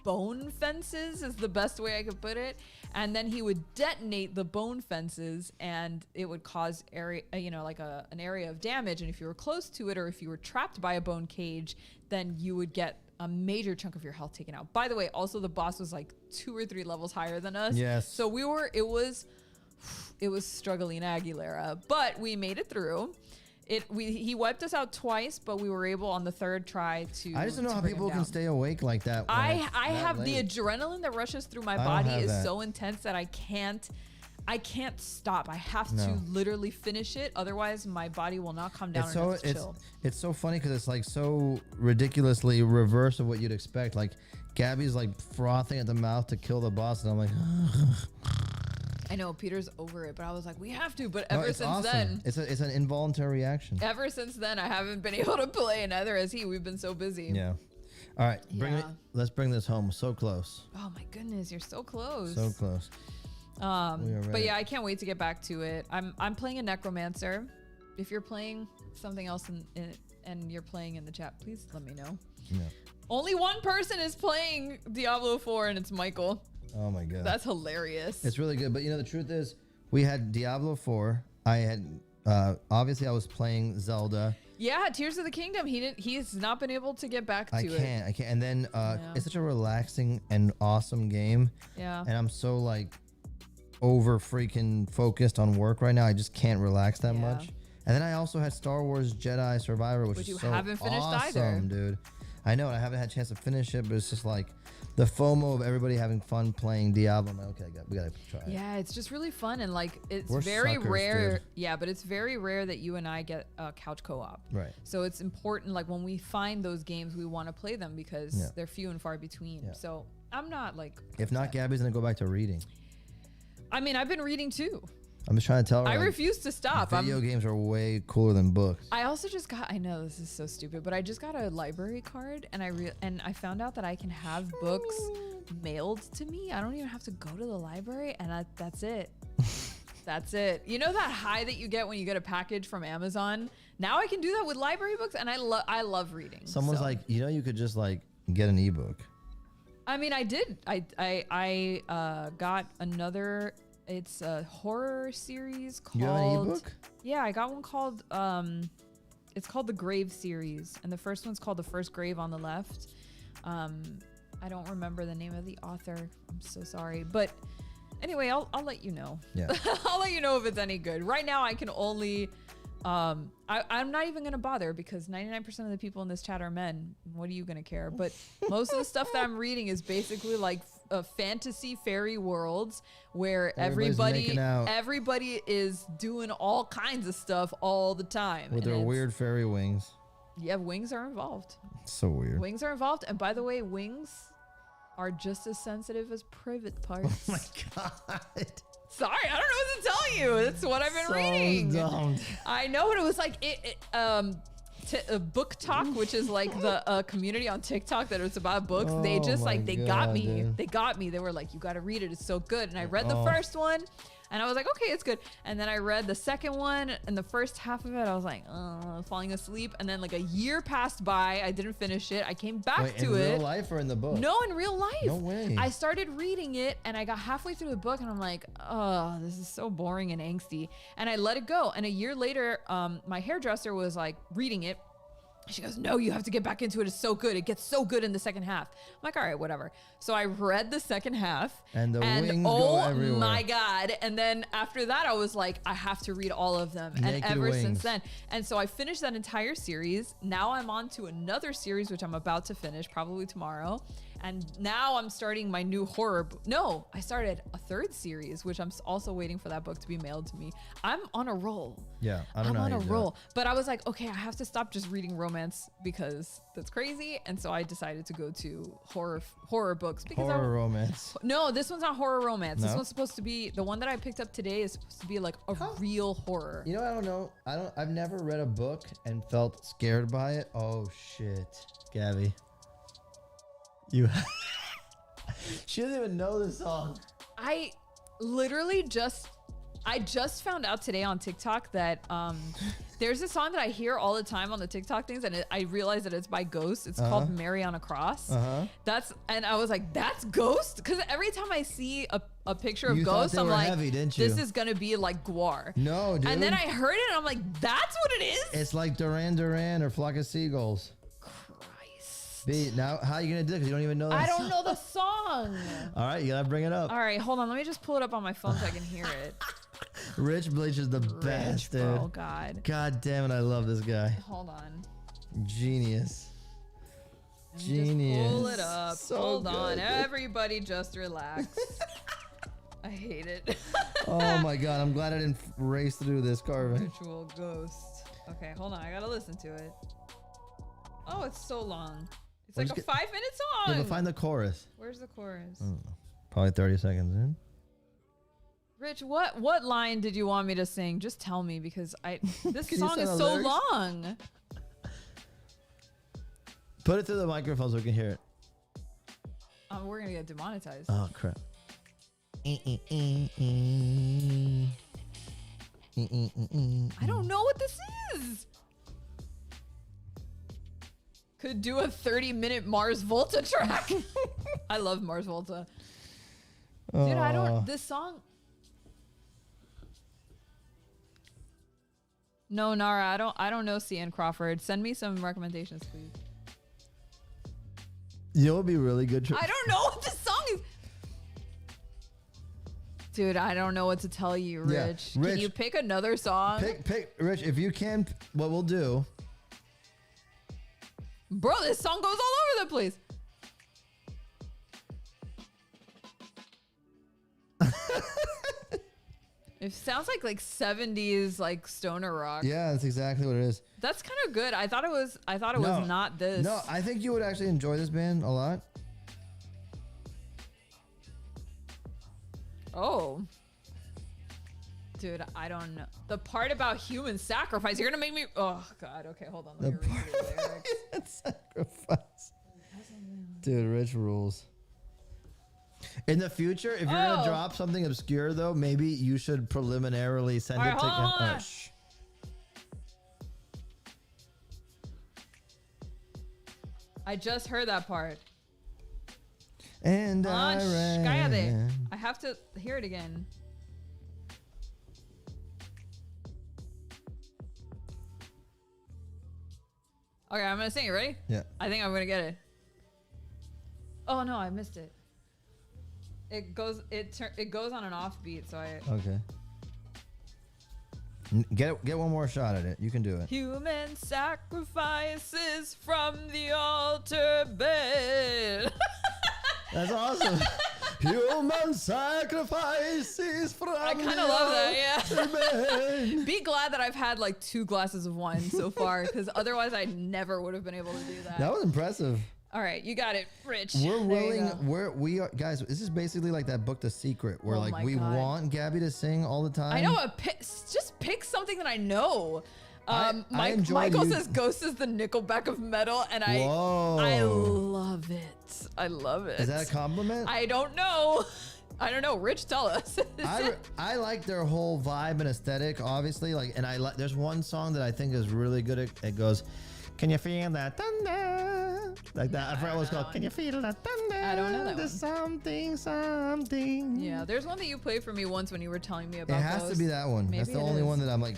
bone fences is the best way I could put it, and then he would detonate the bone fences and it would cause area, like an area of damage, and if you were close to it or if you were trapped by a bone cage, then you would get a major chunk of your health taken out. By the way, also the boss was like 2 or 3 levels higher than us.
Yes.
So it was struggling Aguilera, but we made it through. He wiped us out twice, but we were able on the 3rd try to.
I just don't know how
bring him
people can
down.
stay awake like that.
I have the adrenaline that rushes through my
don't
body
have
is
that.
so intense that I can't stop. I have to
No.
literally finish it. Otherwise, my body will not come down
It's
enough
so
to chill.
it's so funny because it's like so ridiculously reverse of what you'd expect. Like Gabby's like frothing at the mouth to kill the boss, and I'm like,
I know Peter's over it, but I was like, we have to. But
no,
ever
it's
since
awesome.
then,
It's an involuntary reaction.
ever since then, I haven't been able to play, and neither has he. We've been so busy.
Yeah. All right,
Yeah.
let's bring this home. So close,
Oh my goodness, you're so close.
so close. We are
But
ready.
yeah, I can't wait to get back to it. I'm playing a necromancer. If you're playing something else and you're playing in the chat, please let me know.
Yeah.
Only one person is playing Diablo 4 and it's Michael.
Oh my god.
That's hilarious.
It's really good. But the truth is, we had Diablo 4. I had obviously I was playing Zelda.
Yeah, Tears of the Kingdom. He's not been able to get back to
I
it.
can't. And then
Yeah.
it's such a relaxing and awesome game.
Yeah.
And I'm so like over freaking focused on work right now. I just can't relax that
Yeah.
much. And then I also had Star Wars Jedi Survivor, which
Which
is
you
so
haven't finished
awesome,
either.
dude. I know, and I haven't had a chance to finish it, but it's just like the FOMO of everybody having fun playing Diablo. I'm like, okay, we gotta try it.
Yeah, it's just really fun and like it's
We're
very
suckers,
rare.
dude.
Yeah, but it's very rare that you and I get a couch co-op.
Right.
So it's important, like when we find those games, we want to play them because
Yeah.
they're few and far between.
Yeah.
So I'm not like.
If not, Gabby's gonna go back to reading.
I mean, I've been reading too.
I'm just trying to tell her.
I
like,
refuse to stop.
Video games are way cooler than books.
I also just got. I know this is so stupid, but I just got a library card, and I found out that I can have books mailed to me. I don't even have to go to the library, and that's it. That's it. You know that high that you get when you get a package from Amazon? Now I can do that with library books, and I love reading.
Someone's
so.
like, you could just like get an ebook.
I mean, I did. I got another. It's a horror series called.
You have an ebook?
Yeah, I got one called. It's called the Grave series, and the first one's called The First Grave on the Left. I don't remember the name of the author. I'm so sorry, but anyway, I'll let you know.
Yeah.
I'll let you know if it's any good. Right now, I can only. I'm not even gonna bother because 99% of the people in this chat are men. What are you gonna care? But most of the stuff that I'm reading is basically like fantasy fairy worlds where
Everybody's making out.
everybody is doing all kinds of stuff all the time.
With
And
their
it's-
weird fairy wings.
Yeah, wings are involved.
It's so weird.
Wings are involved, and by the way, wings are just as sensitive as private parts.
Oh my god.
Sorry, I don't know what to tell you. That's what I've been reading.
Dumb.
I know what it was like. Book Talk, which is like the community on TikTok that is about books. They
Oh
just
my
like they got
God,
me.
dude.
They got me. They were like, "You got to read it. It's so good." And I read the
Oh.
first one, and I was like, "Okay, it's good." And then I read the second one, and the first half of it, I was like, falling asleep. And then like a year passed by. I didn't finish it. I came back
Wait,
to
in
it.
real life or in the book?
No, in real life.
No way.
I started reading it and I got halfway through the book and I'm like, oh, this is so boring and angsty. And I let it go. And a year later, my hairdresser was like reading it. She goes, no, you have to get back into it. It's so good. It gets so good in the second half. I'm like, all right, whatever. So I read the second half.
And the wings
oh
go everywhere.
my God. And then after that, I was like, I have to read all of them.
Naked
and ever since
wings.
then. And so I finished that entire series. Now I'm on to another series, which I'm about to finish probably tomorrow. And now I'm starting my new horror. No, I started a third series, which I'm also waiting for that book to be mailed to me. I'm on a roll.
Yeah, I don't know.
I'm
how
on a
you do
roll. But I was like, okay, I have to stop just reading romance because that's crazy. And so I decided to go to horror books
it.
because
Horror romance.
no, this one's not horror romance. This
No?
one's supposed to be the one that I picked up today is supposed to be like a real horror.
You know, I don't know. I've never read a book and felt scared by it. Oh shit, Gabby. You She doesn't even know the song.
I just found out today on TikTok that there's a song that I hear all the time on the TikTok things, and I realize that it's by Ghost. It's called "Mary on a Cross." And I was like, that's Ghost, because every time I see a picture of
You thought
Ghost,
they
I'm
were
like,
heavy, didn't you?
this is gonna be like Guar.
No, dude.
And then I heard it, and I'm like, that's what it is.
It's like Duran Duran or Flock of Seagulls.
Christ.
B, now how are you gonna do it? 'Cause you don't even know that
I don't
song.
know the song.
All right, you gotta bring it up.
All right, hold on. Let me just pull it up on my phone so I can hear it.
Rich Bleach is the best, dude.
Oh God.
God damn it, I love this guy.
Hold on.
Genius.
Let me
Genius.
Just pull it up.
So
Hold on.
good.
Everybody just relax. I hate it.
Oh my god, I'm glad I didn't race through this carving.
Ritual Ghost. Okay, hold on. I gotta listen to it. Oh, it's so long. It's like a 5-minute
Yeah,
song.
but find the chorus.
Where's the chorus?
Probably 30 seconds in.
Rich, what line did you want me to sing? Just tell me, because this
Can you
song
sing
is
the
so
lyrics?
long.
Put it through the microphone so we can hear it.
We're gonna get demonetized.
Oh crap.
I don't know what this is. Could do a 30-minute Mars Volta track. I love Mars Volta. Dude, I don't. This song. No, Nara, I don't know CN Crawford. Send me some recommendations, please.
You know what would be really good?
I don't know what this song is. Dude, I don't know what to tell you, Rich.
Yeah, Rich,
can you pick another song?
Pick, Rich, if you can, what we'll do.
Bro, this song goes all over the place. It sounds like 70s like stoner rock.
Yeah, that's exactly what it is.
That's kind of good. I thought it was not this.
No, I think you would actually enjoy this band a lot.
Oh. Dude, I don't know. The part about human sacrifice, you're gonna make me. Oh God. Okay, hold on. Let me read the lyrics.
Sacrifice. Dude, Rich rules. In the future, if you're gonna drop something obscure, though, maybe you should preliminarily send it to.
Hold on. I just heard that part.
And
Cállate. I have to hear it again. Okay, I'm gonna sing it. Ready?
Yeah.
I think I'm gonna get it. Oh no, I missed it. It goes on an off beat, so I.
Okay. Get one more shot at it. You can do it.
Human sacrifices from the altar bed.
That's awesome. Human sacrifices from
I kind of love that, yeah. Be glad that I've had like 2 glasses of wine so far, because otherwise I never would have been able to do that.
That was impressive.
All right, you got it, Rich.
We're
There you
willing.
go.
We are guys. This is basically like that book, The Secret, where
Oh
like
my
we
God.
want Gabby to sing all the time.
I know. Just pick something that I know.
I enjoyed
Michael
you-
says Ghost is the Nickelback of metal, and I love it. I love it.
Is that a compliment?
I don't know. I don't know. Rich, tell us.
I like their whole vibe and aesthetic, obviously. Like, and I like. There's one song that I think is really good. It goes, "Can you feel that thunder?" Like that. I forgot what it's called. Can you feel that thunder?
I don't know that
There's
one.
something.
Yeah, there's one that you played for me once when you were telling me
It
about
has to
Ghost.
be that one.
Maybe
That's the
it
only
is.
one that I'm like,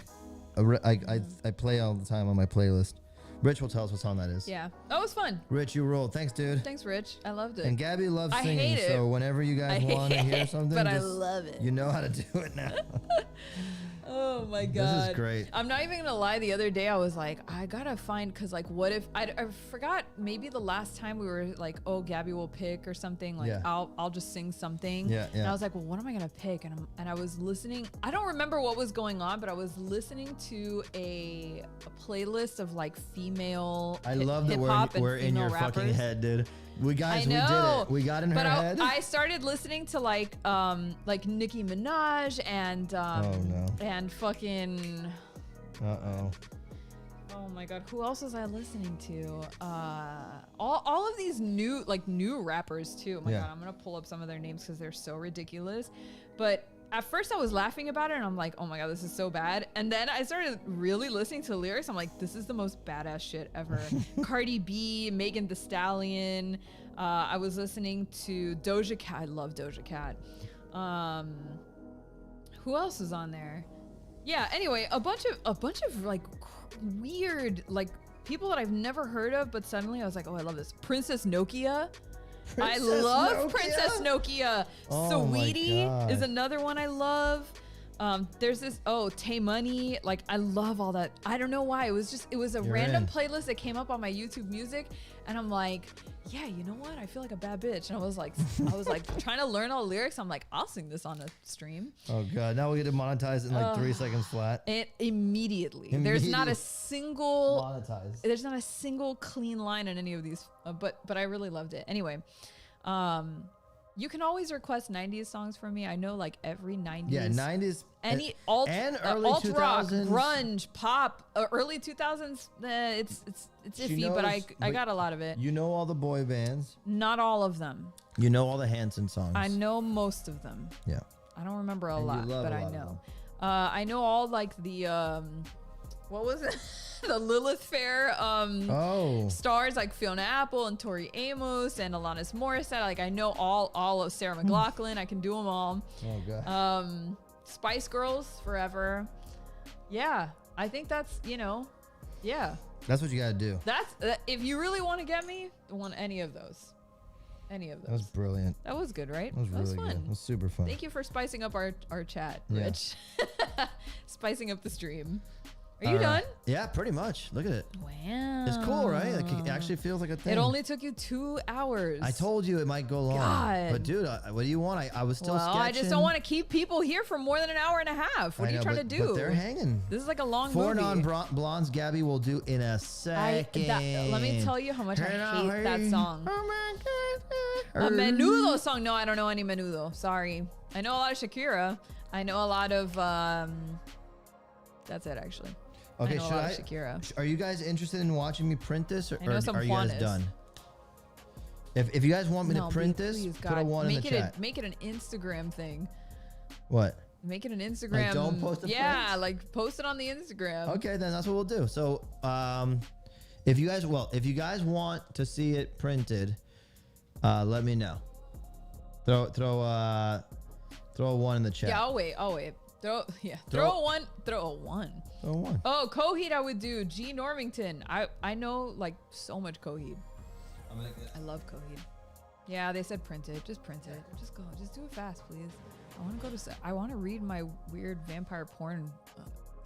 I play all the time on my playlist. Rich will tell us what song that is.
Yeah. That was fun.
Rich, you roll. Thanks, dude.
Thanks, Rich. I loved it.
And Gabby loves
I
singing,
hate it.
so whenever you guys want to hear something,
but I
just-
love it.
You know how to do it now.
Oh my
This
God.
is great.
I'm not even gonna lie. The other day I was like, I gotta find, cause like, what if I forgot? Maybe the last time we were like, oh, Gabby will pick or something. Like,
Yeah.
I'll just sing something.
Yeah,
And
yeah.
I was like, well, what am I gonna pick? And I was listening. I don't remember what was going on, but I was listening to a playlist of like female.
I love that
hip-hop and
we're in your
female
fucking
rappers.
head, dude. We guys,
I know.
we did it. We got in her
But
head.
I started listening to like Nicki Minaj and
Oh, no.
and fucking Oh my god, who else was I listening to? All of these new rappers too. Oh my god, I'm gonna pull up some of their names because they're so ridiculous. But at first I was laughing about it and I'm like, oh my god, this is so bad. And then I started really listening to the lyrics. I'm like, this is the most badass shit ever. Cardi B, Megan Thee Stallion. I was listening to Doja Cat. I love Doja Cat. Who else is on there? Yeah, anyway, a bunch of like weird like people that I've never heard of, but suddenly I was like, oh, I love this. Princess Nokia. I love Princess Nokia.
Oh
Sweetie is another one I love. There's this Tay Money. Like I love all that. I don't know why. It was a random playlist that came up on my YouTube Music, and I'm like, yeah, you know what? I feel like a bad bitch. And I was like trying to learn all the lyrics. I'm like, I'll sing this on a stream.
Oh god, now we get to monetize it in like 3 seconds flat.
Immediately. There's not a single
monetize.
There's not a single clean line in any of these, but I really loved it. Anyway, you can always request 90s songs from me. I know like every 90s.
Yeah, 90s.
Any
and early
alt
2000s.
rock, grunge, pop, early 2000s. It's iffy, but I got a lot of it.
You know all the boy bands.
Not all of them.
You know all the Hanson songs.
I know most of them.
Yeah.
I don't remember a lot, but I know.
Them.
I know all like the what was it? The Lilith Fair stars like Fiona Apple and Tori Amos and Alanis Morissette. Like I know all of Sarah McLachlan. I can do them all.
Oh god.
Spice Girls forever. Yeah, I think that's yeah.
That's what you gotta do.
That's if you really want to get me, want any of those.
That was brilliant.
That was good, right?
That was really
fun.
good. It was super fun.
Thank you for spicing up our chat,
Yeah.
Rich. Spicing up the stream. Are you done?
Yeah, pretty much. Look at it.
Wow.
It's cool, right? Like it actually feels like a thing.
It only took you 2 hours.
I told you it might go long.
God.
But dude, what do you want? I was still sketching.
I just don't want to keep people here for more than an hour and a half. What are you trying to do?
But they're hanging.
This is like a long
4
movie.
non-blondes Gabby will do in a second.
Let me tell you how much I hate that song.
Oh my God.
A Menudo song. No, I don't know any Menudo. Sorry. I know a lot of Shakira. I know a lot of that's it actually.
Okay,
I know a lot of Shakira.
Are you guys interested in watching me print this, or
some
are you guys
Juanes.
done? If you guys want me to print this,
please,
put a
God,
1 in the chat.
Make it an Instagram thing.
What?
Make it an Instagram.
Like, don't post the
Yeah,
prints?
like post it on the Instagram.
Okay, then that's what we'll do. So, if you guys want to see it printed, let me know. Throw a 1 in the chat.
Yeah, I'll wait. Throw a one.
Throw a 1.
Oh, Coheed I would do. G Normington. I know like so much Coheed. I love Coheed. Yeah, they said print it. Just print it. Just go. Just do it fast, please. I want to read my weird vampire porn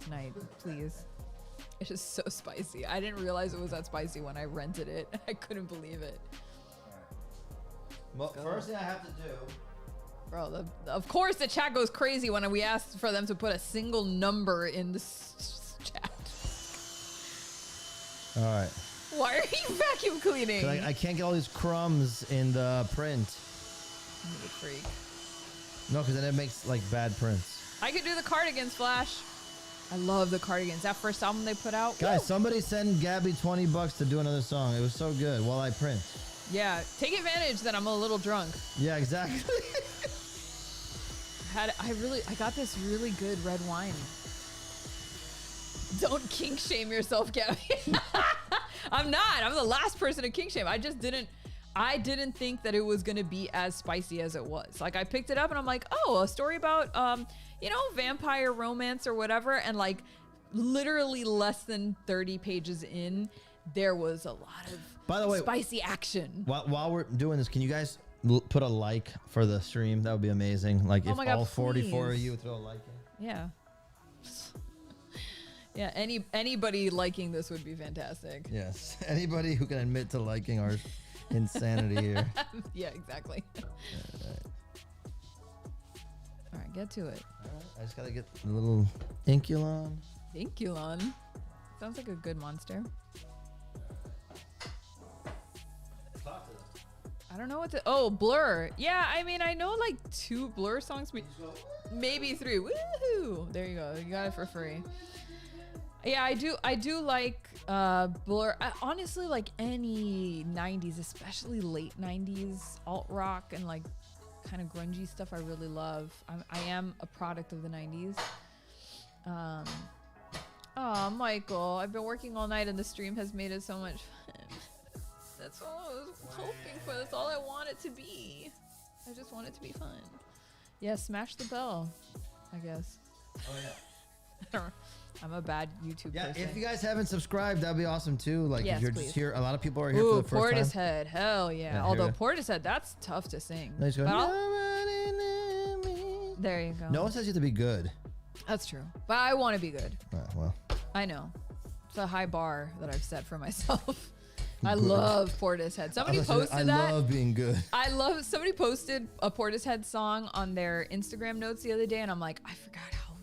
tonight, please. It's just so spicy. I didn't realize it was that spicy when I rented it. I couldn't believe it.
Well, first thing I have to do.
Bro, of course the chat goes crazy when we ask for them to put a single number in the chat.
All right.
Why are you vacuum cleaning?
I can't get all these crumbs in the print.
You freak.
No, because then it makes like bad prints.
I could do the cardigans, Flash. I love the cardigans. That first album they put out.
Guys, somebody send Gabby $20 to do another song. It was so good while I print.
Yeah, take advantage that I'm a little drunk.
Yeah, exactly.
I got this really good red wine. Don't kink shame yourself, Gabby. I'm not. I'm the last person to kink shame. I didn't think that it was gonna be as spicy as it was. Like I picked it up and I'm like, oh, a story about vampire romance or whatever, and like literally less than 30 pages in, there was a lot of
By the way,
spicy action.
While we're doing this, can you guys put a like for the stream? That would be amazing. Like if all 44 of you would throw a like in.
Yeah. Yeah, anybody liking this would be fantastic.
Yes. Anybody who can admit to liking our insanity here.
Yeah, exactly. All right, get to it.
All right, I just gotta get a little Inculon.
Inculon? Sounds like a good monster. I don't know what to... Oh, Blur. Yeah, I mean, I know like 2 Blur songs. Maybe 3. Woohoo! There you go. You got it for free. Yeah, I do like Blur. Honestly, like any 90s, especially late 90s alt rock and like kind of grungy stuff I really love. I am a product of the 90s. Oh, Michael, I've been working all night and the stream has made it so much fun. That's all I was hoping for. That's all I want it to be. I just want it to be fun. Yeah, smash the bell, I guess.
Oh yeah.
I'm a bad YouTube person.
If you guys haven't subscribed, that'd be awesome too. Like
Yes,
if you're
please.
just here, a lot of people are here
Ooh,
for the first time.
Portishead, hell yeah.
Yeah,
Although
here
Portishead, that's tough to sing.
No, he's going,
But I'll-
"Nobody knew me."
there you go.
No one says you have to be good.
That's true. But I want to be good.
Well,
I know. It's a high bar that I've set for myself. I love Portishead. Somebody posted that.
I love being good.
Somebody posted a Portishead song on their Instagram notes the other day, and I'm like, I forgot how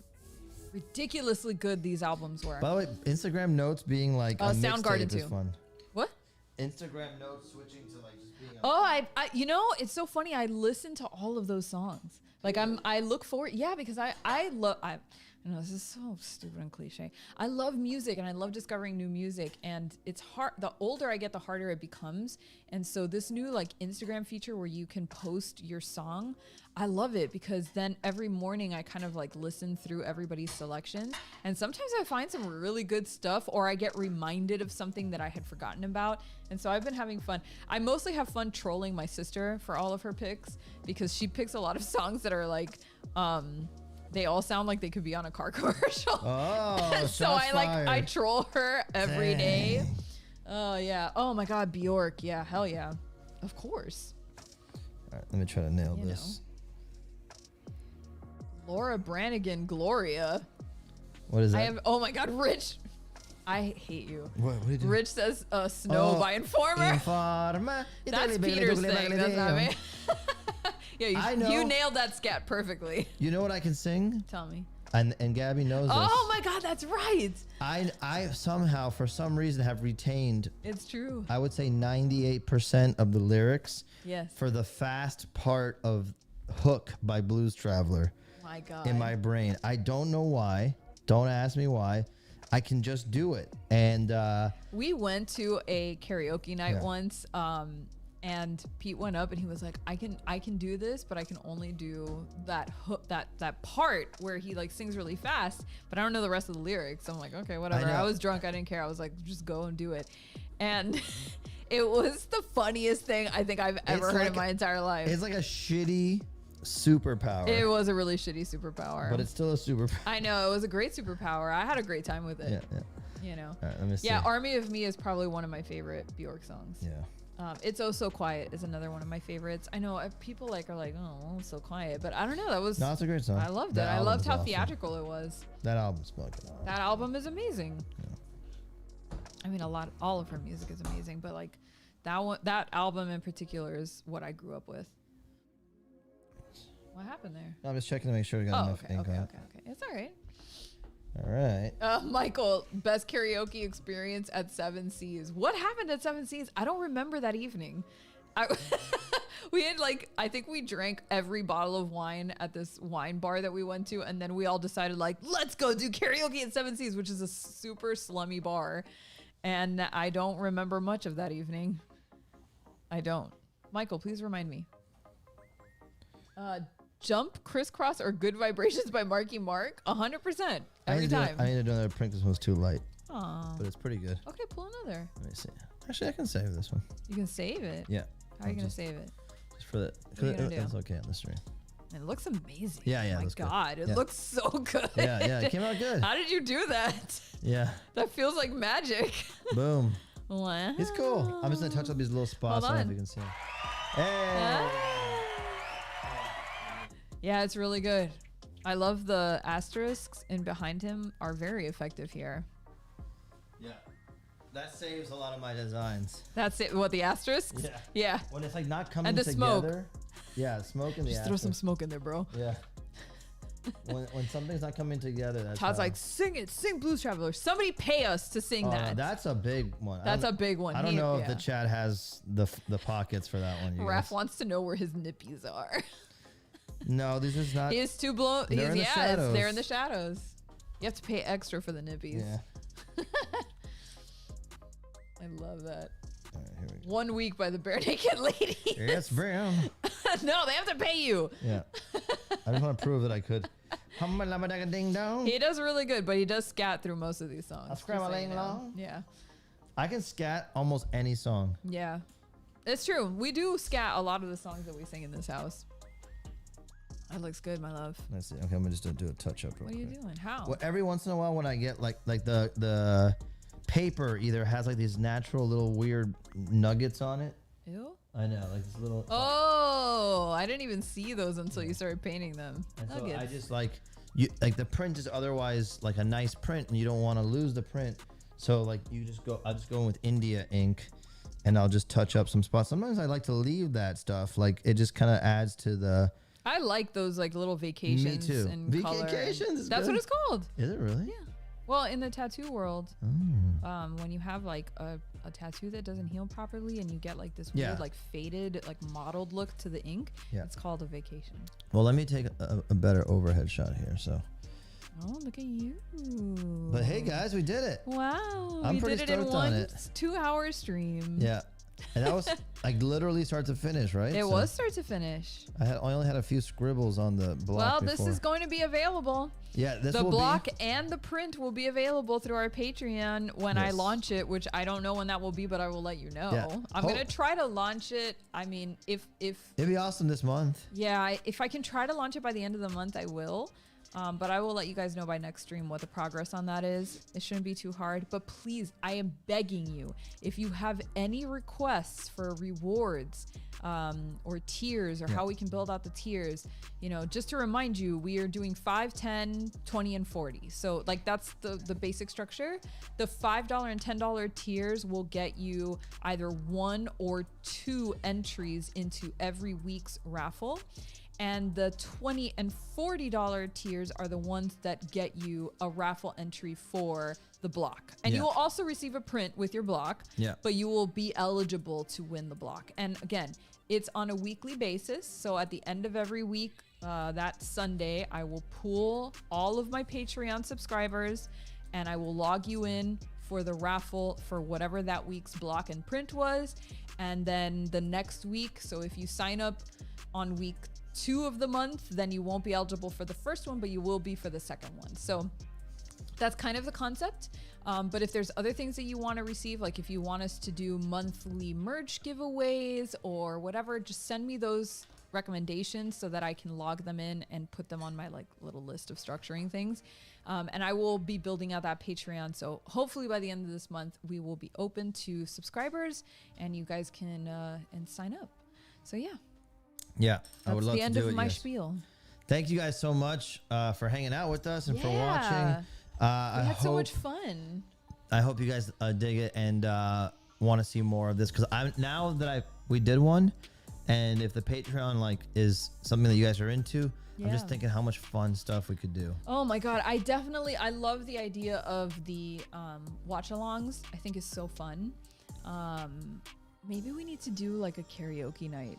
ridiculously good these albums were.
By the way, Instagram notes being like a
Soundgarden
mixtape is
too.
fun.
What?
Instagram notes switching to like just being.
Oh, I you know, it's so funny. I listen to all of those songs. Like I look forward, yeah, because I know this is so stupid and cliche. I love music and I love discovering new music, and it's hard. The older I get, the harder it becomes. And so this new like Instagram feature where you can post your song, I love it because then every morning I kind of like listen through everybody's selections, and sometimes I find some really good stuff, or I get reminded of something that I had forgotten about. And so I've been having fun. I mostly have fun trolling my sister for all of her picks because she picks a lot of songs that are like, they all sound like they could be on a car commercial.
Oh,
so I troll her every day. Oh yeah. Oh my God, Bjork. Yeah, hell yeah. Of course.
All right, let me try to nail
You
this.
Laura Branigan, Gloria.
What is that?
I have. Oh my God, Rich. I hate you.
What did you do?
Rich says "Snow" by Informer.
Informer.
That's Peter's thing. That's not me. Yeah,
I know.
you nailed that scat perfectly.
You know what I can sing?
Tell me.
And Gabby knows this.
Oh my God, that's right.
I somehow, for some reason, have retained,
It's true.
I would say 98% of the lyrics
Yes.
for the fast part of Hook by Blues Traveler
My God.
in my brain. I don't know why. Don't ask me why. I can just do it. And
We went to a karaoke night
Yeah.
once, and Pete went up and he was like, I can do this, but I can only do that hook, that part where he like sings really fast, but I don't know the rest of the lyrics. I'm like, okay, whatever.
know.
I was drunk, I didn't care. I was like, just go and do it. And it was the funniest thing I think I've ever heard in my entire life.
it's like a shitty superpower.
It was a really shitty superpower.
But it's still a superpower.
I know, it was a great superpower. I had a great time with it.
Yeah, yeah.
You know.
All right, let me see.
Yeah, Army of Me is probably one of my favorite Bjork songs.
Yeah.
It's Oh So Quiet is another one of my favorites. I know people are like, oh, So Quiet, but I don't know. That was
No, it's a great song.
I loved
That
it. I loved
album's
how
awesome.
theatrical it was.
That album's fucking awesome.
That album is amazing. I mean, all of her music is amazing, but like that album in particular is what I grew up with. What happened there?
No, I'm just checking to make sure we got
Oh,
enough
okay,
ink
okay,
on it.
okay, okay. It's all right.
All right.
Michael, best karaoke experience at Seven Seas. What happened at Seven Seas? I don't remember that evening. We had I think we drank every bottle of wine at this wine bar that we went to, and then we all decided let's go do karaoke at Seven Seas, which is a super slummy bar. And I don't remember much of that evening. I don't. Michael, please remind me. Jump, Crisscross, or Good Vibrations by Marky Mark? 100%. Every time.
I need to do another print. This one's too light,
Aw.
but it's pretty good.
Okay, pull another.
Let me see. Actually, I can save this one.
You can save it.
Yeah.
How are you
I'll
going to
just-
save it?
Just for that.
What are you gonna do?
It's okay on the stream.
It looks amazing.
Yeah, yeah,
Oh
it
my
looks good.
God, it
Yeah.
looks so good.
Yeah, it came out good.
How did you do that?
Yeah.
That feels like magic.
Boom.
Wow.
He's cool. I'm just gonna touch up these little spots.
Hold
I don't know
on.
if you can see him. Hey.
Yeah, it's really good. I love the asterisks in behind him are very effective here.
Yeah. That saves a lot of my designs.
That's it. What, the asterisks?
Yeah.
Yeah.
When it's not coming
And the
together.
smoke.
Yeah, smoke and the
Just throw some
asterisk.
smoke in there, bro.
Yeah. when something's not coming together, that's
Todd's
how-
like, sing it, sing Blues Traveler. Somebody pay us to sing
Oh,
that.
that's a big one.
That's a big one.
I don't
He-
know if
yeah.
the chat has the pockets for that one. You
Raph
guys.
wants to know where his nippies are.
No, these is not.
He is too blown.
They're in the
They're in
shadows.
the shadows. You have to pay extra for the nippies.
Yeah.
I love that.
All right, here we go.
1 week by the Bare Naked Ladies.
Yes, Brown.
No, they have to pay you.
Yeah. I just want to prove that I could. Ding dong.
He does really good, but he does scat through most of these songs.
A scrambling along.
Yeah.
I can scat almost any song.
Yeah. It's true. We do scat a lot of the songs that we sing in this house. That looks good, my love.
Let's see. Okay, I'm gonna just do a touch up real
What are you
quick.
doing? How?
Well, every once in a while when I get like the paper either has like these natural little weird nuggets on it.
Ew.
I know, like this little.
Oh, I didn't even see those until you started painting them.
And so
Nuggets.
I just like the print is otherwise like a nice print and you don't want to lose the print. So like I'll just go in with India ink and I'll just touch up some spots. Sometimes I like to leave that stuff. Like it just kind of adds to the.
I like those like little vacations.
Me too.
In color.
Vacations is
That's
good.
what it's called.
Is it really?
Yeah. Well, in the tattoo world,
Oh.
when you have like a tattoo that doesn't heal properly and you get like this
Yeah.
weird like faded like mottled look to the ink,
Yeah.
it's called a vacation.
Well, let me take a better overhead shot here. So.
Oh, look at you.
But hey guys, we did it.
Wow.
I'm
we
pretty
did it in
stoked on
one
it.
2-hour stream.
Yeah. And that was like literally start to finish, right?
It
So
was start to finish.
I only had a few scribbles on the block.
Well,
before.
this is going to be available.
Yeah, this
The
will
block
be.
and the print will be available through our Patreon when I
Yes.
launch it, which I don't know when that will be, but I will let you know.
Yeah.
I'm going to try to launch it. I mean, if
It'd be awesome this month.
yeah, if I can try to launch it by the end of the month, I will. But I will let you guys know by next stream what the progress on that is. It shouldn't be too hard. But please, I am begging you, if you have any requests for rewards or tiers or how we can build out the tiers, you know, just to remind you, we are doing 5, 10, 20, and 40. So like that's the basic structure. The $5 and $10 tiers will get you either 1 or 2 entries into every week's raffle. And the $20 and $40 tiers are the ones that get you a raffle entry for the block. And you
Yeah.
will also receive a print with your block,
Yeah.
but you will be eligible to win the block. And again, it's on a weekly basis. So at the end of every week, that Sunday, I will pool all of my Patreon subscribers and I will log you in for the raffle for whatever that week's block and print was. And then the next week, so if you sign up on week 2 of the month, then you won't be eligible for the first one, but you will be for the second one. So that's kind of the concept. But if there's other things that you want to receive, like if you want us to do monthly merch giveaways or whatever, just send me those recommendations so that I can log them in and put them on my like little list of structuring things. And I will be building out that Patreon. So hopefully by the end of this month, we will be open to subscribers and you guys can and sign up. So yeah.
Yeah, I would
That's
love
the
to
end
do
of
it.
my
Yes.
spiel.
Thank you guys so much for hanging out with us and for watching.
We
I
had so
hope
much fun.
I hope you guys dig it and want to see more of this because I'm now that we did one, and if the Patreon like is something that you guys are into, I'm just
Yeah.
thinking how much fun stuff we could do.
Oh my God. I love the idea of the watch-alongs. I think is so fun. Maybe we need to do like a karaoke night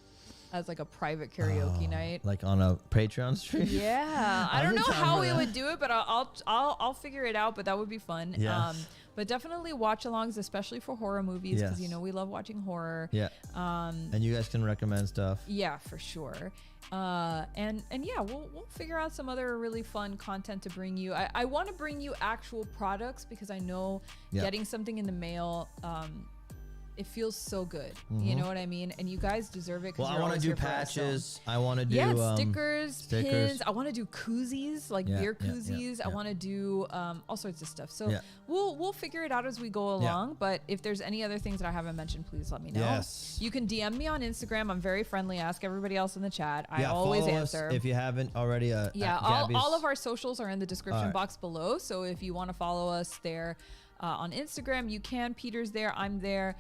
as like a private karaoke night.
Like on a Patreon stream.
Yeah, I
I'd
don't
be
know
down
how
for
we
that.
would do it, but I'll figure it out. But that would be fun.
Yes.
But definitely watch-alongs, especially for horror movies, because
Yes.
you know we love watching horror.
Yeah. And you guys can recommend stuff.
Yeah, for sure. And yeah, we'll figure out some other really fun content to bring you. I want to bring you actual products because I know
Yeah.
getting something in the mail, it feels so good. You know what I mean? And you guys deserve it.
Well, I
want to
do patches. I want to do
stickers, pins. I want to do koozies, like
Yeah,
beer
yeah, yeah,
koozies. I
yeah.
want to do all sorts of stuff. So
Yeah.
we'll figure it out as we go along. But if there's any other things that I haven't mentioned, please let me know.
Yes.
You can DM me on Instagram. I'm very friendly. Ask everybody else in the chat. I
Yeah,
always
follow us
answer.
if you haven't already.
Yeah, all of our socials are in the description
All right.
box below. So if you want to follow us there on Instagram, you can. Peter's there. I'm there.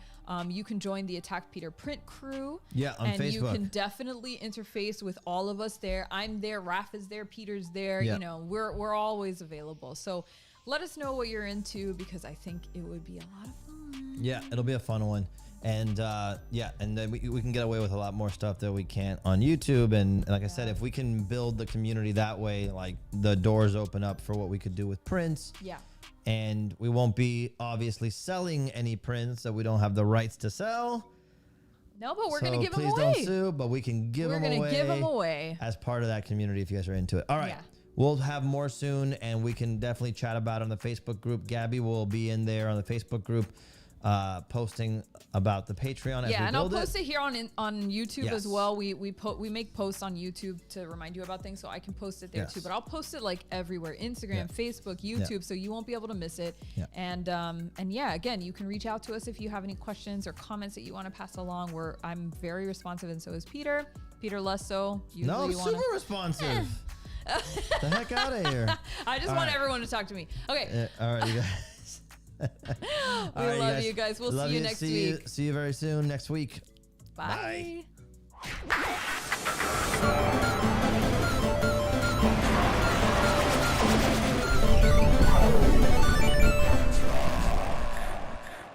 You can join the Attack Peter print crew.
Yeah, on
and you
Facebook.
can definitely interface with all of us there. I'm there. Raph is there. Peter's there.
Yeah.
You know, we're always available. So let us know what you're into because I think it would be a lot of fun.
Yeah, it'll be a fun one. And and then we can get away with a lot more stuff that we can't on YouTube. And like I said, if we can build the community that way, like the doors open up for what we could do with prints.
Yeah.
And we won't be obviously selling any prints that we don't have the rights to sell.
No, but we're going to give them
Please
away.
don't sue, but we can give them away.
We're going to give them away.
As part of that community if you guys are into it. All right.
Yeah.
We'll have more soon, and we can definitely chat about it on the Facebook group. Gabby will be in there on the Facebook group posting about the Patreon.
Yeah, and I'll post it here on YouTube
Yes.
as well. We make posts on YouTube to remind you about things, so I can post it there
Yes.
too. But I'll post it like everywhere: Instagram, Facebook, YouTube, so you won't be able to miss it.
Yeah.
And yeah, again, you can reach out to us if you have any questions or comments that you want to pass along. I'm very responsive, and so is Peter. Peter less so.
No, super responsive. The heck out of here.
I just want everyone to talk to me. Okay.
All right, you guys.
We love you guys. We'll see you next week.
See you very soon next week.
Bye.
Bye.